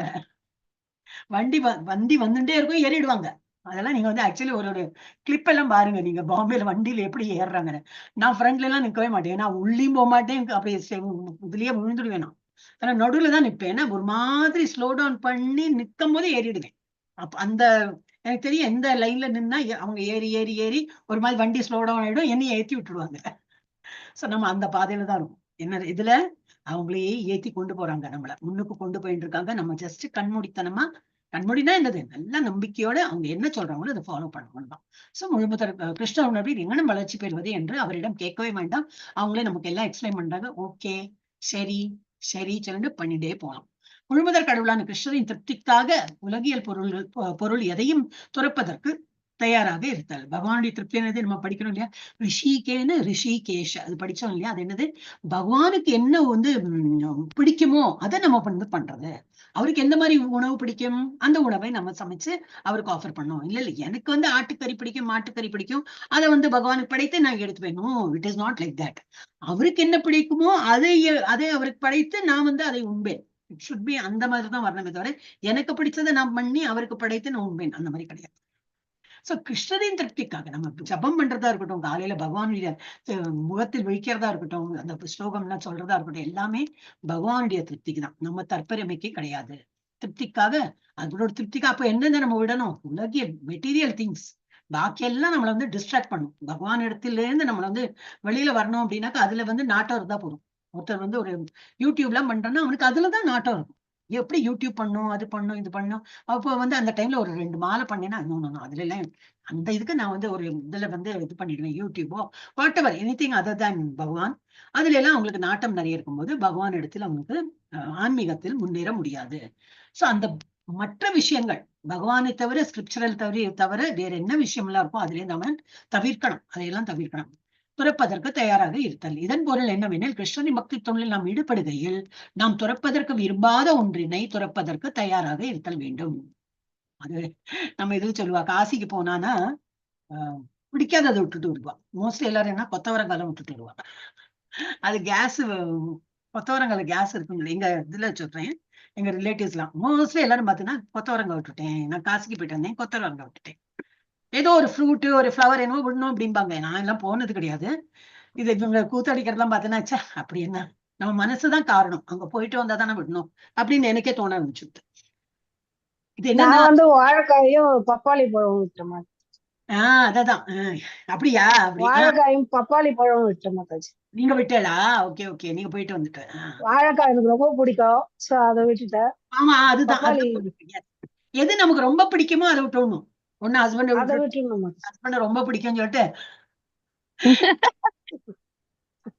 வண்டி வந்துட்டே இருக்கும், ஏறிடுவாங்க. அதெல்லாம் நீங்க வந்து ஆக்சுவலி ஒரு கிளிப் எல்லாம் பாருங்க நீங்க, பாம்பேல வண்டியில எப்படி ஏறுறாங்க. நான் ஃப்ரண்ட்ல எல்லாம் நிக்கவே மாட்டேன், நான் உள்ளியும் போக மாட்டேன், அப்படியே இதுலயே விழுந்துடுவேன். நான் ஆனா நடுவுல தான் நிப்பேன். ஒரு மாதிரி ஸ்லோ டவுன் பண்ணி நிக்கும் போது ஏறிடுவேன். அப்ப அந்த எனக்கு தெரியும் எந்த லைன்ல நின்னா அவங்க ஏறி ஏறி ஏறி ஒரு மாதிரி வண்டி ஸ்லோ டவுன் ஆயிடும், என்னைய ஏத்தி விட்டுருவாங்க. சோ நம்ம அந்த பாதையில தான் இருக்கும். என்ன இதுல அவங்களையே ஏத்தி கொண்டு போறாங்க, நம்மள முன்னுக்கு கொண்டு போயிட்டு இருக்காங்க. நம்ம ஜஸ்ட் கண்மூடித்தனமா, கண்மூடினா என்னது, நல்ல நம்பிக்கையோட அவங்க என்ன சொல்றாங்களோ அதை ஃபாலோ பண்ணணும் தான். சோ முழுமுதற் கிருஷ்ண உணர்வில் எங்கனம் வளர்ச்சி பெறுவது என்று அவரிடம் கேட்கவே வேண்டாம். அவங்களே நமக்கு எல்லாம் எக்ஸ்பிளைன் பண்றாங்க. ஓகே, சரி சரி சொல்லிட்டு பண்ணிட்டே போகலாம். முழுமுதற் கடவுளான கிருஷ்ணரின் திருப்திக்காக உலகியல் பொருள் எதையும் துறப்பதற்கு தயாராக இருத்தல். பகவானுடைய திருப்தி என்னது நம்ம படிக்கணும் இல்லையா? ரிஷிகேன ரிஷிகேஷ, அது படிச்சோம் இல்லையா? அது என்னது, பகவானுக்கு என்ன வந்து பிடிக்குமோ அதை நம்ம பண்றது. அவருக்கு எந்த மாதிரி உணவு பிடிக்கும், அந்த உணவை நம்ம சமைச்சு அவருக்கு ஆஃபர் பண்ணோம். இல்ல இல்ல எனக்கு வந்து ஆட்டுக்கறி பிடிக்கும், மாட்டுக்கறி பிடிக்கும், அதை வந்து பகவானுக்கு படைத்து நான் எடுத்துப்பேன். No, it is not like that. அவருக்கு என்ன பிடிக்குமோ அதை அவருக்கு படைத்து நான் வந்து அதை உண்பேன். இட் சுட் பி அந்த மாதிரிதான் வரணுமே தவிர எனக்கு பிடிச்சதை நான் பண்ணி அவருக்கு படைத்து நான் உண்பேன், அந்த மாதிரி கிடையாது. சோ கிருஷ்ணரின் திருப்திக்காக நம்ம ஜபம் பண்றதா இருக்கட்டும், காலையில பகவானுடைய முகத்தில் விழிக்கிறதா இருக்கட்டும், அந்த ஸ்லோகம் எல்லாம் சொல்றதா இருக்கட்டும், எல்லாமே பகவானுடைய திருப்திக்கு தான், நம்ம தற்பெருமைக்கு கிடையாது. திருப்திக்காக, அதோட திருப்திக்கு. அப்ப என்னென்ன நம்ம விடணும், உலகிய மெட்டீரியல் திங்ஸ், பாக்கி எல்லாம் நம்மள வந்து டிஸ்ட்ராக்ட் பண்ணும். பகவான் இடத்துல இருந்து நம்மள வந்து வெளியில வரணும் அப்படின்னாக்கா அதுல வந்து நாட்டம் இருந்தா போதும். ஒருத்தர் வந்து ஒரு யூடியூப் எல்லாம் பண்றேன்னா அவனுக்கு அதுலதான் நாட்டம் இருக்கும். எப்படி யூடியூப் பண்ணும், அது பண்ணும், இது பண்ணும். அப்போ வந்து அந்த டைம்ல ஒரு 2 மாலை பண்ணேன்னா அதுல எல்லாம் அந்த இதுக்கு நான் வந்து ஒரு இதுல வந்து இது பண்ணிடுவேன், யூடியூபோ whatever anything other than Bhagavan. அதுல எல்லாம் அவங்களுக்கு நாட்டம் நிறைய இருக்கும்போது பகவான் இடத்துல அவங்களுக்கு ஆன்மீகத்தில் முன்னேற முடியாது. சோ அந்த மற்ற விஷயங்கள் பகவானை தவிர, ஸ்கிரிப்சரல் தவிர வேற என்ன விஷயம் எல்லாம் இருக்கோ அதுல நம்ம தவிர்க்கணும், அதையெல்லாம் தவிர்க்கணும். துறப்பதற்கு தயாராக இருத்தல். இதன் பொருள் என்னவெனில், கிருஷ்ணனின் பக்தி தொழில் நாம் ஈடுபடுகையில் நாம் துறப்பதற்கு விரும்பாத ஒன்றினை துறப்பதற்கு தயாராக இருத்தல் வேண்டும். அது நம்ம இதுல சொல்லுவா, காசிக்கு போனானா பிடிக்காததை விட்டுட்டு வருவா. மோஸ்ட்லி எல்லாரும் என்ன, கொத்தவரங்காலம் விட்டுட்டு வருவா. அது கேஸ், கொத்தவரங்கால கேஸ் இருக்குங்க எங்க இதுல சொல்றேன். எங்க ரிலேட்டிவ்ஸ் எல்லாம் மோஸ்ட்லி எல்லாரும் பாத்தீங்கன்னா கொத்தவரங்காய் விட்டுட்டேன், நான் காசிக்கு போயிட்டு வந்தேன், கொத்தவரங்காய் விட்டுட்டேன். ஏதோ ஒரு ஃப்ரூட் ஒரு ஃபிளவர் என்னவோ விடணும் அப்படிம்பாங்க. நான் எல்லாம் போனது கிடையாது. இது இவங்க கூத்தடிக்கிறதெல்லாம் பார்த்தீங்கன்னா, அப்படி என்ன, நம்ம மனசுதான் காரணம், அங்க போயிட்டு வந்தா தானே விடணும் அப்படின்னு எனக்கே தோண ஆரம்பிச்சுட்டு. இது என்னன்னா, நான் வந்து வாழைக்காயும் பப்பாளி பழம் விட்டேன். அததான். அப்படியா? அப்படி வாழைக்காயும் பப்பாளி பழம் விட்டேன் மாதாஜி. நீங்க விட்டலா? ஓகே ஓகே, நீங்க போயிட்டு வந்துட்டு. வாழைக்காய் எனக்கு ரொம்ப பிடிக்கும், சோ அதை விட்டுட்டேன். ஆமா, அதுதான். பப்பாளி எது நமக்கு ரொம்ப பிடிக்குமோ அதை விட்டுணும். ஒண்ணு அதை ஹஸ்பண்ட் விட்டுணும். ஹஸ்பண்ட் ரொம்ப பிடிக்கும்னு சொல்லிட்டு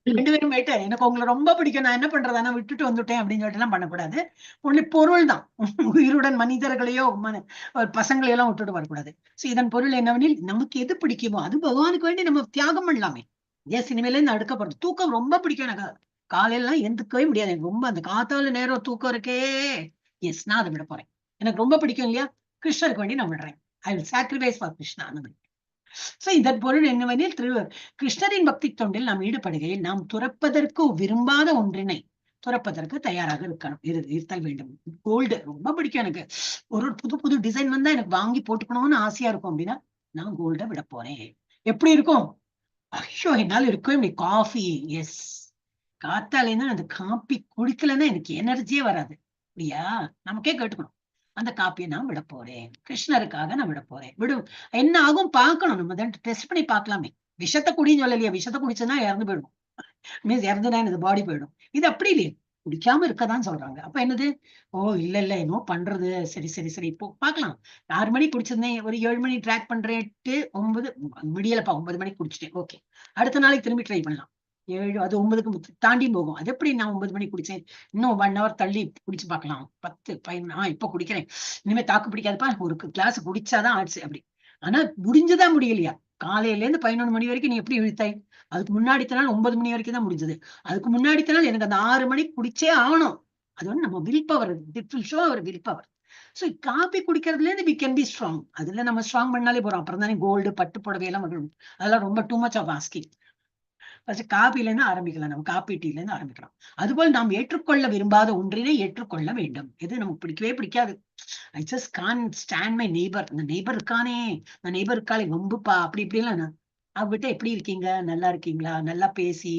2 பேரும் போயிட்டு, எனக்கு உங்களை ரொம்ப பிடிக்கும், நான் என்ன பண்றதானா விட்டுட்டு வந்துட்டேன் அப்படின்னு சொல்லிட்டு எல்லாம் பண்ணக்கூடாது. ஒன்லி பொருள் தான். உயிருடன் மனிதர்களையோ பசங்களையோ எல்லாம் விட்டுட்டு வரக்கூடாது. சோ இதன் பொருள் என்னவெனில், நமக்கு எது பிடிக்குமோ அது பகவானுக்கு வேண்டி நம்ம தியாகம் பண்ணலாமே. ஏன் சினிமையில இருந்து அடுக்க போறது. தூக்கம் ரொம்ப பிடிக்கும் எனக்கு, காலையில எல்லாம் எந்திரிக்கவே முடியாது. எனக்கு ரொம்ப அந்த காத்தால நேரம் தூக்கம் இருக்கே, எஸ் நான் அதை விட போறேன். எனக்கு ரொம்ப பிடிக்கும் இல்லையா, கிருஷ்ணருக்கு வேண்டி நான் விடுறேன். I will sacrifice for Krishna. So இதன் பொருள் என்னவெனில், கிருஷ்ணரின் பக்தி தொண்டில் நாம் ஈடுபடுகையில் நாம் துறப்பதற்கு விரும்பாத ஒன்றினை துறப்பதற்கு தயாராக இருத்தல் வேண்டும். கோல்டு ரொம்ப பிடிக்கும் எனக்கு, ஒரு புது புது டிசைன் வந்தா எனக்கு வாங்கி போட்டுக்கணும்னு ஆசையா இருக்கும் அப்படின்னா நான் கோல்ட விட போறேன். எப்படி இருக்கும், ஐயோ என்னால இருக்கவே முடியும். காஃபி, எஸ், காத்தாலேன்னா அந்த காப்பி குடிக்கலன்னா எனக்கு எனர்ஜியே வராது. அப்படியா, நமக்கே கேட்டுக்கணும். அந்த காப்பியை நான் விட போறேன், கிருஷ்ணருக்காக நான் விட போறேன். என்ன ஆகும் பார்க்கணும், நம்ம தான் டெஸ்ட் பண்ணி பார்க்கலாமே. விஷத்தை குடின்னு சொல்லலையா, விஷத்தை குடிச்சுன்னா இறந்து போயிடும், மீன்ஸ் இறந்துனா இந்த பாடி போயிடும். இது அப்படி இல்லையே, குடிக்காம இருக்கதான் சொல்றாங்க. அப்ப என்னது, ஓ இல்ல இல்ல என்னோ பண்றது, சரி சரி சரி இப்போ பாக்கலாம். 6 மணிக்கு குடிச்சிருந்தேன், ஒரு 7 மணி ட்ராக் பண்றேன், 9 விடியலப்பா 9 மணிக்கு குடிச்சிட்டேன், ஓகே அடுத்த நாளைக்கு திரும்பி ட்ரை பண்ணலாம். 7 அது 9க்கு தாண்டி போகும். அது எப்படி நான் 9 மணிக்கு குடிச்சேன், இன்னும் 1 hour தள்ளி குடிச்சு பார்க்கலாம். 10 15 இப்ப குடிக்கிறேன், இனிமே தாக்கு பிடிக்காதுப்பா, ஒரு கிளாஸ் குடிச்சாதான் ஆச்சு அப்படி. ஆனா முடிஞ்சுதான் முடியலையா, காலையில இருந்து 11 மணி வரைக்கும் நீ எப்படி இழுத்தாய், அதுக்கு முன்னாடி நாள் 9 மணி வரைக்கும் தான் முடிஞ்சது. அதுக்கு முன்னாடி நாள் எனக்கு அந்த 6 மணிக்கு குடிச்சே ஆகணும். அது வந்து நம்ம will power, will power. So coffee குடிக்கிறதுல இருந்து வி கேன் பி ஸ்ட்ராங். அதுல நம்ம ஸ்ட்ராங் பண்ணாலே போறோம். அப்புறம் தானே கோல்டு பட்டு புடவை எல்லாம் வரும். அதெல்லாம் ரொம்ப too much of asking. First காபில இருந்து ஆரம்பிக்கலாம், நம்ம காபி டீல இருந்து ஆரம்பிக்கலாம். அதுபோல் நாம் ஏற்றுக்கொள்ள விரும்பாத ஒன்றினை ஏற்றுக்கொள்ள வேண்டும். எது நமக்கு பிடிக்கவே பிடிக்காது, I just Khan stand my neighbour, அந்த நெய்பர் இருக்கானே, அந்த நெய்பர் இருக்காளே வம்புப்பா, அப்படி இப்படி எல்லாம் அவகிட்ட எப்படி இருக்கீங்க, நல்லா இருக்கீங்களா, நல்லா பேசி,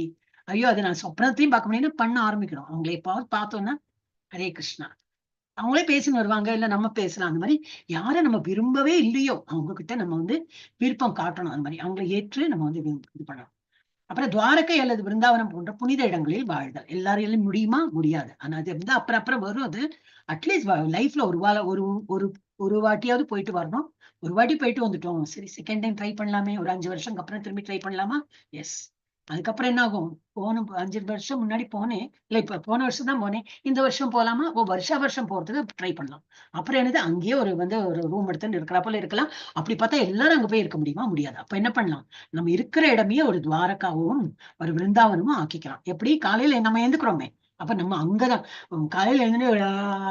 ஐயோ அது நான் சொப்னத்தையும் பார்க்க முடியும்னு பண்ண ஆரம்பிக்கணும். அவங்களை எப்பாவது பார்த்தோம்னா ஹரே கிருஷ்ணா, அவங்களே பேசின்னு வருவாங்க, இல்ல நம்ம பேசலாம். அந்த மாதிரி யாரை நம்ம விரும்பவே இல்லையோ அவங்க கிட்ட நம்ம வந்து விருப்பம் காட்டணும். அந்த மாதிரி அவங்களை ஏற்று நம்ம வந்து இது பண்ணணும். அப்புறம் துவாரகை அல்லது விருந்தாவனம் போன்ற புனித இடங்களில் வாழ்தல் எல்லாராலையும் முடியுமா? முடியாது. ஆனா அது வந்து அப்புறம் வரும். அது அட்லீஸ்ட் லைஃப்ல ஒரு ஒரு வாட்டியாவது போயிட்டு வரணும். ஒரு வாட்டி போயிட்டு வந்துட்டோம், சரி செகண்ட் டைம் ட்ரை பண்ணலாமே, ஒரு 5 வருஷம் அப்புறம் திரும்பி ட்ரை பண்ணலாமா? எஸ். அதுக்கப்புறம் என்ன ஆகும்? 5 வருஷம் முன்னாடி போனேன், இல்ல இப்ப போன வருஷம் தான் போனேன், இந்த வருஷம் போலாமா? வருஷம் போறதுக்கு ட்ரை பண்ணலாம். அப்புறம் என்னது, அங்கேயே ஒரு ரூம் எடுத்துன்னு இருக்கிறாப்புல இருக்கலாம். அப்படி பார்த்தா எல்லாரும் அங்க போய் இருக்க முடியுமா? முடியாது. அப்ப என்ன பண்ணலாம்? நம்ம இருக்கிற இடமே ஒரு துவாரகாவும் ஒரு விருந்தாவனமும் ஆக்கிக்கலாம். எப்படி? காலையில நம்ம எழுந்துக்கிறோமே, அப்ப நம்ம அங்கதான் காலையில எழுந்து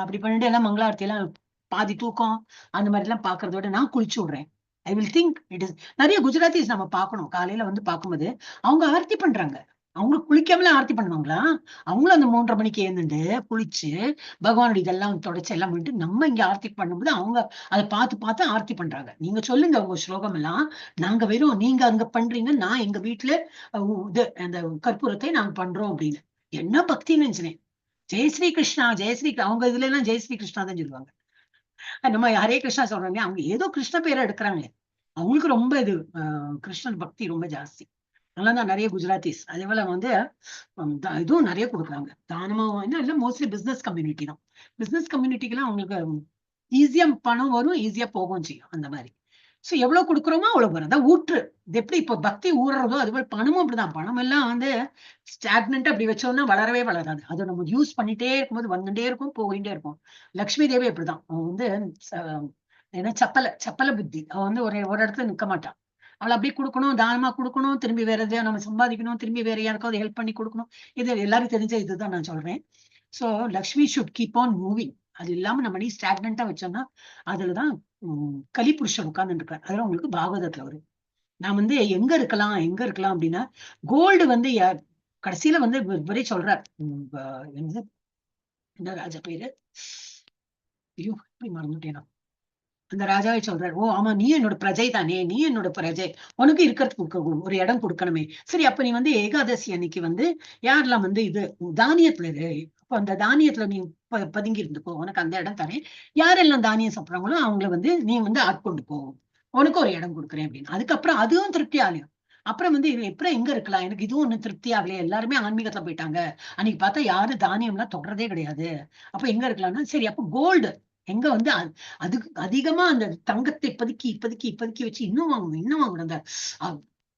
அப்படி பண்ணிட்டு எல்லாம் மங்களாரத்தி எல்லாம் பாதி தூக்கம் அந்த மாதிரி எல்லாம் பாக்குறதோட நான் குளிச்சு விடுறேன். I will think it is. நிறைய குஜராத்திஸ் நம்ம பார்க்கணும். காலையில வந்து பார்க்கும்போது அவங்க ஆர்த்தி பண்றாங்க. அவங்க குளிக்காமலே ஆர்த்தி பண்ணுவாங்களா? அவங்களும் அந்த 3:30 மணிக்கு எழுந்துட்டு குளிச்சு பகவானுடைய இதெல்லாம் தொடச்சு எல்லாம் பண்ணிட்டு நம்ம இங்க ஆர்த்தி பண்ணும்போது அவங்க அதை பார்த்து ஆர்த்தி பண்றாங்க. நீங்க சொல்லுங்க உங்க ஸ்லோகம் எல்லாம். நாங்க வெறும் நீங்க அங்க பண்றீங்க, நான் எங்க வீட்டுல இது அந்த கற்பூரத்தை நாங்க பண்றோம் அப்படின்னு. என்ன பக்தின்னு நினைச்சேன். ஜெய் ஸ்ரீ கிருஷ்ணா, ஜெய் ஸ்ரீ, அவங்க இதுல எல்லாம் ஜெய் ஸ்ரீ கிருஷ்ணா தான் சொல்லுவாங்க. நம்ம ஹரே கிருஷ்ணா சொல்றாங்க, அவங்க ஏதோ கிருஷ்ண பேரை எடுக்கிறாங்களே. அவங்களுக்கு ரொம்ப இது கிருஷ்ணன் பக்தி ரொம்ப ஜாஸ்தி. அதனாலதான் நிறைய குஜராத்திஸ் அதே போல வந்து இதுவும் நிறைய கொடுக்குறாங்க தானமா. என்ன மோஸ்ட்லி பிசினஸ் கம்யூனிட்டி தான். பிசினஸ் கம்யூனிட்டிக்கெல்லாம் அவங்களுக்கு ஈஸியா பணம் வரும், ஈஸியா போகவும் செய்யும். அந்த மாதிரி சோ எவ்வளவு கொடுக்குறோமோ அவ்வளவு வரும். அதான் ஊற்று. இது எப்படி இப்ப பக்தி ஊறுறதோ அது போல பணமும் அப்படிதான். பணம் எல்லாம் வந்து ஸ்டாக்னன்ட் அப்படி வச்சோம்னா வளரவே வளராது. அதை நம்ம யூஸ் பண்ணிட்டே இருக்கும்போது வந்துட்டே இருக்கும், போயிட்டே இருக்கும். லக்ஷ்மி தேவி அப்படிதான். அவன் வந்து ஏன்னா சப்பல புத்தி. அவன் வந்து ஒரு இடத்துல நிக்க மாட்டான். அவளை அப்படியே கொடுக்கணும், தானமா கொடுக்கணும், திரும்பி வேற எதையோ நம்ம சம்பாதிக்கணும், திரும்பி வேற யாருக்காவது ஹெல்ப் பண்ணி கொடுக்கணும். இது எல்லாரும் தெரிஞ்ச இதுதான் நான் சொல்றேன். So Lakshmi should keep on moving. அது இல்லாம நம்ம நீ ஸ்டாக்னண்டா வச்சோம்னா அதுலதான் கலிபுருஷன் உட்கார்ந்து இருக்காரு. அதெல்லாம் உங்களுக்கு பாகவதத்துல வரும். நான் வந்து எங்க இருக்கலாம் அப்படின்னா கோல்டு வந்து கடைசியில வந்து இவரே சொல்றார். என்ன ராஜா பேரு? ஐயோ இப்படி மறந்துட்டேனா? அந்த ராஜாவே சொல்றாரு, ஓ ஆமா நீ என்னோட பிரஜை தானே, நீ என்னோட பிரஜை, உனக்கு இருக்கிறதுக்கு ஒரு இடம் கொடுக்கணுமே. சரி அப்ப நீ வந்து ஏகாதசி அன்னைக்கு வந்து யாரெல்லாம் வந்து இது தானியத்துல இரு, அப்ப அந்த தானியத்துல நீ பதுங்கி இருந்துக்கோ, உனக்கு அந்த இடம் தரேன். யாரெல்லாம் தானியம் சாப்பிடுறாங்களோ அவங்கள வந்து நீ வந்து ஆட்கொண்டு போ, உனக்கு ஒரு இடம் கொடுக்குறேன் அப்படின்னு. அதுக்கப்புறம் அதுவும் திருப்தி ஆகலையும். அப்புறம் வந்து எப்பறம் எங்க இருக்கலாம், எனக்கு இதுவும் ஒண்ணு திருப்தி ஆகலையே, எல்லாருமே ஆன்மீகத்துல போயிட்டாங்க, அன்னைக்கு பார்த்தா யாரும் தானியம் எல்லாம் தொடர்றதே கிடையாது, அப்ப எங்க இருக்கலாம்னா சரி அப்ப கோல்டு எங்க வந்து அதுக்கு அதிகமா அந்த தங்கத்தை இப்போதைக்கு வச்சு இன்னும் வாங்கணும் அந்த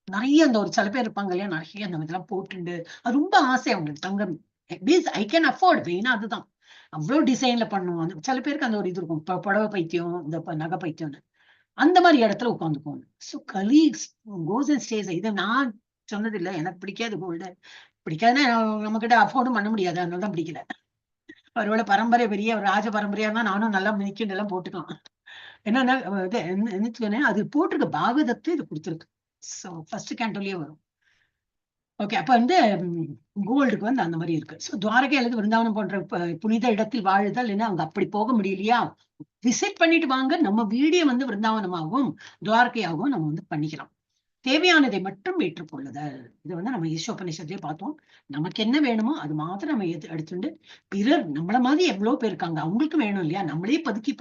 நிறைய அந்த ஒரு சில பேர் இருப்பாங்க இல்லையா, நிறைய அந்த இதெல்லாம் போட்டுண்டு அது ரொம்ப ஆசை அவங்களுக்கு தங்கம். ஐ கேன் அஃபோர்ட் வேணா அதுதான் அவ்வளவு டிசைன்ல பண்ணுவோம். சில பேருக்கு அந்த ஒரு இது இருக்கும், புடவை பைத்தியம், இந்த நகை பைத்தியம்னு. அந்த மாதிரி இடத்துல உட்காந்துக்கோங்க. So colleagues goes and stays. இதை நான் சொன்னது இல்லை, எனக்கு பிடிக்காது கோல்டு. பிடிக்காதுன்னா நம்ம கிட்ட அஃபோர்டும் பண்ண முடியாது, அதனால தான் பிடிக்கல. ஒருவேளை பரம்பரை பெரிய ஒரு ராஜ பரம்பரையா இருந்தா நானும் நல்லா மினிக்கிண்டு எல்லாம் போட்டுக்கலாம். என்னன்னா இது அது போட்டிருக்க பாகவதத்தை இது கொடுத்துருக்கு. ஸோ ஃபர்ஸ்ட் கேண்டோலயே வரும். ஓகே அப்ப வந்து கோல்டுக்கு வந்து அந்த மாதிரி இருக்கு. ஸோ துவாரகை அல்லது விருந்தாவனம் போன்ற புனித இடத்தில் வாழுதல் என்ன, அங்க அப்படி போக முடியலையா, விசிட் பண்ணிட்டு வாங்க. நம்ம வீடியோ வந்து விருந்தாவனமாகவும் துவாரகையாகவும் நம்ம வந்து பண்ணிக்கலாம். தேவையானதை மட்டும் ஏற்றுக்கொள்ளுதல். இது வந்து நம்ம ஈஷோபனிஷத்திலே பார்த்தோம். நமக்கு என்ன வேணுமோ அது மாத்திரம் நம்ம எடுத்துட்டு, பிறர் நம்மள மாதிரி எவ்வளவு பேர் இருக்காங்க, அவங்களுக்கு வேணும் இல்லையா, நம்மளே பதுக்கி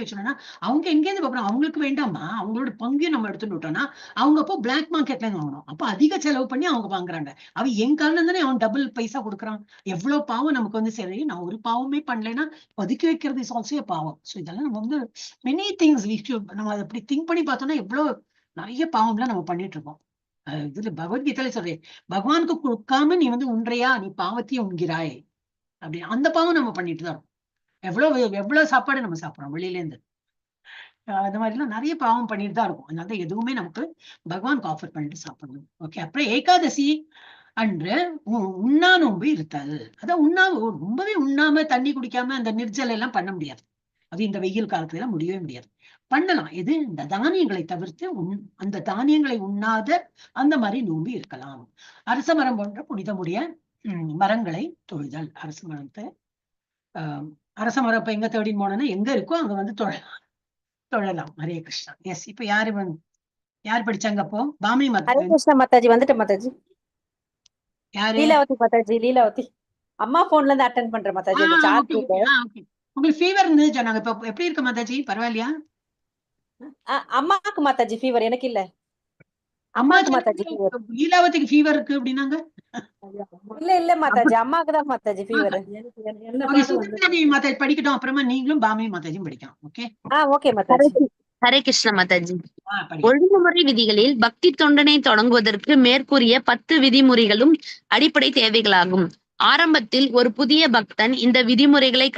வச்சோம்னா அவங்க எங்கேருந்து பாக்குறோம், அவங்களுக்கு வேண்டாமா, அவங்களோட பங்கையும் நம்ம எடுத்துட்டு விட்டோம்னா அவங்க அப்போ பிளாக் மார்க்கெட்ல இருந்து வாங்கணும். அப்ப அதிக செலவு பண்ணி அவங்க வாங்குறாங்க. அவன் என் காரணம் தானே அவன் டபுள் பைசா கொடுக்குறான். எவ்வளவு பாவம் நமக்கு வந்து சரி, நான் ஒரு பாவமே பண்ணலைன்னா பதுக்கி வைக்கிறது இஸ் ஆல்சோ பாவம். ஸோ இதெல்லாம் நம்ம வந்து மெனி திங்ஸ் நம்ம அதை அப்படி திங்க் பண்ணி பார்த்தோம்னா எவ்வளவு நிறைய பாவம்லாம் நம்ம பண்ணிட்டு இருக்கோம். இதுல பகவத்கீதையில சொல்றேன், பகவானுக்கு கொடுக்காம நீ வந்து உன்றையா, நீ பாவத்தையே உண்கிறாய் அப்படி. அந்த பாவம் நம்ம பண்ணிட்டு தான் இருக்கோம். எவ்வளவு சாப்பாடு நம்ம சாப்பிடுறோம் வெளியில இருந்து. அந்த மாதிரி எல்லாம் நிறைய பாவம் பண்ணிட்டு தான் இருக்கும். அதனால எதுவுமே நமக்கு பகவானுக்கு ஆஃபர் பண்ணிட்டு சாப்பிடணும். ஓகே அப்புறம் ஏகாதசி அன்று உண்ணா நோன்பு இருத்தல். அதான் ரொம்பவே உண்ணாம தண்ணி குடிக்காம அந்த நிர்ஜலை எல்லாம் பண்ண முடியாது. அது இந்த வெயில் காலத்துல எல்லாம் முடியவே முடியாது. பண்ணலாம். எது, இந்த தானியங்களை தவிர்த்து அந்த தானியங்களை உண்ணாத அந்த மாதிரி நோம்பி இருக்கலாம். அரச மரம் போன்ற புனிதமுடைய மரங்களை தொழுதல். அரச மரத்தை அரச மரம் இப்ப எங்க தேடின்னு போனோம்னா எங்க இருக்கோ அங்க வந்து தொழலாம். ஹரே கிருஷ்ணா. எஸ் இப்ப யார் படிச்சாங்க அப்போ? பாமி ஹரே கிருஷ்ணா மாதாஜி. வந்துட்டு மாதாஜி. யாரு? லீலாவதி மாதாஜி. லீலாவதி அம்மா போன்ல இருந்து அட்டெண்ட் பண்ற மாதாஜி. அந்த சார்ட் உங்களுக்கு ஃபீவர் இருந்தது சொன்னாங்க. இப்ப எப்படி இருக்கு மாதாஜி? பரவாயில்லையா? அம்மாக்கு மாதாஜி ஃபீவர், எனக்கு இல்ல. அம்மா அம்மாக்கு மாதாஜி ஃபீவர். லீலாவதிக்கு ஃபீவர் இருக்கு அப்படின்னாங்க. இல்ல மாதாஜி, அம்மாக்கு தான் மாதாஜி ஃபீவர். மாதாஜி படிக்கட்டும், அப்புறமா நீங்களும் பாமியும் மாதாஜியும் படிக்கலாம். Okay okay Mataji. ஹரே கிருஷ்ண மாதாஜி. படிக்க. ஒழுங்குமுறை விதிகளில் பக்தி தொண்டனை தொடங்குவதற்கு மேற்கூறிய 10 விதிமுறைகளும் அடிப்படை தேவைகளாகும். ஆரம்பத்தில் ஒரு புதிய பக்தன் இந்த விதிமுறைகளை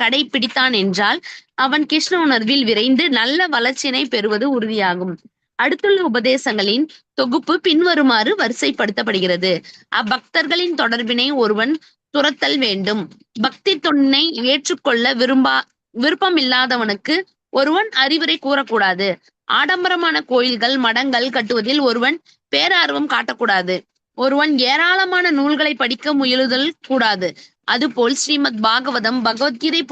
கடைபிடித்தான் என்றால் அவன் கிருஷ்ண உணர்வில் விரைந்து நல்ல வளர்ச்சியினை பெறுவது உறுதியாகும். அடுத்துள்ள உபதேசங்களின் தொகுப்பு பின்வருமாறு வரிசைப்படுத்தப்படுகிறது. அப்பக்தர்களின் தொடர்பினை ஒருவன் துரத்தல் வேண்டும். பக்தி தொண்டனை ஏற்றுக்கொள்ள விருப்பமில்லாதவனுக்கு ஒருவன் அறிவுரை கூறக்கூடாது. ஆடம்பரமான கோயில்கள் மடங்கள் கட்டுவதில் ஒருவன் பேரார்வம் காட்டக்கூடாது. ஒருவன் ஏராளமான நூல்களை படிக்க முயலுதல் கூடாது. அதுபோல் ஸ்ரீமத் பாகவதம், பகவத்கீதை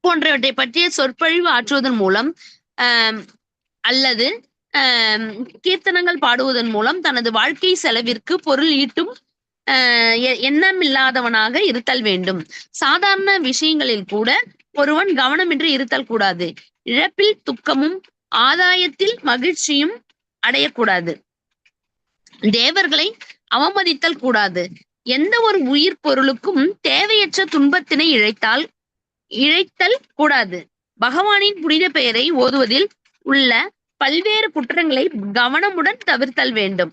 போன்றவற்றை பற்றிய சொற்பொழிவு ஆற்றுவதன் மூலம் அல்லது கீர்த்தனங்கள் பாடுவதன் மூலம் தனது வாழ்க்கை செலவிற்கு பொருள் ஈட்டும் எண்ணமில்லாதவனாக இருத்தல் வேண்டும். சாதாரண விஷயங்களில் கூட ஒருவன் கவனமின்றி இருத்தல் கூடாது. இழப்பில் துக்கமும் ஆதாயத்தில் மகிழ்ச்சியும் அடையக்கூடாது. தேவர்களை அவமதித்தல் கூடாது. எந்த ஒரு உயிர் பொருளுக்கும் தேவையற்ற துன்பத்தினை இழைத்தல் கூடாது. பகவானின் புனித பெயரை ஓதுவதில் உள்ள பல்வேறு குற்றங்களை கவனமுடன் தவிர்த்தல் வேண்டும்.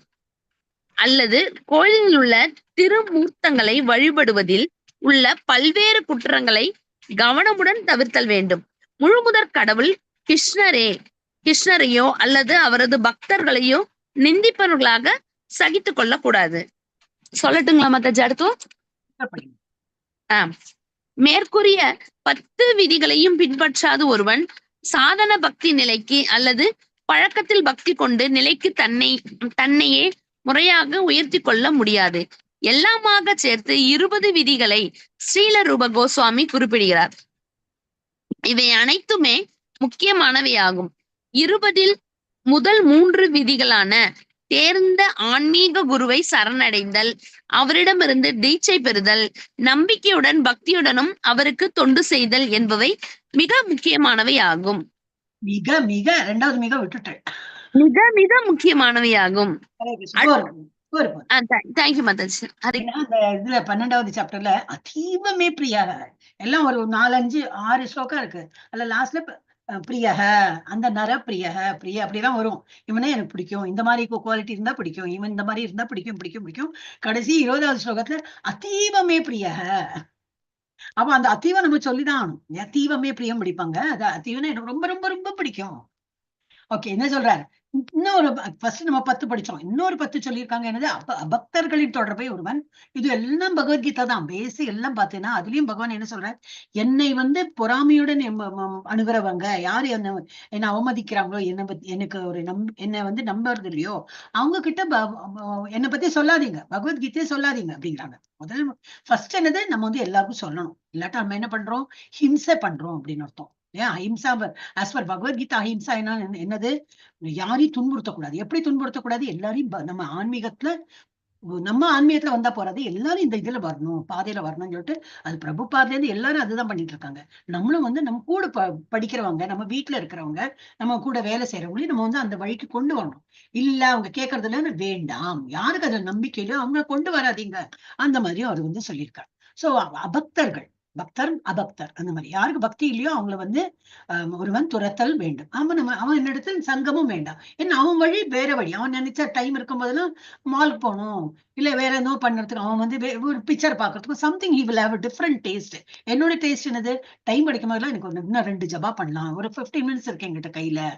அல்லது கோயிலில் உள்ள திருமூர்த்தங்களை வழிபடுவதில் உள்ள பல்வேறு குற்றங்களை கவனமுடன் தவிர்த்தல் வேண்டும். முழுமுதற் கடவுள் கிருஷ்ணரையோ அல்லது அவரது பக்தர்களையோ நிந்திப்பவர்களாக சகித்துக் கொள்ள கூடாது. சொல்லட்டுங்களா மாதாஜி? அடுத்து மேற்கூறிய 10 விதிகளையும் பின்பற்றாது ஒருவன் சாதன பக்தி நிலைக்கு அல்லது பழக்கத்தில் பக்தி கொண்டு நிலைக்கு தன்னையே முறையாக உயர்த்தி கொள்ள முடியாது. எல்லாமாக சேர்த்து 20 விதிகளை ஸ்ரீல ரூப கோஸ்வாமி குறிப்பிடுகிறார். இவை அனைத்துமே முக்கியமானவையாகும். 20 முதல் 3 விதிகளான தேர்ந்த ஆன்மீக குருவை சரணடைதல், அவரிடமிருந்து தீட்சை பெறுதல், நம்பிக்கையுடன் பக்தியுடனும் அவருக்கு தொண்டு செய்தல் என்பவை மிக முக்கியமானவையாகும். ரெண்டாவது விட்டுட்டேன். மிக மிக முக்கியமானவையாகும். தேங்க்யூ மாதாஜி. இதுல 12வது சாப்டர்ல அதீவமே பிரியாக எல்லாம் ஒரு 4-5-6 ஸ்லோகம் இருக்கு. அதுல லாஸ்ட்ல பிரியக, அந்த நர பிரியக பிரிய அப்படிலாம் வரும். இவனே எனக்கு பிடிக்கும், இந்த மாதிரி குவாலிட்டி இருந்தா பிடிக்கும், இவன் இந்த மாதிரி இருந்தா பிடிக்கும். கடைசி 20வது ஸ்லோகத்துல அதீவமே பிரியக. அப்ப அந்த அத்தீவம் நம்ம சொல்லிதான் ஆகணும். அத்தீவமே பிரியம் பிடிப்பாங்க. அது அத்தீவனை எனக்கு ரொம்ப ரொம்ப ரொம்ப பிடிக்கும். ஓகே, என்ன சொல்றாரு? இன்னொரு ஃபர்ஸ்ட் நம்ம 10 படிச்சோம், இன்னொரு 10 சொல்லியிருக்காங்க. என்னது? அபக்தர்களின் தொடர்பை ஒருவன். இது எல்லாம் பகவத்கீதா தான் பேசி எல்லாம் பார்த்தீங்கன்னா அதுலயும் பகவான் என்ன சொல்றாரு? என்னை பொறாமையுடன் அணுகிறவங்க யாரு என்னை அவமதிக்கிறாங்களோ, எனக்கு ஒரு என்னை நம்புறது இல்லையோ அவங்க கிட்ட என்னை பத்தி சொல்லாதீங்க, பகவத்கீதையை சொல்லாதீங்க அப்படிங்கிறாங்க. முதல் ஃபர்ஸ்ட் என்னது? நம்ம எல்லாருக்கும் சொல்லணும். இல்லாட்டா நம்ம என்ன பண்றோம்? ஹிம்சை பண்றோம் அப்படின்னு அர்த்தம். அஹிம்சா, ஆஸ் பர் பகவத்கீதா அஹிம்சா என்னது? யாரையும் துன்புறுத்தக்கூடாது. எப்படி துன்புறுத்தக்கூடாது? எல்லாரையும் நம்ம ஆன்மீகத்துல வந்தா போறாது, எல்லாரும் இந்த இதுல வரணும், பாதையில வரணும்னு சொல்லிட்டு அது பிரபு பாதையில எல்லாரும் அதுதான் பண்ணிட்டு இருக்காங்க. நம்மளும் நம்ம கூட படிக்கிறவங்க, நம்ம வீட்டுல இருக்கிறவங்க, நம்ம கூட வேலை செய்யறவங்களையும் நம்ம அந்த வழிக்கு கொண்டு வரணும். இல்ல அவங்க கேட்கறதுல வேண்டாம், யாருக்கு அதுல நம்பிக்கையிலோ அவங்க கொண்டு வராதீங்க, அந்த மாதிரி அவர் சொல்லியிருக்காரு. சோ அபக்தர்கள், பக்தர் அபக்தர் அந்த மாதிரி யாருக்கு பக்தி இல்லையோ அவங்கள ஒருவன் துரத்தல் வேண்டும். அவன் என்னிடத்தில் சங்கமும் வேண்டாம். ஏன்னா அவன் வழி வேற வழி. அவன் நினைச்ச டைம் இருக்கும் போதெல்லாம் மால் போகணும், இல்ல வேற ஏதோ பண்றதுக்கு, அவன் ஒரு பிக்சர் பாக்குறதுக்கு something he will have different taste. என்னோட டேஸ்ட் என்னது? டைம் படிக்கும் போதெல்லாம் எனக்கு இன்னும் 2 ஜபா பண்ணலாம், ஒரு 15 மினிட்ஸ் இருக்கு என்கிட்ட கையில,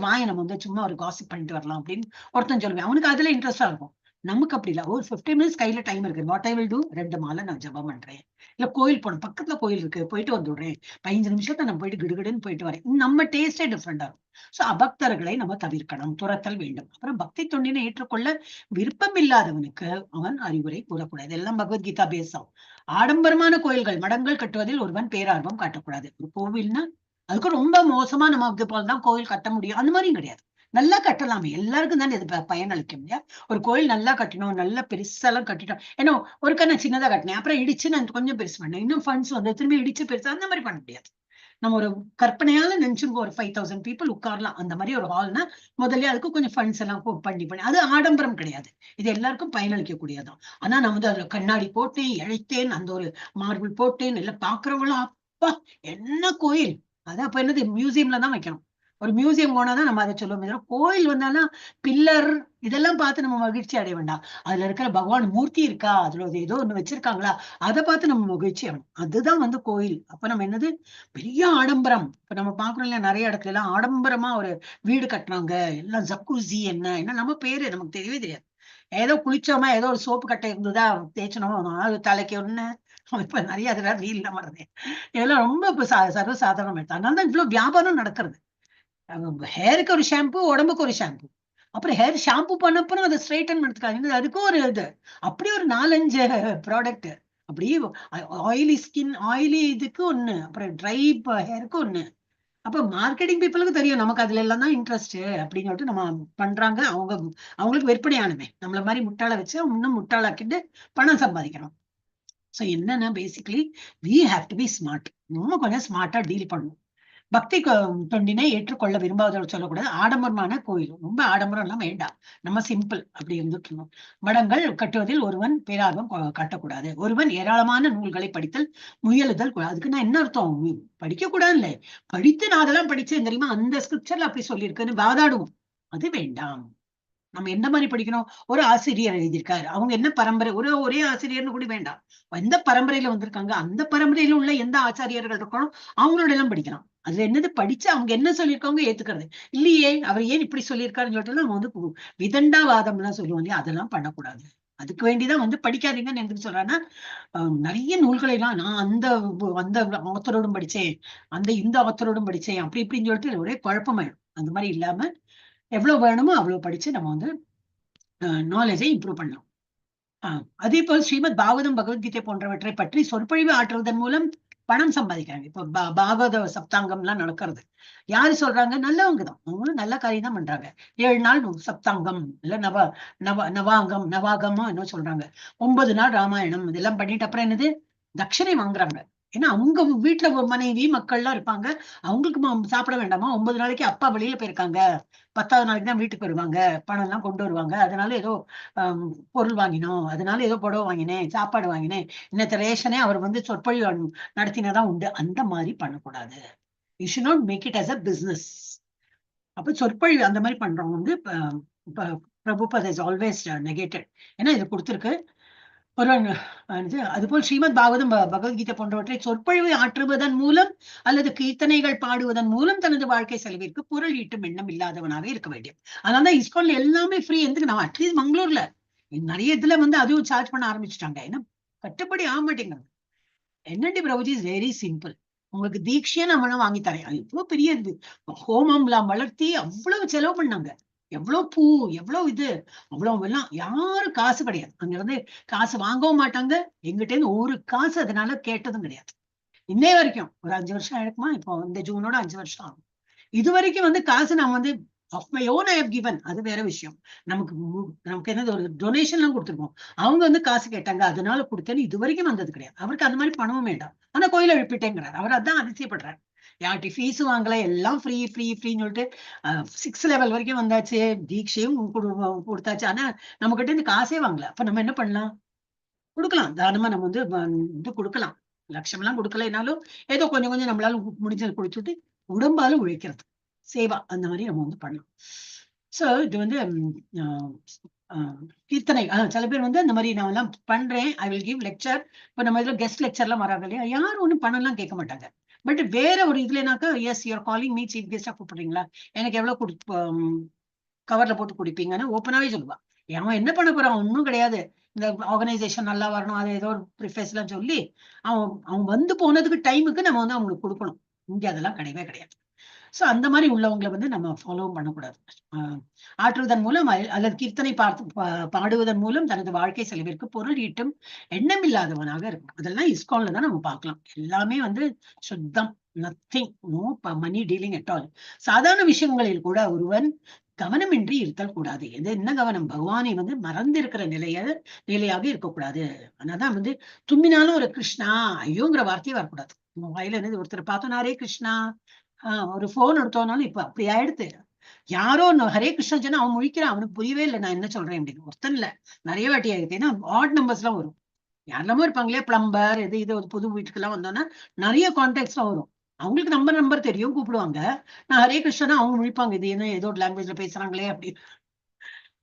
வாய நம்ம சும்மா ஒரு காசிப் பண்ணிட்டு வரலாம் அப்படின்னு ஒருத்தன் சொல்லுவேன். அவனுக்கு அதுல இன்ட்ரெஸ்டா இருக்கும். நமக்கு அப்படி இல்ல. ஒரு 15 மினிட்ஸ் கையில டைம் இருக்கு. What I will do? 2 மாலை நான் ஜபம் பண்றேன். இல்ல கோயில் போகணும், பக்கத்துல கோயில் இருக்கு, போயிட்டு வந்துடுறேன், 15 நிமிஷத்தை நம்ம போயிட்டு கிடுகிடுன்னு போயிட்டு வரேன். நம்ம டேஸ்டே டிஃப்ரெண்டா இருக்கும். சோ அபக்தர்களை நம்ம தவிர்க்கணும், துரத்தல் வேண்டும். அப்புறம் பக்தி தொண்டினை ஏற்றுக்கொள்ள விருப்பம் இல்லாதவனுக்கு அவன் அறிவுரை கூறக்கூடாது. எல்லாம் பகவத்கீதா பேசும். ஆடம்பரமான கோயில்கள் மடங்கள் கட்டுவதில் ஒருவன் பேரார்வம் காட்டக்கூடாது. ஒரு கோவில்னா அதுக்கு ரொம்ப மோசமா நம்ம தான் கோவில் கட்ட முடியும் அந்த மாதிரியும் கிடையாது. நல்லா கட்டலாமே, எல்லாருக்கும் தானே இது பயனளிக்கும் இல்லையா? ஒரு கோயில் நல்லா கட்டணும், நல்லா பெருசாலாம் கட்டிட்டோம். ஏன்னா ஒருக்கா நான் சின்னதா கட்டினேன், அப்புறம் இடிச்சு நான் கொஞ்சம் பெருசு பண்ணேன், இன்னும் ஃபண்ட்ஸ் வந்து திரும்பி இடிச்சு பெருசா அந்த மாதிரி பண்ண முடியாது. நம்ம ஒரு கற்பனையால நினைச்சுக்கோ, ஒரு 5000 பீப்புள் உட்காரலாம் அந்த மாதிரி ஒரு ஹால்னா முதல்ல அதுக்கு கொஞ்சம் ஃபண்ட்ஸ் எல்லாம் பண்ணி அது ஆடம்பரம் கிடையாது, இது எல்லாருக்கும் பயனளிக்கக்கூடியதான். ஆனா நான் வந்து அதுல கண்ணாடி போட்டேன், இழைத்தேன், அந்த ஒரு மார்பிள் போட்டேன், எல்லாம் பாக்குறவங்களும் அப்பா என்ன கோயில், அதான் அப்ப என்னது மியூசியம்ல தான் வைக்கணும். ஒரு மியூசியம் போனாதான் நம்ம அதை சொல்லுவோம். கோயில் வந்தாலும் பில்லர் இதெல்லாம் பார்த்து நம்ம மகிழ்ச்சி அடைய வேண்டாம். அதுல இருக்கிற பகவான் மூர்த்தி இருக்கா, அதுல ஏதோ ஒண்ணு வச்சிருக்காங்களா, அதை பார்த்து நம்ம மகிழ்ச்சி ஆகணும். அதுதான் வந்து கோயில். அப்ப நம்ம என்னது பெரிய ஆடம்பரம். இப்ப நம்ம பாக்குறோம் இல்லையா, நிறைய இடத்துல எல்லாம் ஆடம்பரமா ஒரு வீடு கட்டுறாங்க, எல்லாம் ஜக்கூசி என்ன நம்ம பேரு நமக்கு தெரியவே தெரியாது. ஏதோ குளிச்சோமா, ஏதோ ஒரு சோப்பு கட்டை இருந்ததா தேய்ச்சனோமா, அது தலைக்கு ஒண்ணு. இப்ப நிறைய அதெல்லாம் ரீல்ல வருது. இதெல்லாம் ரொம்ப இப்ப சர்வசாதாரணம் எடுத்து, அதனால தான் இவ்வளவு வியாபாரம் நடக்கிறது. ஹேருக்கு ஒரு ஷாம்பு, உடம்புக்கு ஒரு ஷாம்பு. அப்புறம் ஹேர் ஷாம்பு பண்ணப்புறம் அதை ஸ்ட்ரைட்டன் பண்ணுறதுக்காக அதுக்கும் ஒரு இது, அப்படி ஒரு 4-5 ப்ராடக்ட். அப்படியே ஆயிலி ஸ்கின், ஆயிலி இதுக்கு ஒண்ணு, அப்புறம் ட்ரை ஹேருக்கு ஒண்ணு. அப்ப மார்க்கெட்டிங் பீப்புளுக்கு தெரியும் நமக்கு அதுல எல்லாம் தான் இன்ட்ரெஸ்ட் அப்படின்னு சொல்லிட்டு நம்ம பண்றாங்க. அவங்களுக்கு விற்பனையானுமே, நம்மள மாதிரி முட்டாள வச்சு இன்னும் முட்டாளாக்கிட்டு பணம் சம்பாதிக்கணும். சோ என்னன்னா basically we have to be smart. இன்னும் கொஞ்சம் ஸ்மார்ட்டா டீல் பண்ணணும். பக்தி தொண்டினை ஏற்றுக்கொள்ள விரும்பாதவர் சொல்லக்கூடாது. ஆடம்பரமான கோயில், ரொம்ப ஆடம்பரம் எல்லாம் வேண்டாம், நம்ம சிம்பிள் அப்படி இருந்துக்கணும். மடங்கள் கட்டுவதில் ஒருவன் பேரார்வம் காட்டக்கூடாது. ஒருவன் ஏராளமான நூல்களை படித்தல் முயலுதல் கூடாது. அதுக்கு நான் என்ன அர்த்தம், படிக்க கூடாது இல்லை, படித்து நான் அதெல்லாம் படிச்சேன் தெரியுமா, அந்த ஸ்கிரிப்சர்ல அப்படி சொல்லியிருக்குன்னு வாதாடுவோம், அது வேண்டாம். நம்ம எந்த மாதிரி படிக்கணும், ஒரு ஆசிரியர் எழுதியிருக்காரு, அவங்க என்ன பரம்பரை, ஒரே ஆசிரியர்னு கூட வேண்டாம், எந்த பரம்பரையில வந்திருக்காங்க, அந்த பரம்பரையில உள்ள எந்த ஆச்சாரியர்கள் இருக்கணும் அவங்களோட எல்லாம் படிக்கலாம். அதுல என்னது படிச்சு அவங்க என்ன சொல்லியிருக்காங்க ஏத்துக்கிறது. இல்லையே அவர் ஏன் இப்படி சொல்லியிருக்காருன்னு சொல்லிட்டு நம்ம வந்து விதண்டாவாதம் எல்லாம் சொல்லுவோம் இல்லையா, அதெல்லாம் பண்ணக்கூடாது. அதுக்கு வேண்டிதான் வந்து படிக்காதீங்கன்னு எதுக்கு சொல்றேன்னா, நிறைய நூல்களை எல்லாம் நான் அந்த ஆத்தரோடும் படிச்சேன், இந்த ஆத்தரோடும் படிச்சேன், அப்படி இப்படின்னு சொல்லிட்டு ஒரே குழப்பமாயிடும். அந்த மாதிரி இல்லாம எவ்வளவு வேணுமோ அவ்வளவு படிச்சு நம்ம வந்து நாலேஜை இம்ப்ரூவ் பண்ணலாம். அதே போல் ஸ்ரீமத் பாகவதம், பகவத்கீதை போன்றவற்றை பற்றி சொற்பொழிவு ஆற்றுவதன் மூலம் பணம் சம்பாதிக்கிறாங்க. இப்போ பாகவத சப்தாங்கம் எல்லாம் நடக்கிறது, யாரு சொல்றாங்க, நல்லவங்க தான், அவங்களும் நல்ல காரியம் தான் பண்றாங்க. 7 நாள் சப்தாங்கம் இல்ல நவாகமா என்ன சொல்றாங்க, 9 நாள் ராமாயணம் இதெல்லாம் பண்ணிட்டு அப்புறம் என்னது தட்சணை வாங்குறாங்க. ஏன்னா அவங்க வீட்டுல மனைவி மக்கள் எல்லாம் இருப்பாங்க, அவங்களுக்கு சாப்பிட வேண்டாமா, 9 நாளைக்கு அப்பா வெளியில போயிருக்காங்க, 10வது நாளைக்கு தான் வீட்டுக்கு வருவாங்க, பணம் எல்லாம் கொண்டு வருவாங்க, அதனால ஏதோ பொருள் வாங்கினோம், அதனால ஏதோ புடவை வாங்கினேன், சாப்பாடு வாங்கினேன், இன்னத்த ரேஷனே அவர் வந்து சொற்பொழிவு நடத்தினதான் உண்டு, அந்த மாதிரி பண்ணக்கூடாது. You should not make it as a business. அப்ப சொற்பொழிவு அந்த மாதிரி பண்றவங்க வந்து பிரபுபாத் இஸ் ஆல்வேஸ் நெகேட்டட். ஏன்னா இது கொடுத்திருக்கு அதுபோல் ஸ்ரீமத் பாகவதம், பகவத்கீதை போன்றவற்றை சொற்பொழிவு ஆற்றுவதன் மூலம் அல்லது கீர்த்தனைகள் பாடுவதன் மூலம் தனது வாழ்க்கை செலவிற்கு பொருள் ஈட்டும் எண்ணம் இல்லாதவனாக இருக்க வேண்டும். அதனாலதான் இஸ்கான்ல எல்லாமே ஃப்ரீ. எதுக்கு நான் அட்லீஸ்ட் மங்களூர்ல நிறைய இதுல வந்து அதுவும் சார்ஜ் பண்ண ஆரம்பிச்சுட்டாங்க. ஏன்னா கட்டுப்படி ஆக மாட்டேங்கிறது. என்னடி பிரபுஜி இஸ் வெரி சிம்பிள், உங்களுக்கு தீட்சையா நம்ம வாங்கி தரேன், இவ்வளவு பெரிய ஹோமம்லாம் வளர்த்தி அவ்வளவு செலவு பண்ணாங்க, எவ்வளவு பூ, எவ்வளவு இது, அவ்வளவு எல்லாம், யாரும் காசு கிடையாது, அங்க இருந்து காசு வாங்கவும் மாட்டாங்க, எங்கிட்ட இருந்து ஒரு காசு அதனால கேட்டதும் கிடையாது. இன்னைய வரைக்கும் ஒரு 5 வருஷம் ஆயிருக்குமா, இப்போ இந்த ஜூனோட 5 வருஷம் ஆகும். இது வரைக்கும் வந்து காசு நான் வந்து of my own I have given, அது வேற விஷயம். நமக்கு என்னது ஒரு டொனேஷன் எல்லாம் கொடுத்துருக்கோம், அவங்க வந்து காசு கேட்டாங்க அதனால கொடுத்தேன்னு இது வரைக்கும் வந்தது கிடையாது. அவருக்கு அந்த மாதிரி பணமும் வேண்டாம், ஆனா கோயில எழுப்பிட்டேங்கிறார். அவர் அதான் அதிசயப்படுறாரு, யார்ட்டி ஃபீஸ் வாங்கல, எல்லாம் ஃப்ரீ ஃப்ரீன்னு சொல்லிட்டு 6 லெவல் வரைக்கும் வந்தாச்சு, தீட்சையும் கொடுத்தாச்சு, ஆனா நம்ம கிட்ட இருந்து காசே வாங்கல. அப்ப நம்ம என்ன பண்ணலாம், கொடுக்கலாம், தாராளமா நம்ம வந்து இது கொடுக்கலாம், லட்சம் எல்லாம் கொடுக்கலைனாலும் ஏதோ கொஞ்சம் கொஞ்சம் நம்மளால முடிஞ்சது கொடுத்துட்டு உடம்பால உழைக்கிறது சேவா, அந்த மாதிரி நம்ம வந்து பண்ணலாம். சோ இது வந்து கீர்த்தனை, சில பேர் வந்து இந்த மாதிரி நான் எல்லாம் பண்றேன், ஐ வில் கிவ் லெக்சர். இப்ப நம்ம இதுல கெஸ்ட் லெக்சர் எல்லாம் வராங்க இல்லையா, யாரும் ஒன்னும் பணம் எல்லாம் கேட்க மாட்டாங்க. பட் வேற ஒரு இதுலனாக்கா, yes you are calling me chief கெஸ்டா கூப்பிடுறீங்களா, எனக்கு எவ்வளவு கவர்ல போட்டு குடிப்பீங்கன்னு ஓப்பனாவே சொல்லுவா. அவன் என்ன பண்ண போறான், ஒன்னும் கிடையாது, இந்த ஆர்கனைசேஷன் நல்லா வரணும், அது ஏதோ ஒரு ப்ரிஃபேஸ் எல்லாம் சொல்லி அவன் வந்து போனதுக்கு டைமுக்கு நம்ம வந்து அவங்களுக்கு கொடுக்கணும். இங்க அதெல்லாம் கிடையவே கிடையாது. சோ அந்த மாதிரி உள்ளவங்களை வந்து நம்ம ஃபாலோவும் பண்ணக்கூடாது. ஆற்றுவதன் மூலம் அல்லது கீர்த்தனை பாடுவதன் மூலம் தனது வாழ்க்கை செலவிற்கு பொருள் ஈட்டும் எண்ணம் இல்லாதவனாக இருக்கும். அதெல்லாம் இஸ்கான்ல தான் நம்ம பார்க்கலாம். எல்லாமே வந்து சுத்தம், nothing, no money dealing at all. சாதாரண விஷயங்களில் கூட ஒருவன் கவனமின்றி இருத்தல் கூடாது. எது என்ன கவனம்? பகவானை வந்து மறந்து இருக்கிற நிலையாக இருக்கக்கூடாது. ஆனாதான் வந்து தும்மினாலும் ஒரு கிருஷ்ணா ஐயோங்கிற வார்த்தையே வரக்கூடாது. நம்ம வாயில என்னது ஒருத்தர் பார்த்தோம் ஹரே கிருஷ்ணா, ஒரு போன் எடுத்தோம்னாலும் இப்ப அப்படி ஆயிடுத்து. யாரோ ஹரே கிருஷ்ணா சொன்னா அவன் முழிக்கிறான், அவனுக்கு புரியவே இல்லை நான் என்ன சொல்றேன் அப்படின்னு. ஒருத்தன் இல்ல, நிறைய வாட்டி ஆயிடுது. ஏன்னா ஆட் நம்பர்ஸ் எல்லாம் வரும். யாரெல்லாமோ இருப்பாங்களே பிளம்பர், இது ஒரு புது வீட்டுக்கு எல்லாம் வந்தோம்னா நிறைய கான்டாக்ட்ஸ் எல்லாம் வரும். அவங்களுக்கு நம்பர் தெரியும், கூப்பிடுவாங்க. நான் ஹரே கிருஷ்ணா அவங்க முழிப்பாங்க, இது என்ன ஏதோ ஒரு லாங்குவேஜ்ல பேசுறாங்களே அப்படின்னு.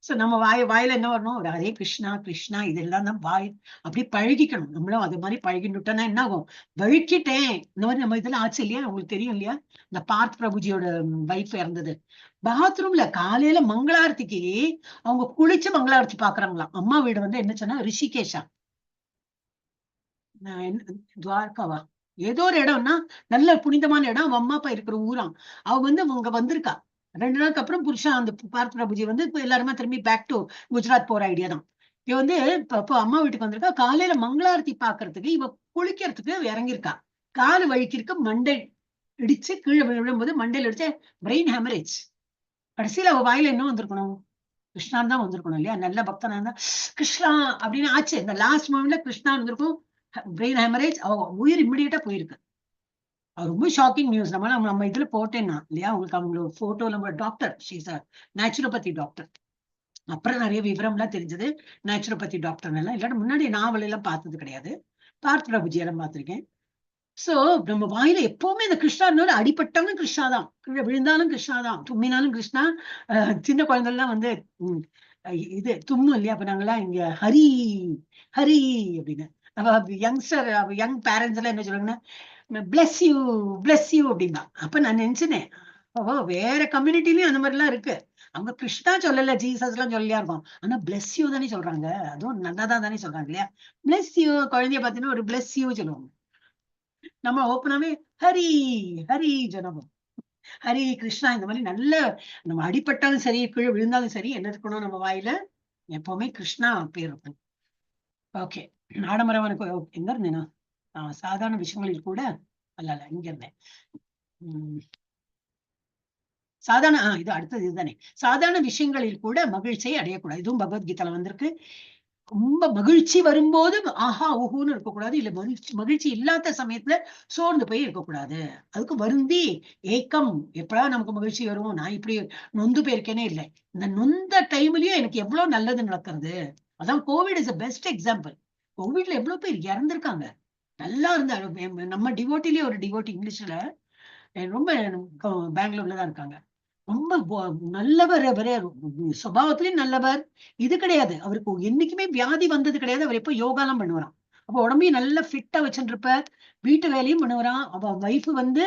சோ நம்ம வாயில என்ன வரணும்? ஒரு ஹரே கிருஷ்ணா கிருஷ்ணா இதெல்லாம் தான் வாய் அப்படி பழகிக்கணும். நம்மளும் அது மாதிரி பழகிட்டோம்னா என்ன ஆகும்? வழுக்கிட்டேன் இந்த மாதிரி நம்ம இதெல்லாம் ஆச்சு இல்லையா? உங்களுக்கு தெரியும் இல்லையா? இந்த பார்த் பிரபுஜியோட வைஃப் இறந்தது பாத்ரூம்ல காலையில மங்களாரத்திக்கு அவங்க குளிச்சு மங்களாரத்தி பாக்குறாங்களாம். அம்மா வீடு வந்து என்ன சொன்னா ரிஷிகேஷா, துவாரகாவா, ஏதோ ஒரு இடம்னா நல்ல புனிதமான இடம். அவ அம்மா அப்பா இருக்கிற ஊராம். அவ வந்து அங்க வந்திருக்கா. 2 நாளுக்கு அப்புறம் புருஷா அந்த பார்த் பிரபுஜி வந்து இப்ப எல்லாருமே திரும்பி பேக் டு குஜராத் போற ஐடியா தான். இவ வந்து இப்போ அம்மா வீட்டுக்கு வந்திருக்கா. காலையில மங்களாரத்தி பாக்குறதுக்கு இவ குளிக்கிறதுக்கு இறங்கியிருக்கா. காலு வழுக்கிருக்கு, மண்டை இடிச்சு கீழே விழும்போது மண்டையில இடிச்சு பிரெயின் ஹேமரேஜ். கடைசியில அவ வாயில என்ன வந்திருக்கணும்? கிருஷ்ணான் தான் வந்திருக்கணும் இல்லையா? நல்ல பக்தனா இருந்தா கிருஷ்ணா அப்படின்னு ஆச்சு. இந்த லாஸ்ட் மொமெண்ட்ல கிருஷ்ணா வந்திருக்கும், பிரெயின் ஹேமரேஜ், அவ உயிர் இம்மிடியேட்டா போயிருக்கு. அது ரொம்ப ஷாக்கிங் நியூஸ். நம்ம இதுல போட்டேன்னா இல்லையா உங்களுக்கு, அவங்களோட போட்டோ நம்ம doctor, she's a naturopathy doctor. அப்புறம் நிறைய விவரம் எல்லாம் தெரிஞ்சது நேச்சுரோபதி டாக்டர் எல்லாம். இல்லாட்டி முன்னாடி நாவல் எல்லாம் பார்த்தது கிடையாது. பார்த் பிரபுஜி எல்லாம் பார்த்திருக்கேன். சோ நம்ம வாயில எப்பவுமே இந்த கிருஷ்ணா அடிப்பட்டவங்க கிருஷ்ணா தான், கீழே விழுந்தாலும் கிருஷ்ணா தான், தும்மினாலும் கிருஷ்ணா. சின்ன குழந்தைலாம் வந்து இது தும்மும் இல்லையா? அப்ப நாங்கெல்லாம் இங்க ஹரி ஹரி அப்படின்னு. யங்ஸ்டர் யங் பேரண்ட்ஸ் எல்லாம் என்ன சொல்லுவாங்கன்னா பிளஸ் யூ பிளஸ் யூ அப்படின்னா. அப்ப நான் நினைச்சினேன், ஓ வேற கம்யூனிட்டிலயும் அந்த மாதிரி எல்லாம் இருக்கு. அவங்க கிருஷ்ணா சொல்லல, ஜீசஸ் எல்லாம் சொல்லியா இருக்கும். ஆனா பிளஸ் யூ தானே சொல்றாங்க. அதுவும் நல்லாதான் தானே சொல்றாங்க இல்லையா? பிளஸ் யூ குழந்தைய பார்த்தீங்கன்னா ஒரு பிளஸ் யூ சொல்லுவாங்க. நம்ம ஓப்பனாவே ஹரி ஹரி ஜனபம், ஹரி கிருஷ்ணா இந்த மாதிரி நல்ல நம்ம அடிப்பட்டாலும் சரி கீழே விழுந்தாலும் சரி என்ன இருக்கணும் நம்ம வாயில? எப்பவுமே கிருஷ்ணா பேர் இருக்கும். ஓகே, ஆடம்பரவனுக்கு எங்க இருந்தேனா? சாதாரண விஷயங்களில் கூட அல்ல இங்க இருந்தேன். சாதாரண இது அடுத்தது இதுதானே. சாதாரண விஷயங்களில் கூட மகிழ்ச்சியை அடையக்கூடாது. இதுவும் பகவத்கீதையில வந்திருக்கு. ரொம்ப மகிழ்ச்சி வரும்போது ஆஹா ஊஹூன்னு இருக்கக்கூடாது. இல்ல மகிழ்ச்சி இல்லாத சமயத்துல சோர்ந்து போய் இருக்கக்கூடாது. அதுக்கு வருந்தி ஏக்கம் எப்படா நமக்கு மகிழ்ச்சி வரும், நான் இப்படி நொந்து போயிருக்கேனே இல்லை. இந்த நொந்த டைம்லயும் எனக்கு எவ்வளவு நல்லது நடக்கிறது. அதான் கோவிட் இஸ் பெஸ்ட் எக்ஸாம்பிள். கோவிட்ல எவ்வளவு பேர் இறந்திருக்காங்க. நல்லா இருந்தாரு. நம்ம டிவோட்டிலேயே ஒரு டிவோட்டி இங்கிலீஷ்ல ரொம்ப பெங்களூர்ல தான் இருக்காங்க. ரொம்ப நல்லவர். அவரே சுபாவத்திலயும் நல்லவர். இது கிடையாது, அவருக்கு என்னைக்குமே வியாதி வந்தது கிடையாது. அவர் எப்போ யோகா எல்லாம் பண்ணுவாராம். அப்ப உடம்பையும் நல்லா ஃபிட்டா வச்சுருப்பார். வீட்டு வேலையும் பண்ணுவாராம். அவ வைஃப் வந்து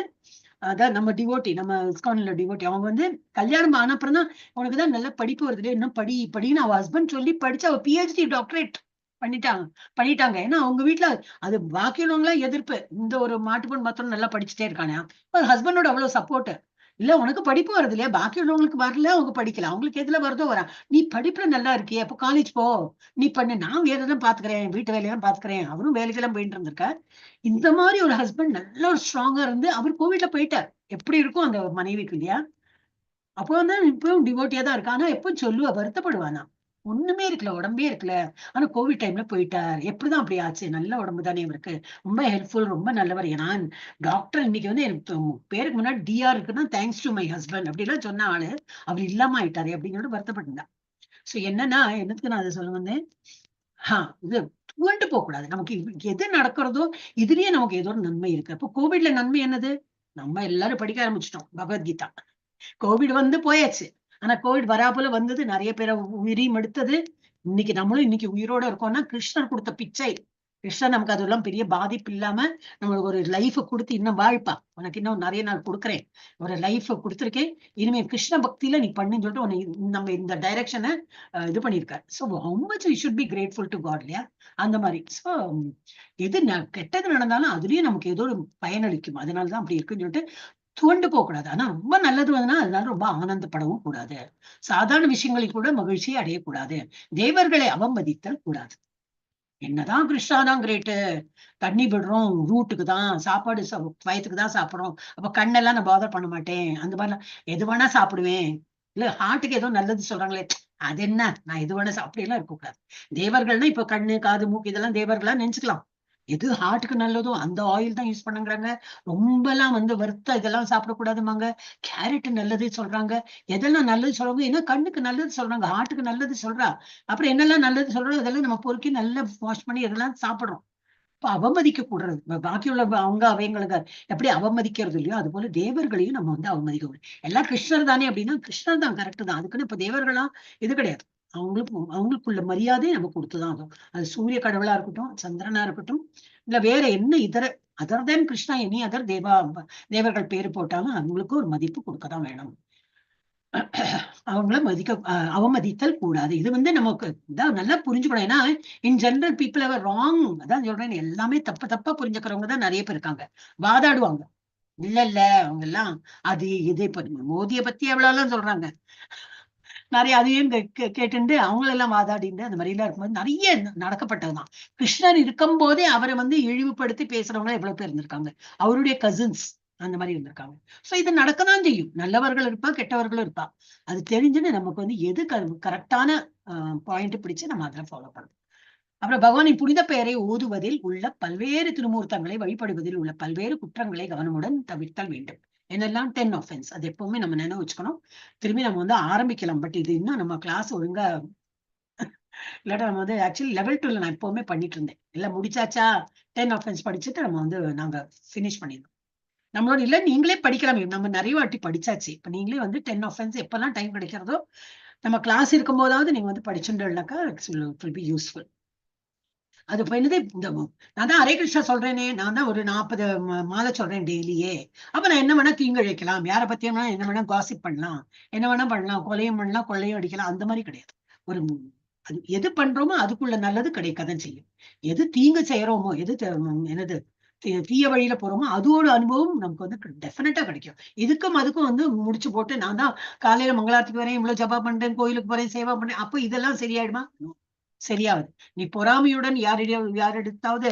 அதான் நம்ம டிவோட்டி, நம்ம இஸ்கான்ல டிவோட்டி. அவங்க வந்து கல்யாணம் ஆன அப்புறம் தான் உனக்குதான் நல்ல படிப்பு வருது, இன்னும் படின்னு அவ ஹஸ்பண்ட் சொல்லி படிச்சு அவ PhD டாக்டரேட் பண்ணிட்டாங்க. ஏன்னா அவங்க வீட்டுல அது பாக்கியவங்களா எதிர்ப்பு. இந்த ஒரு மாட்டுப்பொன் மாத்திரம் நல்லா படிச்சுட்டே இருக்கானே. ஹஸ்பண்டோட அவ்வளவு சப்போர்ட். இல்ல உனக்கு படிப்பு வருது இல்லையா, பாக்கி உள்ளவங்களுக்கு வரல, அவங்க படிக்கல, அவங்களுக்கு எதுல வருதோ வரா, நீ படிப்புல நல்லா இருக்கியே அப்ப காலேஜ் போ, நீ பண்ணு, நான் வேலையெல்லாம் பாத்துக்கிறேன், வீட்டு வேலையெல்லாம் பாத்துக்கிறேன். அவரும் வேலைக்கெல்லாம் போயிட்டு இருந்திருக்கார். இந்த மாதிரி ஒரு ஹஸ்பண்ட் நல்ல ஒரு ஸ்ட்ராங்கா இருந்து அவர் கோவிட்ல போயிட்டார். எப்படி இருக்கும் அந்த மனைவிக்கு இல்லையா? அப்போ வந்து இப்பவும் டிவோட்டியா தான் இருக்கா. ஆனா எப்பவும் சொல்லுவா, வருத்தப்படுவானா, ஒண்ணுமே இருக்கல, உடம்பே இருக்கல, ஆனா கோவிட் டைம்ல போயிட்டார். எப்படிதான் அப்படி ஆச்சு? நல்ல உடம்பு தானே இவருக்கு, ரொம்ப ஹெல்ப்ஃபுல், ரொம்ப நல்லவர். ஏன்னா டாக்டர் இன்னைக்கு வந்து எனக்கு பேருக்கு முன்னாடி DR இருக்குன்னா தேங்க்ஸ் டு மை ஹஸ்பண்ட் அப்படிலாம் சொன்ன ஆளு அவர் இல்லாம ஆயிட்டாரு அப்படின்னு வருத்தப்பட்டிருந்தா. சோ என்னன்னா என்னத்துக்கு நான் அதை சொல்ல வந்தேன்? இது துவண்டு போக கூடாது. நமக்கு எது நடக்கிறதோ இதுலயே நமக்கு ஏதோ ஒரு நன்மை இருக்கு. அப்போ கோவிட்ல நன்மை என்னது? நம்ம எல்லாரும் படிக்க ஆரம்பிச்சிட்டோம் பகவத்கீதா. கோவிட் வந்து போயாச்சு. ஆனா கோவிட் வராபோல வந்தது, நிறைய பேரை உயிரையும் எடுத்தது. இன்னைக்கு நம்மளும் இன்னைக்கு உயிரோட இருக்கோம்னா கிருஷ்ணர் கொடுத்த பிச்சை. கிருஷ்ணர் நமக்கு அதெல்லாம் பெரிய பாதிப்பு இல்லாம நம்மளுக்கு ஒரு லைஃப் கொடுத்து இன்னும் வாழ்ப்பா, உனக்கு இன்னும் நிறைய நாள் கொடுக்குறேன், ஒரு லைஃப் கொடுத்துருக்கேன், இனிமே கிருஷ்ண பக்தியில நீ பண்ணுன்னு சொல்லிட்டு உன்னை நம்ம இந்த டைரக்ஷனை இது பண்ணிருக்காரு. So how much we should be grateful to God இல்லையா? அந்த மாதிரி. ஸோ எது கெட்டது நடந்தாலும் அதுலயும் நமக்கு ஏதோ ஒரு பயனளிக்கும். அதனாலதான் அப்படி இருக்குன்னு சொல்லிட்டு துவண்டு போக கூடாது. ஆனா ரொம்ப நல்லது வந்தா அதனால ரொம்ப ஆனந்தப்படவும் கூடாது. சாதாரண விஷயங்களில் கூட மகிழ்ச்சியை அடையக்கூடாது. தேவர்களை அவமதித்தல் கூடாது. என்னதான் கிருஷ்ணாதான் கிரேட்டு, தண்ணி விடுறோம் ரூட்டுக்கு தான், சாப்பாடு வயத்துக்கு தான் சாப்பிடுறோம், அப்ப கண்ணெல்லாம் நான் பாதர் பண்ண மாட்டேன், அந்த மாதிரிலாம் எது வேணா சாப்பிடுவேன், இல்ல ஹார்ட்டுக்கு ஏதோ நல்லது சொல்றாங்களே, அது என்ன நான் எது வேணா அப்படி எல்லாம் இருக்கக்கூடாது. தேவர்கள்னா இப்ப கண்ணு காது மூக்கு இதெல்லாம் தேவர்களா நினைச்சுக்கலாம். எது ஹார்ட்டுக்கு நல்லதோ அந்த ஆயில் தான் யூஸ் பண்ணுங்கிறாங்க. ரொம்ப எல்லாம் வறுத்த இதெல்லாம் சாப்பிடக்கூடாதுமாங்க. கேரட் நல்லது சொல்றாங்க. எதெல்லாம் நல்லது சொல்றாங்க, ஏன்னா கண்ணுக்கு நல்லது சொல்றாங்க, ஹார்ட்டுக்கு நல்லது சொல்றா. அப்புறம் என்னெல்லாம் நல்லது சொல்றோம் அதெல்லாம் நம்ம பொறுக்கி நல்லா வாஷ் பண்ணி இதெல்லாம் சாப்பிடுறோம். இப்ப அவமதிக்க கூடாது. பாக்கியுள்ள அவங்க அவங்களுக்கு எப்படி அவமதிக்கிறது இல்லையோ அது போல தேவர்களையும் நம்ம அவமதிக்க கூடாது. எல்லாம் கிருஷ்ணர் தானே அப்படின்னா கிருஷ்ணர் தான் கரெக்ட் தான். அதுக்குன்னு இப்ப தேவர்களாம் இது கிடையாது. அவங்களுக்குள்ள மரியாதை நம்ம கொடுத்துதான் ஆகும். அது சூரிய கடவுளா இருக்கட்டும், சந்திரனா இருக்கட்டும், இல்ல வேற என்ன other than Krishna any other தேவர்கள் பேரு போட்டாலும் அவங்களுக்கு ஒரு மதிப்பு கொடுக்கதான் வேணும். அவங்கள அவமதித்தல் கூடாது. இது நமக்கு நல்லா புரிஞ்சுக்கணும். ஏன்னா in general people are wrong. அதான் சொல்றேன், எல்லாமே தப்பா புரிஞ்சுக்கிறவங்க தான் நிறைய பேர் இருக்காங்க. வாதாடுவாங்க. இல்ல அவங்க எல்லாம் அது இது இப்ப மோதியை பத்தி எவ்வளவு சொல்றாங்க. நிறைய அதையும் கேட்டுண்டு அவங்களெல்லாம் வாதாடிண்டு அந்த மாதிரி எல்லாம் இருக்கும்போது நிறைய நடக்கப்பட்டதுதான். கிருஷ்ணர் இருக்கும் போதே அவரை இழிவுபடுத்தி பேசுறவங்க எவ்வளவு பேர் இருந்திருக்காங்க. அவருடைய கசின்ஸ் அந்த மாதிரி இருந்திருக்காங்க. சோ இது நடக்கதான் செய்யும். நல்லவர்கள் இருப்பா, கெட்டவர்களும் இருப்பா. அது தெரிஞ்சுன்னு நமக்கு எது கரெக்டான பாயிண்ட் பிடிச்சு நம்ம அதில் ஃபாலோ பண்ணணும். அப்புறம் பகவானின் புனித பெயரை ஓதுவதில் உள்ள பல்வேறு திருமூர்த்தங்களை வழிபடுவதில் உள்ள பல்வேறு குற்றங்களை கவனமுடன் தவிர்த்தல் வேண்டும். என்னெல்லாம் 10 ஆஃபென்ஸ், அது எப்பவுமே நம்ம நினைவு வச்சுக்கணும். திரும்பி நம்ம ஆரம்பிக்கலாம். பட் இது இன்னும் நம்ம கிளாஸ் ஒழுங்கா இல்லாட்டா நம்ம ஆக்சுவலி லெவல் 2ல நான் எப்பவுமே பண்ணிட்டு இருந்தேன். எல்லாம் முடிச்சாச்சா 10 ஆஃபென்ஸ் படிச்சுட்டு நம்ம நாங்க பினிஷ் பண்ணிடணும். நம்மளோட இல்ல நீங்களே படிக்கலாம். நம்ம நிறைய வாட்டி படிச்சாச்சு. இப்ப நீங்களே 10 ஆஃபென்ஸ் எப்பெல்லாம் டைம் கிடைக்கிறதோ நம்ம கிளாஸ் இருக்கும் போதாவது நீங்க படிச்சுட்டாக்கா இட் வில் பி யூஸ்ஃபுல். அது என்னது நான் தான் ஹரே கிருஷ்ணா சொல்றேனே, நான் தான் ஒரு 40 மாலை சொல்றேன் டெய்லியே. அப்ப நான் என்ன வேணா தீங்கு இழைக்கலாம், யாரை பத்தியும் என்ன வேணா காசிப் பண்ணலாம், என்ன வேணா பண்ணலாம், கொலையும் பண்ணலாம், கொள்ளையும் அடிக்கலாம். அந்த மாதிரி கிடையாது. ஒரு அது எது பண்றோமோ அதுக்குள்ள நல்லது கிடைக்கதான் செய்யும். எது தீங்கு செய்யறோமோ, எது என்னது தீய வழியில போறோமோ அதோட அனுபவம் நமக்கு டெஃபினட்டா கிடைக்கும். இதுக்கும் அதுக்கும் முடிச்சு போட்டு நான் தான் காலையில மங்களாரத்துக்கு வரேன், இவ்வளவு ஜபா பண்றேன், கோயிலுக்கு போறேன், சேவா பண்றேன், அப்ப இதெல்லாம் சரியாயிடுமா? சரியாவது. நீ பொறாமையுடன் யாரெடுத்தாவது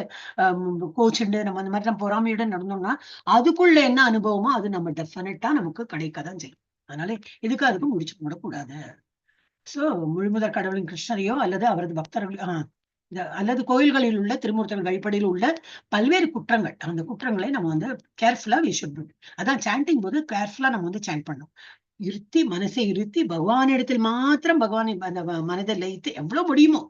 கோச்சுண்டு நம்ம அந்த மாதிரி பொறாமையுடன் நடந்தோம்னா அதுக்குள்ள என்ன அனுபவமோ அது நம்ம டெஃபினட்டா நமக்கு கிடைக்கதான் செய்யும். அதனால இதுக்கு அதுக்கும் முடிச்சு போடக்கூடாது. சோ முழுமுதற் கடவுளின் கிருஷ்ணரையோ அல்லது அவரது பக்தர்கள் அல்லது கோயில்களில் உள்ள திருமூர்த்தங்கள் வழிபாடில் உள்ள பல்வேறு குற்றங்கள், அந்த குற்றங்களை நம்ம கேர்ஃபுல்லா அதான் சாண்டிங் போது கேர்ஃபுல்லா நம்ம சாண்ட் பண்ணணும். மனசை இருத்தி பகவானிடத்தில் மாத்திரம் பகவானை அந்த மனதை லயித்து எவ்வளவு முடியுமோ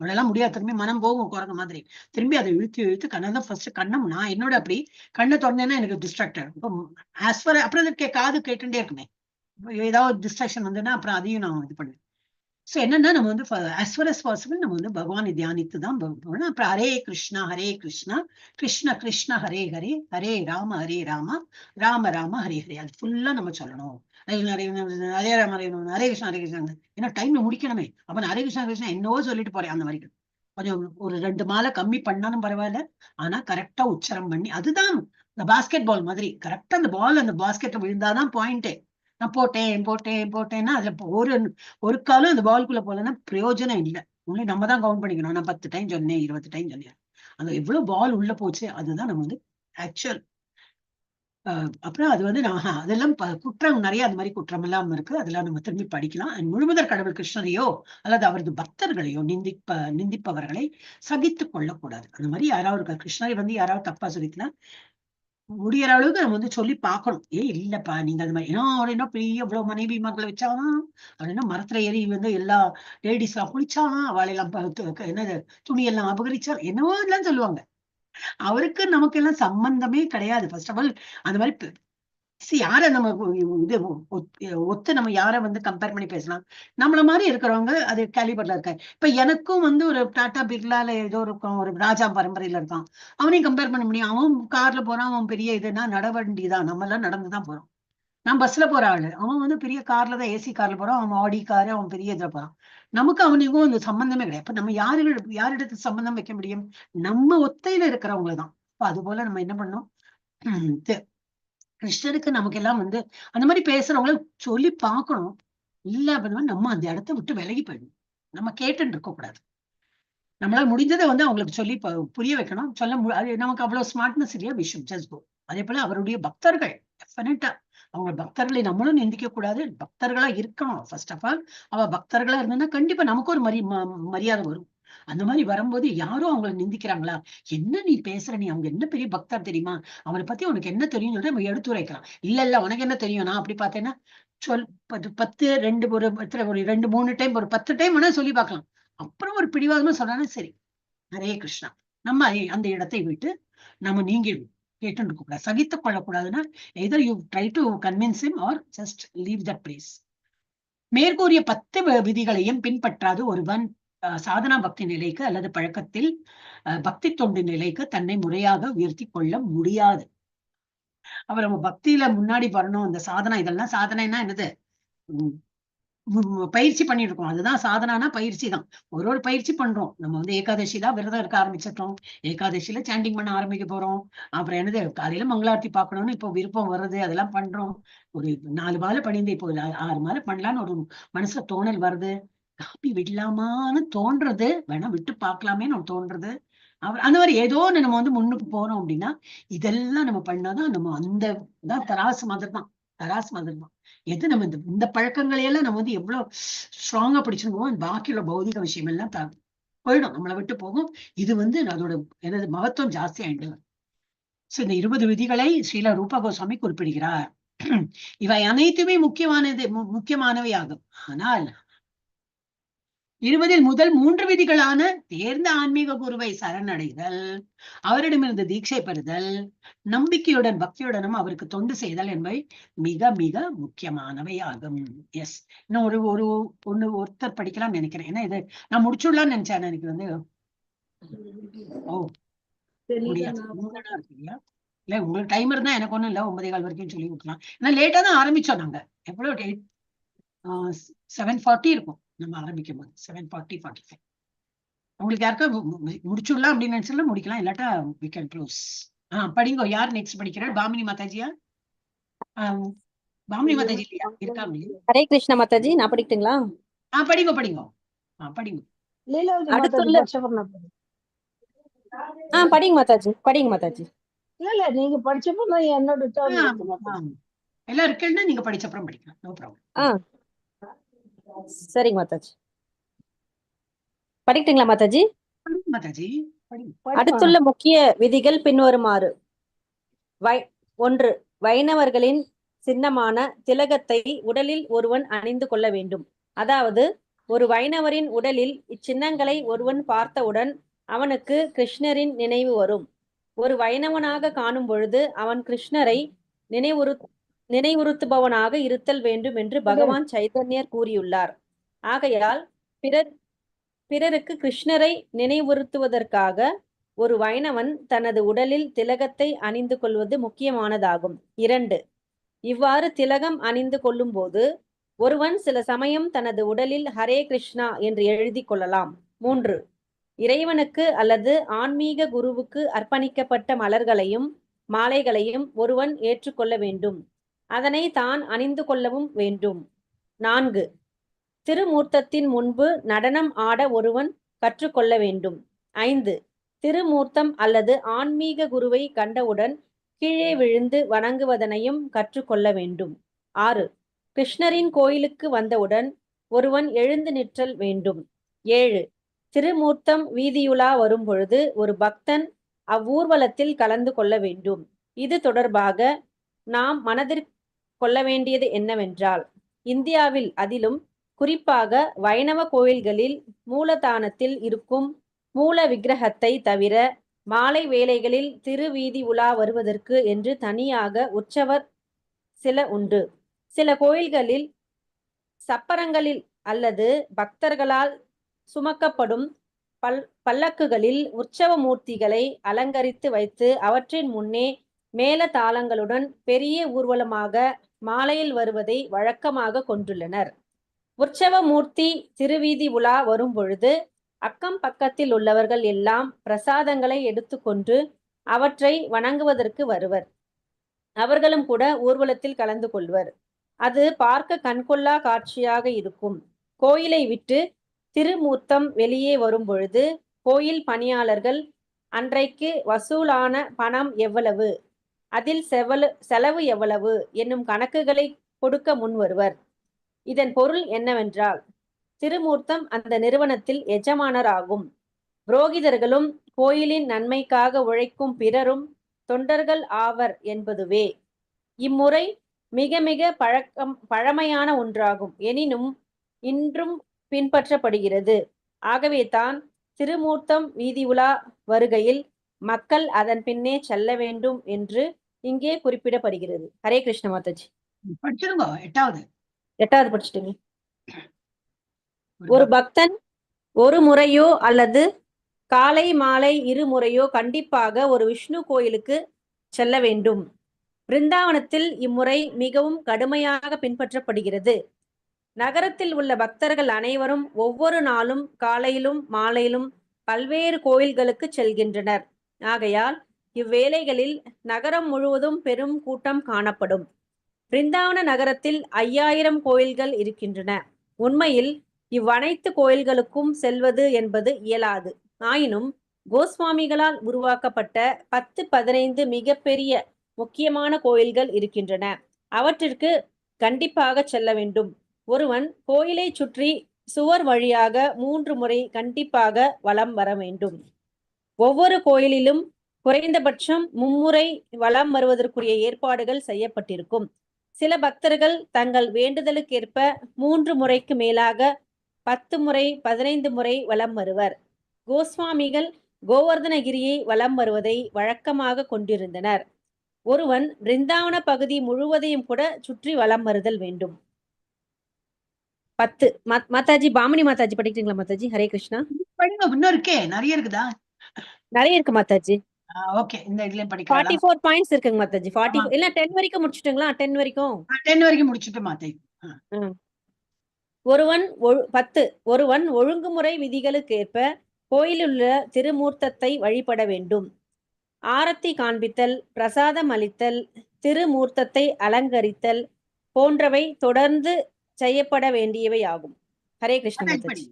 அவ்வளவு முடியாது. திரும்பி மனம் போகும் குரங்கு மாதிரி. திரும்பி அதை இழுத்து கண்ணதான் ஃபர்ஸ்ட் கண்ணம். நான் என்னோட அப்படி கண்ணை திறந்தேன்னா எனக்கு டிஸ்ட்ராக்டட். அப்புறம் காது கேட்டுட்டே இருக்குமே, ஏதாவது டிஸ்ட்ராக்ஷன் வந்ததுன்னா அப்புறம் அதையும் நான் இது பண்ணுவேன். சோ என்னன்னா நம்ம as far as possible நம்ம பகவானை தியானித்து தான் போகணும். அப்புறம் ஹரே கிருஷ்ணா கிருஷ்ண கிருஷ்ண ஹரே ஹரே, ஹரே ராம ராம ராம ஹரே ஹரே. அது ஃபுல்லா நம்ம சொல்லணும். ஹரே ராம ஹரே கிருஷ்ணா. ஏன்னா டைம்ல முடிக்கணுமே. அப்ப நான் ஹரே கிருஷ்ணா என்னவோ சொல்லிட்டு போறேன். அந்த மாதிரி கொஞ்சம் ஒரு 2 மாலை கம்மி பண்ணாலும் பரவாயில்ல. ஆனா கரெக்டா உச்சரம் பண்ணி, அதுதான் இந்த பாஸ்கெட் பால் மாதிரி கரெக்டா அந்த பால் அந்த பாஸ்கெட்ல விழுந்தாதான் பாயிண்டே. நான் போட்டேன்னா அதுல ஒரு காலம் அந்த பால்குள்ள போலன்னா பிரயோஜனம் இல்லை. உங்களை நம்ம தான் கவுண்ட் பண்ணிக்கணும். நான் 10 டைம் சொன்னேன், 20 டைம் சொன்னேன். அந்த எவ்வளவு பால் உள்ள போச்சு அதுதான் நம்ம ஆக்சுவல். அப்புறம் அது அதெல்லாம் குற்றம் நிறைய அந்த மாதிரி குற்றம் எல்லாம் இருக்கு. அதெல்லாம் நம்ம திரும்பி படிக்கலாம். முழுமுதற் கடவுள் கிருஷ்ணரையோ அல்லது அவரது பக்தர்களையோ நிந்திப்பவர்களை சகித்துக் கொள்ளக்கூடாது. அந்த மாதிரி யாராவது கிருஷ்ணரை யாராவது தப்பா சொல்லிக்கலாம் முடியற அளவுக்கு நம்ம சொல்லி பார்க்கணும். இல்லப்பா நீங்க அது மாதிரி அவர் என்ன பெரிய இவ்வளவு மனைவி மக்களை வச்சாலும் அவர் என்ன மரத்துல ஏறி எல்லா லேடிஸ் எல்லாம் குளிச்சாலும் அவளெல்லாம் என்னது துணியெல்லாம் அபகரிச்சா என்னவோ எல்லாம் சொல்லுவாங்க. அவருக்கு நமக்கு எல்லாம் சம்பந்தமே கிடையாது. ஃபர்ஸ்ட் ஆஃப் ஆல் அந்த மாதிரி யார நம்ம இது ஒத்து நம்ம யார கம்பேர் பண்ணி பேசலாம். நம்மள மாதிரி இருக்கிறவங்க அது கேலிபர்ல இருக்க. இப்ப எனக்கும் ஒரு டாடா பிர்லால ஏதோ இருக்கும், ஒரு ராஜா பரம்பரையில இருக்கான். அவனையும் கம்பேர் பண்ண முடியும். அவன் கார்ல போறான், அவன் பெரிய இதுன்னா நடவண்டிதான். நம்ம எல்லாம் நடந்துதான் போறோம். நான் பஸ்ல போற ஆளு, அவன் பெரிய கார்ல தான், ஏசி கார்ல போறான். அவன் ஆடி காரு, அவன் பெரிய இதுல போறான். நமக்கு அவனுக்கும் இந்த சம்பந்தமே கிடையாது. இப்ப நம்ம யாரிடத்துக்கு சம்பந்தம் வைக்க முடியும்? நம்ம ஒத்தையில இருக்கிறவங்கதான். அது போல நம்ம என்ன பண்ணோம், கிருஷ்ணருக்கு நமக்கு எல்லாம் அந்த மாதிரி பேசுறவங்கள சொல்லி பார்க்கணும். இல்ல அப்படின்னா நம்ம அந்த இடத்த விட்டு விலகி போயிடணும். நம்ம கேட்டுன்னு இருக்க கூடாது. நம்மளால முடிஞ்சதை அவங்களுக்கு சொல்லி புரிய வைக்கணும். சொல்ல நமக்கு அவ்வளவு ஸ்மார்ட்னஸ் இல்லையா, வி ஷுட் ஜஸ்ட் கோ. அதே போல அவருடைய பக்தர்கள் டெஃபினட்டா அவங்க பக்தர்களை நம்மளும் நிந்திக்க கூடாது, பக்தர்களா இருக்கணும். ஃபர்ஸ்ட் ஆஃப் ஆல் அவ பக்தர்களா இருந்தா கண்டிப்பா நமக்கு ஒரு மரியாதை வரும். அந்த மாதிரி வரும்போது யாரும் அவங்களை நிந்திக்கிறாங்களா, என்ன நீ பேசுற, நீ அவங்க என்ன பெரிய பக்தர் தெரியுமா, அவனை பத்தி உனக்கு என்ன தெரியும் சொல்லிட்டு நம்ம எடுத்துரைக்கலாம். இல்ல உனக்கு என்ன தெரியும், நான் அப்படி பார்த்தேன்னா சொல் 10 2 ஒரு 2 3 டைம் ஒரு 10 டைம் வேணா சொல்லி பார்க்கலாம். அப்புறம் ஒரு பிடிவாதமா சொன்னானே சரி, ஹரே கிருஷ்ணா, நம்ம அந்த இடத்தை விட்டு நம்ம நீங்கிடும். கேட்டு இருக்க கூடாது, சகித்துக் கொள்ளக்கூடாதுன்னா either you try to convince him or just leave that place. மேற்கூறிய 10 விதிகளையும் பின்பற்றாது ஒருவன் சாதனா பக்தி நிலைக்கு அல்லது பழக்கத்தில் பக்தி தொண்டு நிலைக்கு தன்னை முறையாக உயர்த்தி கொள்ள முடியாது. அப்ப நம்ம பக்தியில முன்னாடி வரணும். அந்த சாதனா, இதெல்லாம் சாதனைன்னா என்னது, பயிற்சி பண்ணிட்டு இருக்கோம். அதுதான் சாதனானா பயிற்சி தான். ஒரு பயிற்சி பண்றோம். நம்ம வந்து ஏகாதசி தான் விரதம் இருக்க ஆரம்பிச்சிட்டோம். ஏகாதசியில சாண்டிங் பண்ண ஆரம்பிக்க போறோம். அப்புறம் என்னது, காலையில மங்களாரத்தி பார்க்கணும்னு இப்போ விருப்பம் வருது, அதெல்லாம் பண்றோம். ஒரு 4 மாலை பண்ணிந்து இப்போ 6 மாலை பண்ணலான்னு ஒரு மனசுல தோணல் வருது. காப்பி விடலாமான்னு தோன்றது, வேணா விட்டு பார்க்கலாமேன்னு தோன்றது. அந்த மாதிரி ஏதோ நம்ம வந்து முன்னுக்கு போறோம் அப்படின்னா இதெல்லாம் நம்ம பண்ணாதான் நம்ம அந்த தராசு மாதிரி தான். தராசு மாதிரி தான். எது நம்ம இந்த பழக்கங்களை எல்லாம் நம்ம வந்து எவ்வளவு ஸ்ட்ராங்கா பிடிச்சிருக்கோம், பாக்கியுள்ள பௌதிக விஷயம் எல்லாம் போயிடும், நம்மளை விட்டு போகும். இது வந்து அதோட எனது மகத்துவம் ஜாஸ்தி ஆயிட்டு. சோ இந்த 20 விதிகளை ஸ்ரீல ரூபா கோஸ்வாமி குறிப்பிடுகிறார். இவை அனைத்துமே முக்கியமானவை ஆகும். ஆனால் 20 முதல் 3 விதிகளான தேர்ந்த ஆன்மீக குருவை சரணடைதல், அவரிடமிருந்து தீட்சை பெறுதல், நம்பிக்கையுடன் பக்தியுடனும் அவருக்கு தொண்டு செய்தல் என்பவை மிக மிக முக்கியமானவை ஆகும். எஸ், இன்னும் ஒருத்தர் படிக்கலாம் நினைக்கிறேன். ஏன்னா இது நான் முடிச்சுடலாம்னு நினைச்சேன். எனக்கு வந்து முடியாது. இல்ல உங்களுக்கு டைம் இருந்தா எனக்கு ஒண்ணும் இல்ல, 9:15 வரைக்கும் சொல்லி கொடுக்கலாம். ஏன்னா லேட்டா தான் ஆரம்பிச்சோம். நாங்க எவ்வளவு 7:40 இருக்கும் நம்ம ஆரம்பிக்கும் போது. 7:40 45. உங்களுக்கு யாருக்கா முடிச்சுடலாம் அப்படின்னு நினைச்சா முடிக்கலாம், இல்லாட்டா we can close. படிங்க. யார் நெக்ஸ்ட் படிக்கிறார்? பாமினி மாதாஜியா? பாமினி மாதாஜி இல்லையா, இருக்காங்க? ஹரே கிருஷ்ணா மாதாஜி, நான் படிக்கட்டுங்களா? படிங்க படிங்க படிங்க. லீலாவதி மாதாஜி படிச்சப்ப படிங்க மாதாஜி, படிங்க மாதாஜி. இல்ல நீங்க படிச்சப்ப என்னோட எல்லாம் இருக்குன்னா நீங்க படிச்சப்புறம் படிக்கலாம், நோ ப்ராப்ளம். சரிங்க மாதாஜி, படிக்கட்டுங்களா மாதாஜி? மாதாஜி அடுத்துள்ள முக்கிய விதிகள் பின்வருமாறு. 1. வைணவர்களின் சின்னமான திலகத்தை உடலில் ஒருவன் அணிந்து கொள்ள வேண்டும். அதாவது ஒரு வைணவரின் உடலில் இச்சின்னங்களை ஒருவன் பார்த்தவுடன் அவனுக்கு கிருஷ்ணரின் நினைவு வரும். ஒரு வைணவனாக காணும் பொழுது அவன் கிருஷ்ணரை நினைவுறுத்துபவனாக இருத்தல் வேண்டும் என்று பகவான் சைதன்யர் கூறியுள்ளார். ஆகையால் பிறருக்கு கிருஷ்ணரை நினைவுறுத்துவதற்காக ஒரு வைணவன் தனது உடலில் திலகத்தை அணிந்து கொள்வது முக்கியமானதாகும். 2. இவ்வாறு திலகம் அணிந்து கொள்ளும் போது ஒருவன் சில சமயம் தனது உடலில் ஹரே கிருஷ்ணா என்று எழுதி கொள்ளலாம். 3. இறைவனுக்கு அல்லது ஆன்மீக குருவுக்கு அர்ப்பணிக்கப்பட்ட மலர்களையும் மாலைகளையும் ஒருவன் ஏற்றுக்கொள்ள வேண்டும். அதனை தான் அணிந்து கொள்ளவும் வேண்டும். 4. திருமூர்த்தத்தின் முன்பு நடனம் ஆட ஒருவன் கற்றுக்கொள்ள வேண்டும். 5. திருமூர்த்தம் அல்லது ஆன்மீக குருவை கண்டவுடன் கீழே விழுந்து வணங்குவதனையும் கற்றுக்கொள்ள வேண்டும். 6. கிருஷ்ணரின் கோயிலுக்கு வந்தவுடன் ஒருவன் எழுந்து நிற்றல் வேண்டும். 7. திருமூர்த்தம் வீதியுலா வரும் பொழுது ஒரு பக்தன் அவ்வூர்வலத்தில் கலந்து கொள்ள வேண்டும். இது தொடர்பாக நாம் மனதில் கொள்ள வேண்டியது என்னவென்றால், இந்தியாவில் அதிலும் குறிப்பாக வைணவ கோயில்களில் மூலதானத்தில் இருக்கும் மூல விக்கிரகத்தை தவிர மாலை வேளைகளில் திருவீதி உலா வருவதற்கு என்று தனியாக உற்சவர் சில உண்டு. சில கோயில்களில் சப்பரங்களில் அல்லது பக்தர்களால் சுமக்கப்படும் பல்லக்குகளில் உற்சவ மூர்த்திகளை அலங்கரித்து வைத்து அவற்றின் முன்னே மேல தாளங்களுடன் பெரிய ஊர்வலமாக மாலையில் வருவதை வழக்கமாக கொண்டுள்ளனர். உற்சவ மூர்த்தி திருவீதி உலா வரும் பொழுது அக்கம் பக்கத்தில் உள்ளவர்கள் எல்லாம் பிரசாதங்களை எடுத்துக்கொண்டு அவற்றை வணங்குவதற்கு வருவர். அவர்களும் கூட ஊர்வலத்தில் கலந்து கொள்வர். அது பார்க்க கண்கொள்ளா காட்சியாக இருக்கும். கோயிலை விட்டு திருமூர்த்தம் வெளியே வரும் பொழுது கோயில் பணியாளர்கள் அன்றைக்கு வசூலான பணம் எவ்வளவு, அதில் செலவு எவ்வளவு என்னும் கணக்குகளை கொடுக்க முன் வருவர். இதன் பொருள் என்னவென்றால், திருமூர்த்தம் அந்த நிறுவனத்தில் எஜமானர் ஆகும். புரோகிதர்களும் கோயிலின் நன்மைக்காக உழைக்கும் பிறரும் தொண்டர்கள் ஆவர் என்பதுவே. இம்முறை மிக மிக பழமையான ஒன்றாகும். எனினும் இன்றும் பின்பற்றப்படுகிறது. ஆகவே தான் திருமூர்த்தம் வீதி உலா வருகையில் மக்கள் அதன் பின்னே செல்ல வேண்டும் என்று இங்கே குறிப்பிடப்படுகிறது. ஹரே கிருஷ்ண மாதாஜி. படிச்சிருங்க. 8வது 8வது படிச்சுட்டுங்க. ஒரு பக்தன் ஒரு முறையோ அல்லது காலை மாலை 2 முறையோ கண்டிப்பாக ஒரு விஷ்ணு கோயிலுக்கு செல்ல வேண்டும். பிருந்தாவனத்தில் இம்முறை மிகவும் கடுமையாக பின்பற்றப்படுகிறது. நகரத்தில் உள்ள பக்தர்கள் அனைவரும் ஒவ்வொரு நாளும் காலையிலும் மாலையிலும் பல்வேறு கோயில்களுக்கு செல்கின்றனர். ஆகையால் இவ்வேளைகளில் நகரம் முழுவதும் பெரும் கூட்டம் காணப்படும். பிருந்தாவன நகரத்தில் 5000 கோயில்கள் இருக்கின்றன. உண்மையில் இவ்வனைத்து கோயில்களுக்கும் செல்வது என்பது இயலாது. ஆயினும் கோஸ்வாமிகளால் உருவாக்கப்பட்ட 10-15 மிகப்பெரிய முக்கியமான கோயில்கள் இருக்கின்றன. அவற்றிற்கு கண்டிப்பாக செல்ல வேண்டும். ஒருவன் கோயிலை சுற்றி சுவர் வழியாக 3 முறை கண்டிப்பாக வலம் வர வேண்டும். ஒவ்வொரு கோயிலிலும் குறைந்தபட்சம் 3 முறை வலம் வருவதற்குரிய ஏற்பாடுகள் செய்யப்பட்டிருக்கும். சில பக்தர்கள் தங்கள் வேண்டுதலுக்கேற்ப 3 முறைக்கு மேலாக 10 முறை 15 முறை வலம் வருவர். கோஸ்வாமிகள் கோவர்தனகிரியை வலம் வருவதை வழக்கமாக கொண்டிருந்தனர். ஒருவன் பிருந்தாவன பகுதி முழுவதையும் கூட சுற்றி வலம் வருதல் வேண்டும். 10 மாதாஜி பாமணி மாதாஜி படிக்கிறீங்களா மாதாஜி? ஹரே கிருஷ்ணா. படிங்க. இன்னும் இருக்கே, நிறைய இருக்குதா? நிறைய இருக்கு மாதாஜி. ஓகே, இந்த இதுல படிக்கலாம். 44 பாயிண்ட்ஸ் இருக்குங்க மாதாஜி. 40 இல்ல 10 வரைக்கும் முடிச்சிட்டுங்களா? 10 வரைக்கும் 10 வரைக்கும் முடிச்சுட்டு மாத்தை. ஒருவன் ஒழுங்குமுறை விதிகளுக்கேற்ப கோயிலுள்ள திருமூர்த்தத்தை வழிபட வேண்டும். ஆரத்தி காண்பித்தல், பிரசாதம் அளித்தல், திருமூர்த்தத்தை அலங்கரித்தல் போன்றவை தொடர்ந்து செய்யப்பட வேண்டியவை ஆகும். ஹரே கிருஷ்ண மாதாஜி.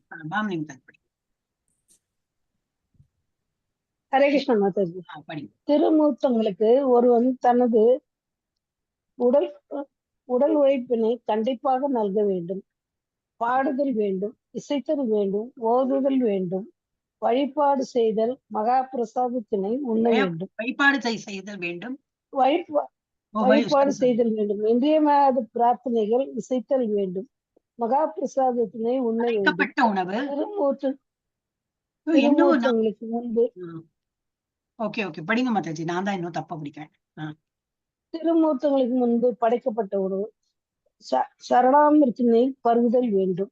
ஹரே கிருஷ்ண மாதாஜி. திருமூர்த்தங்களுக்கு ஒருவன் தனது உடல் உழைப்பினை கண்டிப்பாக நல்க வேண்டும். பாடுதல் வேண்டும், இசைத்தல் வேண்டும், ஓதுதல் வேண்டும், வழிபாடு செய்தல், மகா பிரசாதத்தினை உண்ண வேண்டும். வழிபாடு செய்தல் வேண்டும், இன்றியமையாத பிரார்த்தனைகள் இசைத்தல் வேண்டும், மகா பிரசாதத்தினை உண்ண வேண்டும். திருமூர்த்தங்களுக்கு முன்பு திருமூர்த்தங்களுக்கு முன்பு படைக்கப்பட்ட உணவு சரணாமிர்த்தினை பருகுதல் வேண்டும்.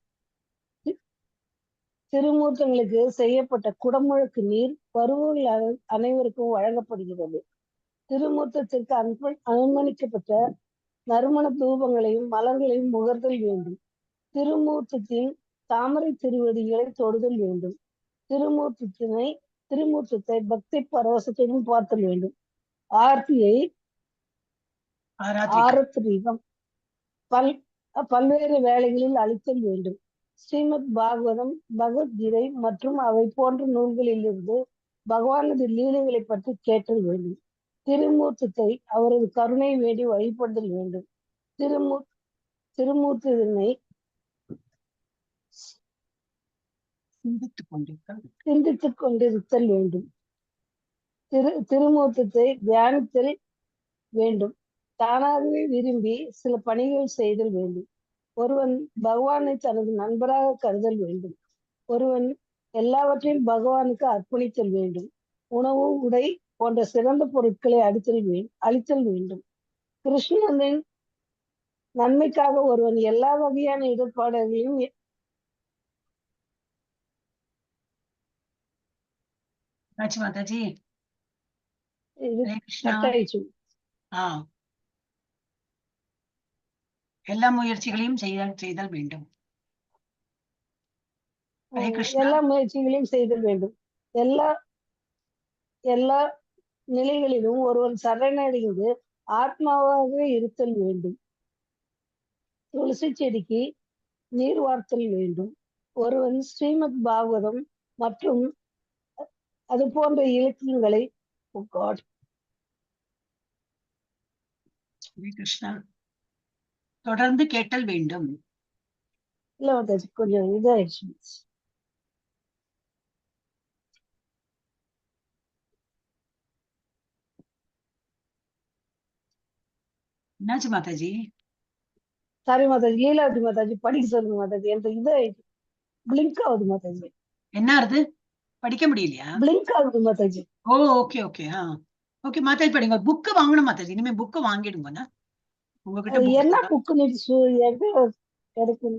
திருமூர்த்தங்களுக்கு செய்யப்பட்ட குடமுழுக்கு நீர் பருவங்கள் அனைவருக்கும் வழங்கப்படுகிறது. திருமூர்த்தத்திற்கு அனுமதிக்கப்பட்ட நறுமண தூபங்களையும் மலர்களையும் முகர்தல் வேண்டும். திருமூர்த்தத்தின் தாமரை திருவடிகளை தொடுதல் வேண்டும். திருமூர்த்தத்தை பக்தி பரவசத்துடன் பார்த்தல் வேண்டும். ஆரத்தியம் பல்வேறு வேளைகளில் அளித்தல் வேண்டும். ஸ்ரீமத் பாகவதம், பகவத்கீதை மற்றும் அவை போன்ற நூல்களிலிருந்து பகவானது லீலைகளை பற்றி கேட்டல் வேண்டும். திருமூர்த்தத்தை அவரது கருணை வேண்டி வழிபடுதல் வேண்டும். திருமூர்த்தத்தினை சிந்தித்துக் கொண்டிருத்தல் வேண்டும். திருமூர்த்தத்தை தியானித்தல் வேண்டும். தானாகவே விரும்பி சில பணிகள் செய்தல் வேண்டும். ஒருவன் பகவானை தனது நண்பராக கருதல் வேண்டும். ஒருவன் எல்லாவற்றையும் பகவானுக்கு அர்ப்பணித்தல் வேண்டும். உணவு, உடை போன்ற சிறந்த பொருட்களை அளித்தல் வேண்டும். கிருஷ்ணனின் நன்மைக்காக ஒருவன் எல்லா வகையான இடர்பாடுகளையும் எல்லா முயற்சிகளையும் செய்தல் வேண்டும். எல்லா முயற்சிகளையும் செய்தல் வேண்டும். எல்லா நிலைகளிலும் ஒருவன் சரணடைந்து ஆத்மாவாக இருத்தல் வேண்டும். துளசி செடிக்கு நீர் வார்த்தல் வேண்டும். ஒருவன் ஸ்ரீமத் பாகவதம் மற்றும் அது போன்ற இலக்கியங்களை ஹரே கிருஷ்ணா. தொடர்ந்து கேட்டல் வேண்டும். இல்ல மாதாஜி, கொஞ்சம் இதாயிடுச்சு. என்னாச்சு மாதாஜி? சாரி மாதாஜி, லீலாவதி மாதாஜி படிக்க சொல்லுங்க மாதாஜி. எனக்கு இதாயிடுச்சு, பிளிங்க் ஆகுது மாதாஜி. என்ன ஆறுது? படிக்க முடியலையா? பிளிங்க் ஆகுது மாதாஜி. ஓ, ஓகே ஓகே. ஓகே மாதாஜி, படிங்க. புக்கு வாங்கணும் மாதாஜி. இனிமே புக்கு வாங்கிடுங்க. உங்ககிட்ட அது புக் என்ன இருக்கா? புக்கு கிடைக்கும்?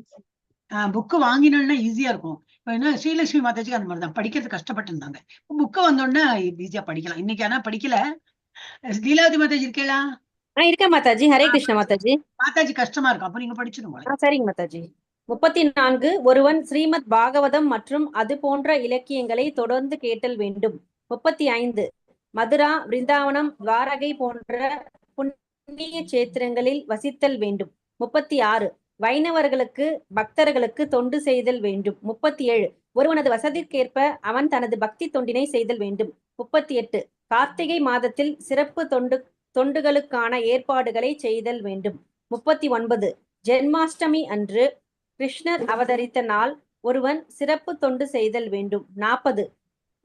புக்கு வாங்கினோம்னா ஈஸியா இருக்கும். இப்ப என்ன ஸ்ரீலட்சுமி மாதாஜிக்கு அந்த மாதிரிதான் படிக்கிறது கஷ்டப்பட்டு இருந்தாங்க. புக்கு வந்தோடனே ஈஸியா படிக்கலாம். இன்னைக்கு ஆனா படிக்கல. லீலாவதி மாதாஜி இருக்கேளா? இருக்கேன் மாதாஜி. ஹரே கிருஷ்ண மாதாஜி. மாதாஜி கஷ்டமா இருக்கும், அப்ப நீங்க படிச்சிருங்க. சரிங்க மாதாஜி. 34 ஒருவன் ஸ்ரீமத் பாகவதம் மற்றும் அது போன்ற இலக்கியங்களை தொடர்ந்து கேட்டல் வேண்டும். 35 மதுரா, பிருந்தாவனம், துவாரகை போன்ற புண்ணிய சேத்திரங்களில் வசித்தல் வேண்டும். 36 வைணவர்களுக்கு பக்தர்களுக்கு தொண்டு செய்தல் வேண்டும். 37 ஒருவனது வசதிக்கேற்ப அவன் தனது பக்தி தொண்டினை செய்தல் வேண்டும். 38 கார்த்திகை மாதத்தில் சிறப்பு தொண்டுகளுக்கான ஏற்பாடுகளை செய்தல் வேண்டும். 39 ஜென்மாஷ்டமி அன்று கிருஷ்ணர் அவதரித்த நாள் ஒருவன் சிறப்பு தொண்டு செய்தல் வேண்டும். 40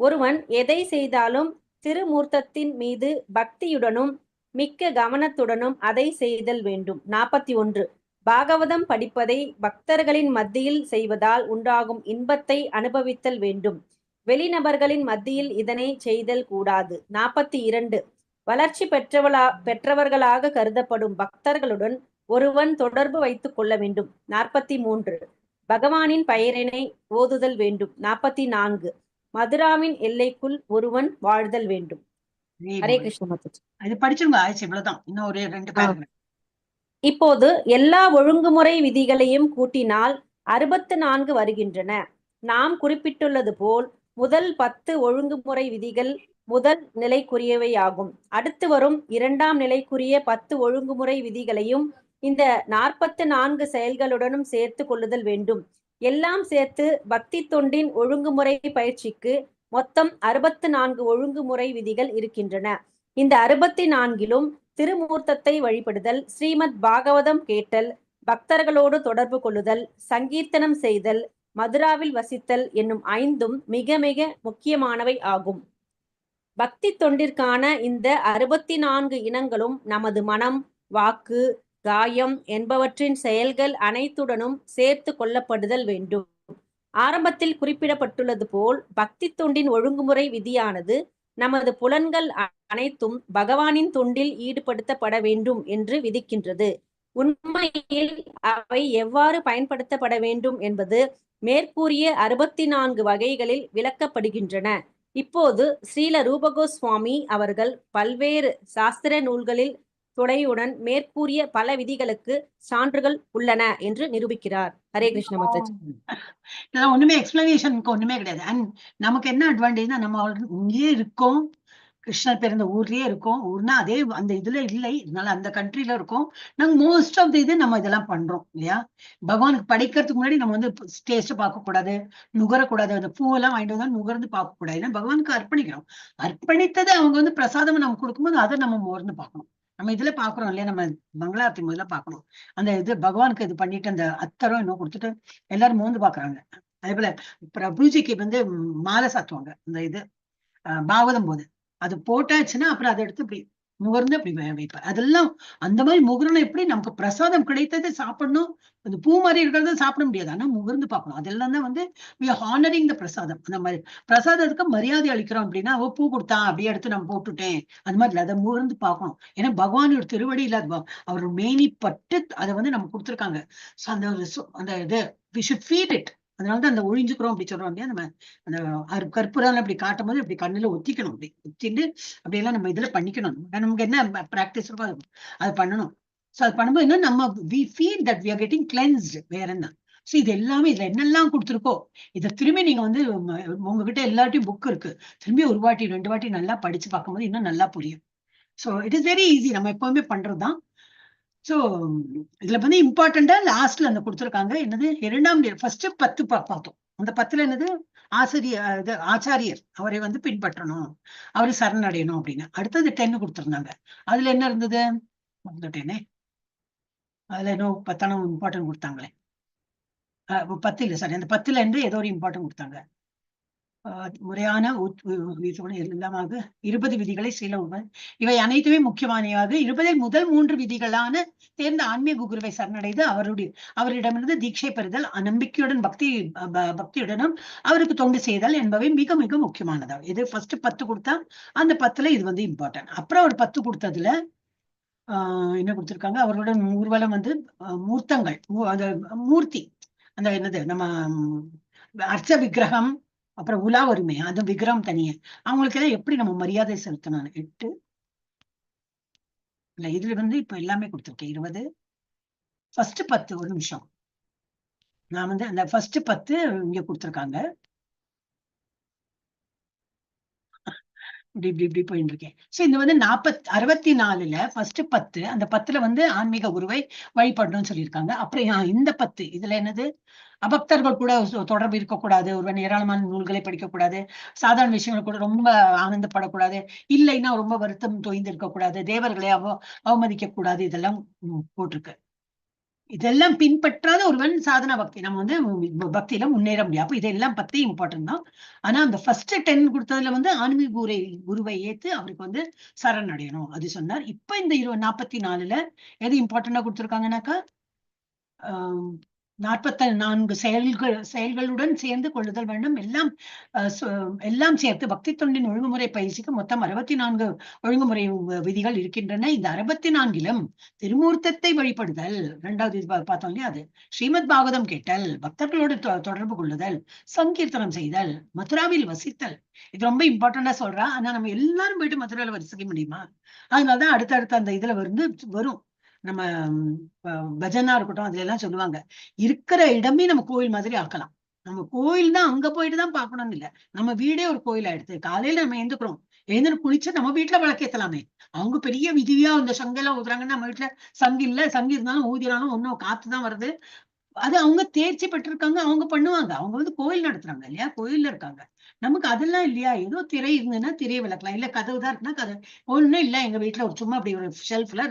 ஒருவன் எதை செய்தாலும் திருமூர்த்தத்தின் மீது பக்தியுடனும் மிக்க கவனத்துடனும் அதை செய்தல் வேண்டும். 41 பாகவதம் படிப்பதை பக்தர்களின் மத்தியில் செய்வதால் உண்டாகும் இன்பத்தை அனுபவித்தல் வேண்டும். வெளிநபர்களின் மத்தியில் இதனை செய்தல் கூடாது. 42 வளர்ச்சி பெற்றவர்களாக கருதப்படும் பக்தர்களுடன் ஒருவன் தொடர்பு வைத்துக் கொள்ள வேண்டும். 43 பகவானின் பெயரினை ஓதுதல் வேண்டும். 44 மதுராவின் எல்லைக்குள் ஒருவன் வாழ்தல் வேண்டும். ஹரே கிருஷ்ண மாதாஜி. அது படிச்சிருங்க, ஆயிடுச்சு, இவ்வளவுதான். இன்னும் ஒரு 2 பேராகிராஃப். இப்போது எல்லா ஒழுங்குமுறை விதிகளையும் கூட்டினால் 64 வருகின்றன. நாம் குறிப்பிட்டுள்ளது போல் முதல் 10 ஒழுங்குமுறை விதிகள் முதல் நிலைக்குரியவையாகும். அடுத்து வரும் 2ஆம் நிலைக்குரிய 10 ஒழுங்குமுறை விதிகளையும் இந்த 44 செயல்களுடனும் சேர்த்து கொள்ளுதல் வேண்டும். எல்லாம் சேர்த்து பக்தி தொண்டின் ஒழுங்குமுறை பயிற்சிக்கு மொத்தம் 64 ஒழுங்குமுறை விதிகள் இருக்கின்றன. இந்த 64லும் திருமூர்த்தத்தை வழிபடுதல், ஸ்ரீமத் பாகவதம் கேட்டல், பக்தர்களோடு தொடர்பு கொள்ளுதல், சங்கீர்த்தனம் செய்தல், மதுராவில் வசித்தல் என்னும் 5ம் மிக மிக முக்கியமானவை ஆகும். பக்தி தொண்டிற்கான இந்த 64 இனங்களும் நமது மனம், வாக்கு, காயம் என்பவற்றின் செயல்கள் அனைத்துடனும் சேர்த்து கொள்ளப்படுதல் வேண்டும். ஆரம்பத்தில் குறிப்பிடப்பட்டுள்ளது போல் பக்தி தொண்டின் ஒழுங்குமுறை விதியானது நமது புலன்கள் அனைத்தும் பகவானின் தொண்டில் ஈடுபடுத்தப்பட வேண்டும் என்று விதிக்கின்றது. உண்மையில் அவை எவ்வாறு பயன்படுத்தப்பட வேண்டும் என்பது மேற்கூறிய 64 வகைகளில் விளக்கப்படுகின்றன. இப்போது ஸ்ரீல ரூபகோஸ்வாமி அவர்கள் பல்வேறு சாஸ்திர நூல்களில் துணையுடன் மேற்கூறிய பல விதிகளுக்கு சான்றுகள் உள்ளன என்று நிரூபிக்கிறார். ஹரே கிருஷ்ண மாதாஜி. இதெல்லாம் ஒண்ணுமே எக்ஸ்பிளனேஷனுக்கு ஒண்ணுமே கிடையாது. அண்ட் நமக்கு என்ன அட்வான்டேஜ்னா, நம்ம இங்கேயே இருக்கோம், கிருஷ்ணர் பிறந்த ஊர்லயே இருக்கோம். ஊர்னா அதே அந்த இதுல இல்லை, இதனால அந்த கண்ட்ரில இருக்கோம். நாங்க மோஸ்ட் ஆஃப் த இது நம்ம இதெல்லாம் பண்றோம் இல்லையா? பகவானுக்கு படைக்கிறதுக்கு முன்னாடி நம்ம வந்து டேஸ்ட் பார்க்க கூடாது, நுகரக்கூடாது. அந்த பூவெல்லாம் வாங்கிட்டு வந்தா நுகர்ந்து பார்க்க கூடாது. ஏன்னா பகவானுக்கு அர்ப்பணிக்கிறோம். அர்ப்பணித்ததை அவங்க வந்து பிரசாதம் நம்ம கொடுக்கும்போது அதை நம்ம மோர்ந்து பார்க்கணும். நம்ம இதுல பாக்குறோம் இல்லையா? நம்ம மங்களாரத்தி முதல்ல பாக்கணும். அந்த இது பகவானுக்கு இது பண்ணிட்டு அந்த அத்தரம் இன்னும் கொடுத்துட்டு எல்லாரும் மோந்து பாக்குறாங்க. அதே போல பிரபுஜிக்கு வந்து மாலை சாத்துவாங்க அந்த இது பாகவதம் போது. அது போட்டாச்சுன்னா அப்புறம் அதை எடுத்து இப்படி முகர்ந்து அப்படி வைப்பார். அதெல்லாம் அந்த மாதிரி முகர்ணும். எப்படி நமக்கு பிரசாதம் கிடைத்தது சாப்பிடணும். அந்த பூ மாதிரி இருக்கிறத சாப்பிட முடியாது, ஆனா முகர்ந்து பார்க்கணும். அதெல்லாம் தான் வந்து we are honoring the பிரசாதம். அந்த மாதிரி பிரசாதத்துக்கு மரியாதை அளிக்கிறோம். அப்படின்னா பூ கொடுத்தான் அப்படியே எடுத்து நம்ம போட்டுட்டேன் அது மாதிரி இல்லை, அதை முகர்ந்து பார்க்கணும். ஏன்னா பகவானோட திருவடி இல்லாத அவர் மேனி பட்டு அதை வந்து நம்ம கொடுத்துருக்காங்க. சோ அந்த இது we should feed it. அதனாலதான் அந்த ஒழிஞ்சுக்கிறோம் அப்படி சொல்றோம் இல்லையா? நம்ம அந்த கற்பூரம் அப்படி காட்டும் போது இப்படி கண்ணுல ஒத்திக்கணும். அப்படி ஒத்திட்டு அப்படியெல்லாம் நம்ம இதுல பண்ணிக்கணும். நமக்கு என்ன பிராக்டிஸ் இருக்கோ அது பண்ணணும். சோ அது பண்ணும்போது என்ன, நம்ம we feel that we are getting cleansed. வேற என்ன? சோ இது எல்லாமே இதுல என்னெல்லாம் கொடுத்துருக்கோ இதை திரும்பி நீங்க வந்து உங்ககிட்ட எல்லாத்தையும் புக் இருக்கு, திரும்பி ஒரு வாட்டி 2 வாட்டி நல்லா படிச்சு பார்க்கும்போது இன்னும் நல்லா புரியும். So it is very easy, நம்ம எப்பவுமே பண்றதுதான். சோ இதுல வந்து இம்பார்ட்டண்டா லாஸ்ட்ல அந்த கொடுத்துருக்காங்க. என்னது 2ஆம் ஃபர்ஸ்ட் 10 பார்த்தோம். அந்த 10ல என்னது ஆச்சாரியர் அவரை வந்து பின்பற்றணும், அவரை சரணடையணும் அப்படின்னு. அடுத்தது 10 கொடுத்திருந்தாங்க. அதுல என்ன இருந்தது? வந்துட்டேனே. அதுல இன்னும் 10 இம்பார்ட்டன்ட் கொடுத்தாங்களே. 10 இல்ல சாரி, அந்த 10ல இருந்து ஏதோ ஒரு இம்பார்ட்டன்ட் கொடுத்தாங்க. முறையான எல்லாமாக 20 விதிகளை சில இவை அனைத்துமே முக்கியமானவையாக 20 முதல் 3 விதிகளான தேர்ந்த ஆன்மீக குருவை சரணடைந்து அவரிடமிருந்து தீட்சை பெறுதல், நம்பிக்கையுடன் பக்தியுடனும் அவருக்கு தொண்டு செய்தல் என்பவை மிக மிக முக்கியமானதா. இது ஃபர்ஸ்ட் 10 கொடுத்தா அந்த 10ல இது வந்து இம்பார்ட்டன்ட். அப்புறம் ஒரு 10 கொடுத்ததுல என்ன கொடுத்திருக்காங்க, அவர்களுடைய ஊர்வலம் வந்து மூர்த்தங்கள், மூர்த்தி, அந்த என்னது நம்ம அர்ச்ச விக்கிரகம், அப்புறம் உலா உரிமை, அது விக்கிரகம் தனியே, அவங்களுக்கு எல்லாம் எப்படி நம்ம மரியாதை செலுத்தணும். 8 இல்ல, இதுல வந்து இப்ப எல்லாமே கொடுத்திருக்கேன். 20 ஃபர்ஸ்ட் 10. ஒரு நிமிஷம், நான் வந்து அந்த ஃபர்ஸ்ட் 10 இங்க கொடுத்திருக்காங்க. இப்படி போயிட்டு இருக்கேன். சோ இது வந்து 64ல ஃபர்ஸ்ட் 10, அந்த 10ல வந்து ஆன்மீக குருவை வழிபடணும்னு சொல்லியிருக்காங்க. அப்புறம் இந்த 10 இதுல என்னது, அபக்தர்கள் கூட தொடர்பு இருக்கக்கூடாது, ஒருவன் ஏராளமான நூல்களை படிக்கக்கூடாது, சாதாரண விஷயங்கள் கூட ரொம்ப ஆனந்தப்படக்கூடாது, இல்லைன்னா ரொம்ப வருத்தம் தொய்ந்து இருக்கக்கூடாது, தேவர்களை அவமதிக்க கூடாது, இதெல்லாம் போட்டிருக்கு. இதெல்லாம் பின்பற்றாத ஒருவன் சாதனா பக்தி நம்ம வந்து பக்தியில முன்னேற முடியும். அப்ப இதெல்லாம் 10 இம்பார்ட்டன்ட் தான். ஆனா அந்த ஃபர்ஸ்ட் 10 கொடுத்ததுல வந்து ஆன்மீக குருவை ஏத்து அவருக்கு வந்து சரணடையணும் அது சொன்னார். இப்ப இந்த 44ல எது இம்பார்ட்டண்டா கொடுத்திருக்காங்கன்னாக்கா 44 செயல்களுடன் சேர்ந்து கொள்ளுதல் வேண்டும். எல்லாம் சேர்த்து பக்தி தொண்டின் ஒழுங்குமுறை பயிற்சிக்கு மொத்தம் 64 ஒழுங்குமுறை விதிகள் இருக்கின்றன. இந்த 64லும் திருமூர்த்தத்தை வழிபடுதல், 2வது பார்த்தோம் இல்லையா, அது ஸ்ரீமத் பாகவதம் கேட்டல், பக்தர்களோடு தொடர்பு கொள்ளுதல், சங்கீர்த்தனம் செய்தல், மதுராவில் வசித்தல். இது ரொம்ப இம்பார்ட்டண்டா சொல்றா. ஆனா நம்ம எல்லாரும் போயிட்டு மதுராவில் வசிக்க முடியுமா? அதனாலதான் அடுத்தடுத்த அந்த இதுல வரும். நம்ம பஜனா இருக்கட்டும், அதுல எல்லாம் சொல்லுவாங்க, இருக்கிற இடமே நம்ம கோயில் மாதிரி ஆக்கலாம். நம்ம கோயில் தான் அங்க போயிட்டு தான் பார்க்கணும்னு இல்ல, நம்ம வீடே ஒரு கோயில் ஆயிடுது. காலையில நம்ம எழுந்துட்டு குளிச்சு நம்ம வீட்டுல விளக்கேத்தலாமே. அவங்க பெரிய விதியா அந்த சங்கெல்லாம் ஊதுறாங்கன்னா, நம்ம வீட்டுல சங்கு இல்ல, சங்கு இருந்தாலும் ஊதினாலும் ஒன்னும் காத்துதான் வருது. அது அவங்க தேர்ச்சி பெற்றிருக்காங்க, அவங்க பண்ணுவாங்க. அவங்க வந்து கோயில் நடத்துறாங்க இல்லையா, கோயில்ல இருக்காங்க. நமக்கு அதெல்லாம் இல்லையா, ஏதோ திரை இருந்ததுன்னா திரையை விளக்கலாம், இல்ல கதவு தான் இருக்குன்னா கதை. ஒண்ணும் இல்ல, எங்க வீட்டுல ஒரு சும்மா அப்படி ஒரு ஷெல்ஃப்ல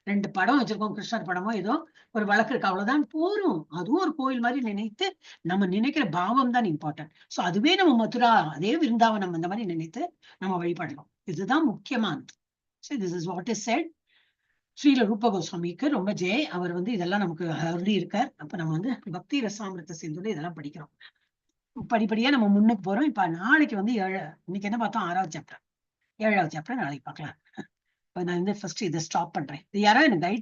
ரெண்டு படம் வச்சிருக்கோம், கிருஷ்ணர் படமோ ஏதோ ஒரு விளக்கு இருக்கு, அவ்வளவுதான் போரும். அதுவும் ஒரு கோயில் மாதிரி நினைத்து நம்ம நினைக்கிற பாவம் தான் இம்பார்ட்டன்ட். சோ அதுவே நம்ம மதுரா, அதே விருந்தாவனம் அந்த மாதிரி நினைத்து நம்ம வழிபடலாம். இதுதான் முக்கியமானது. So this is what is said. Srila ரூப கோஸ்வாமிக்கு ரொம்ப ஜெய். அவர் வந்து இதெல்லாம் நமக்கு அருளி இருக்கார். அப்ப நம்ம வந்து பக்தி ரசாமிருத சிந்துல இதெல்லாம் படிக்கிறோம். படிப்படியா நம்ம முன்னுக்கு போறோம். இப்ப நாளைக்கு வந்து இன்னைக்கு என்ன பார்த்தோம், 6வது சாப்டர், 7வது சாப்டர் நாளைக்கு பார்க்கலாம். இப்ப நான் வந்து ஃபர்ஸ்ட் இதை ஸ்டாப் பண்றேன். இது யாராவது எனக்கு கைட்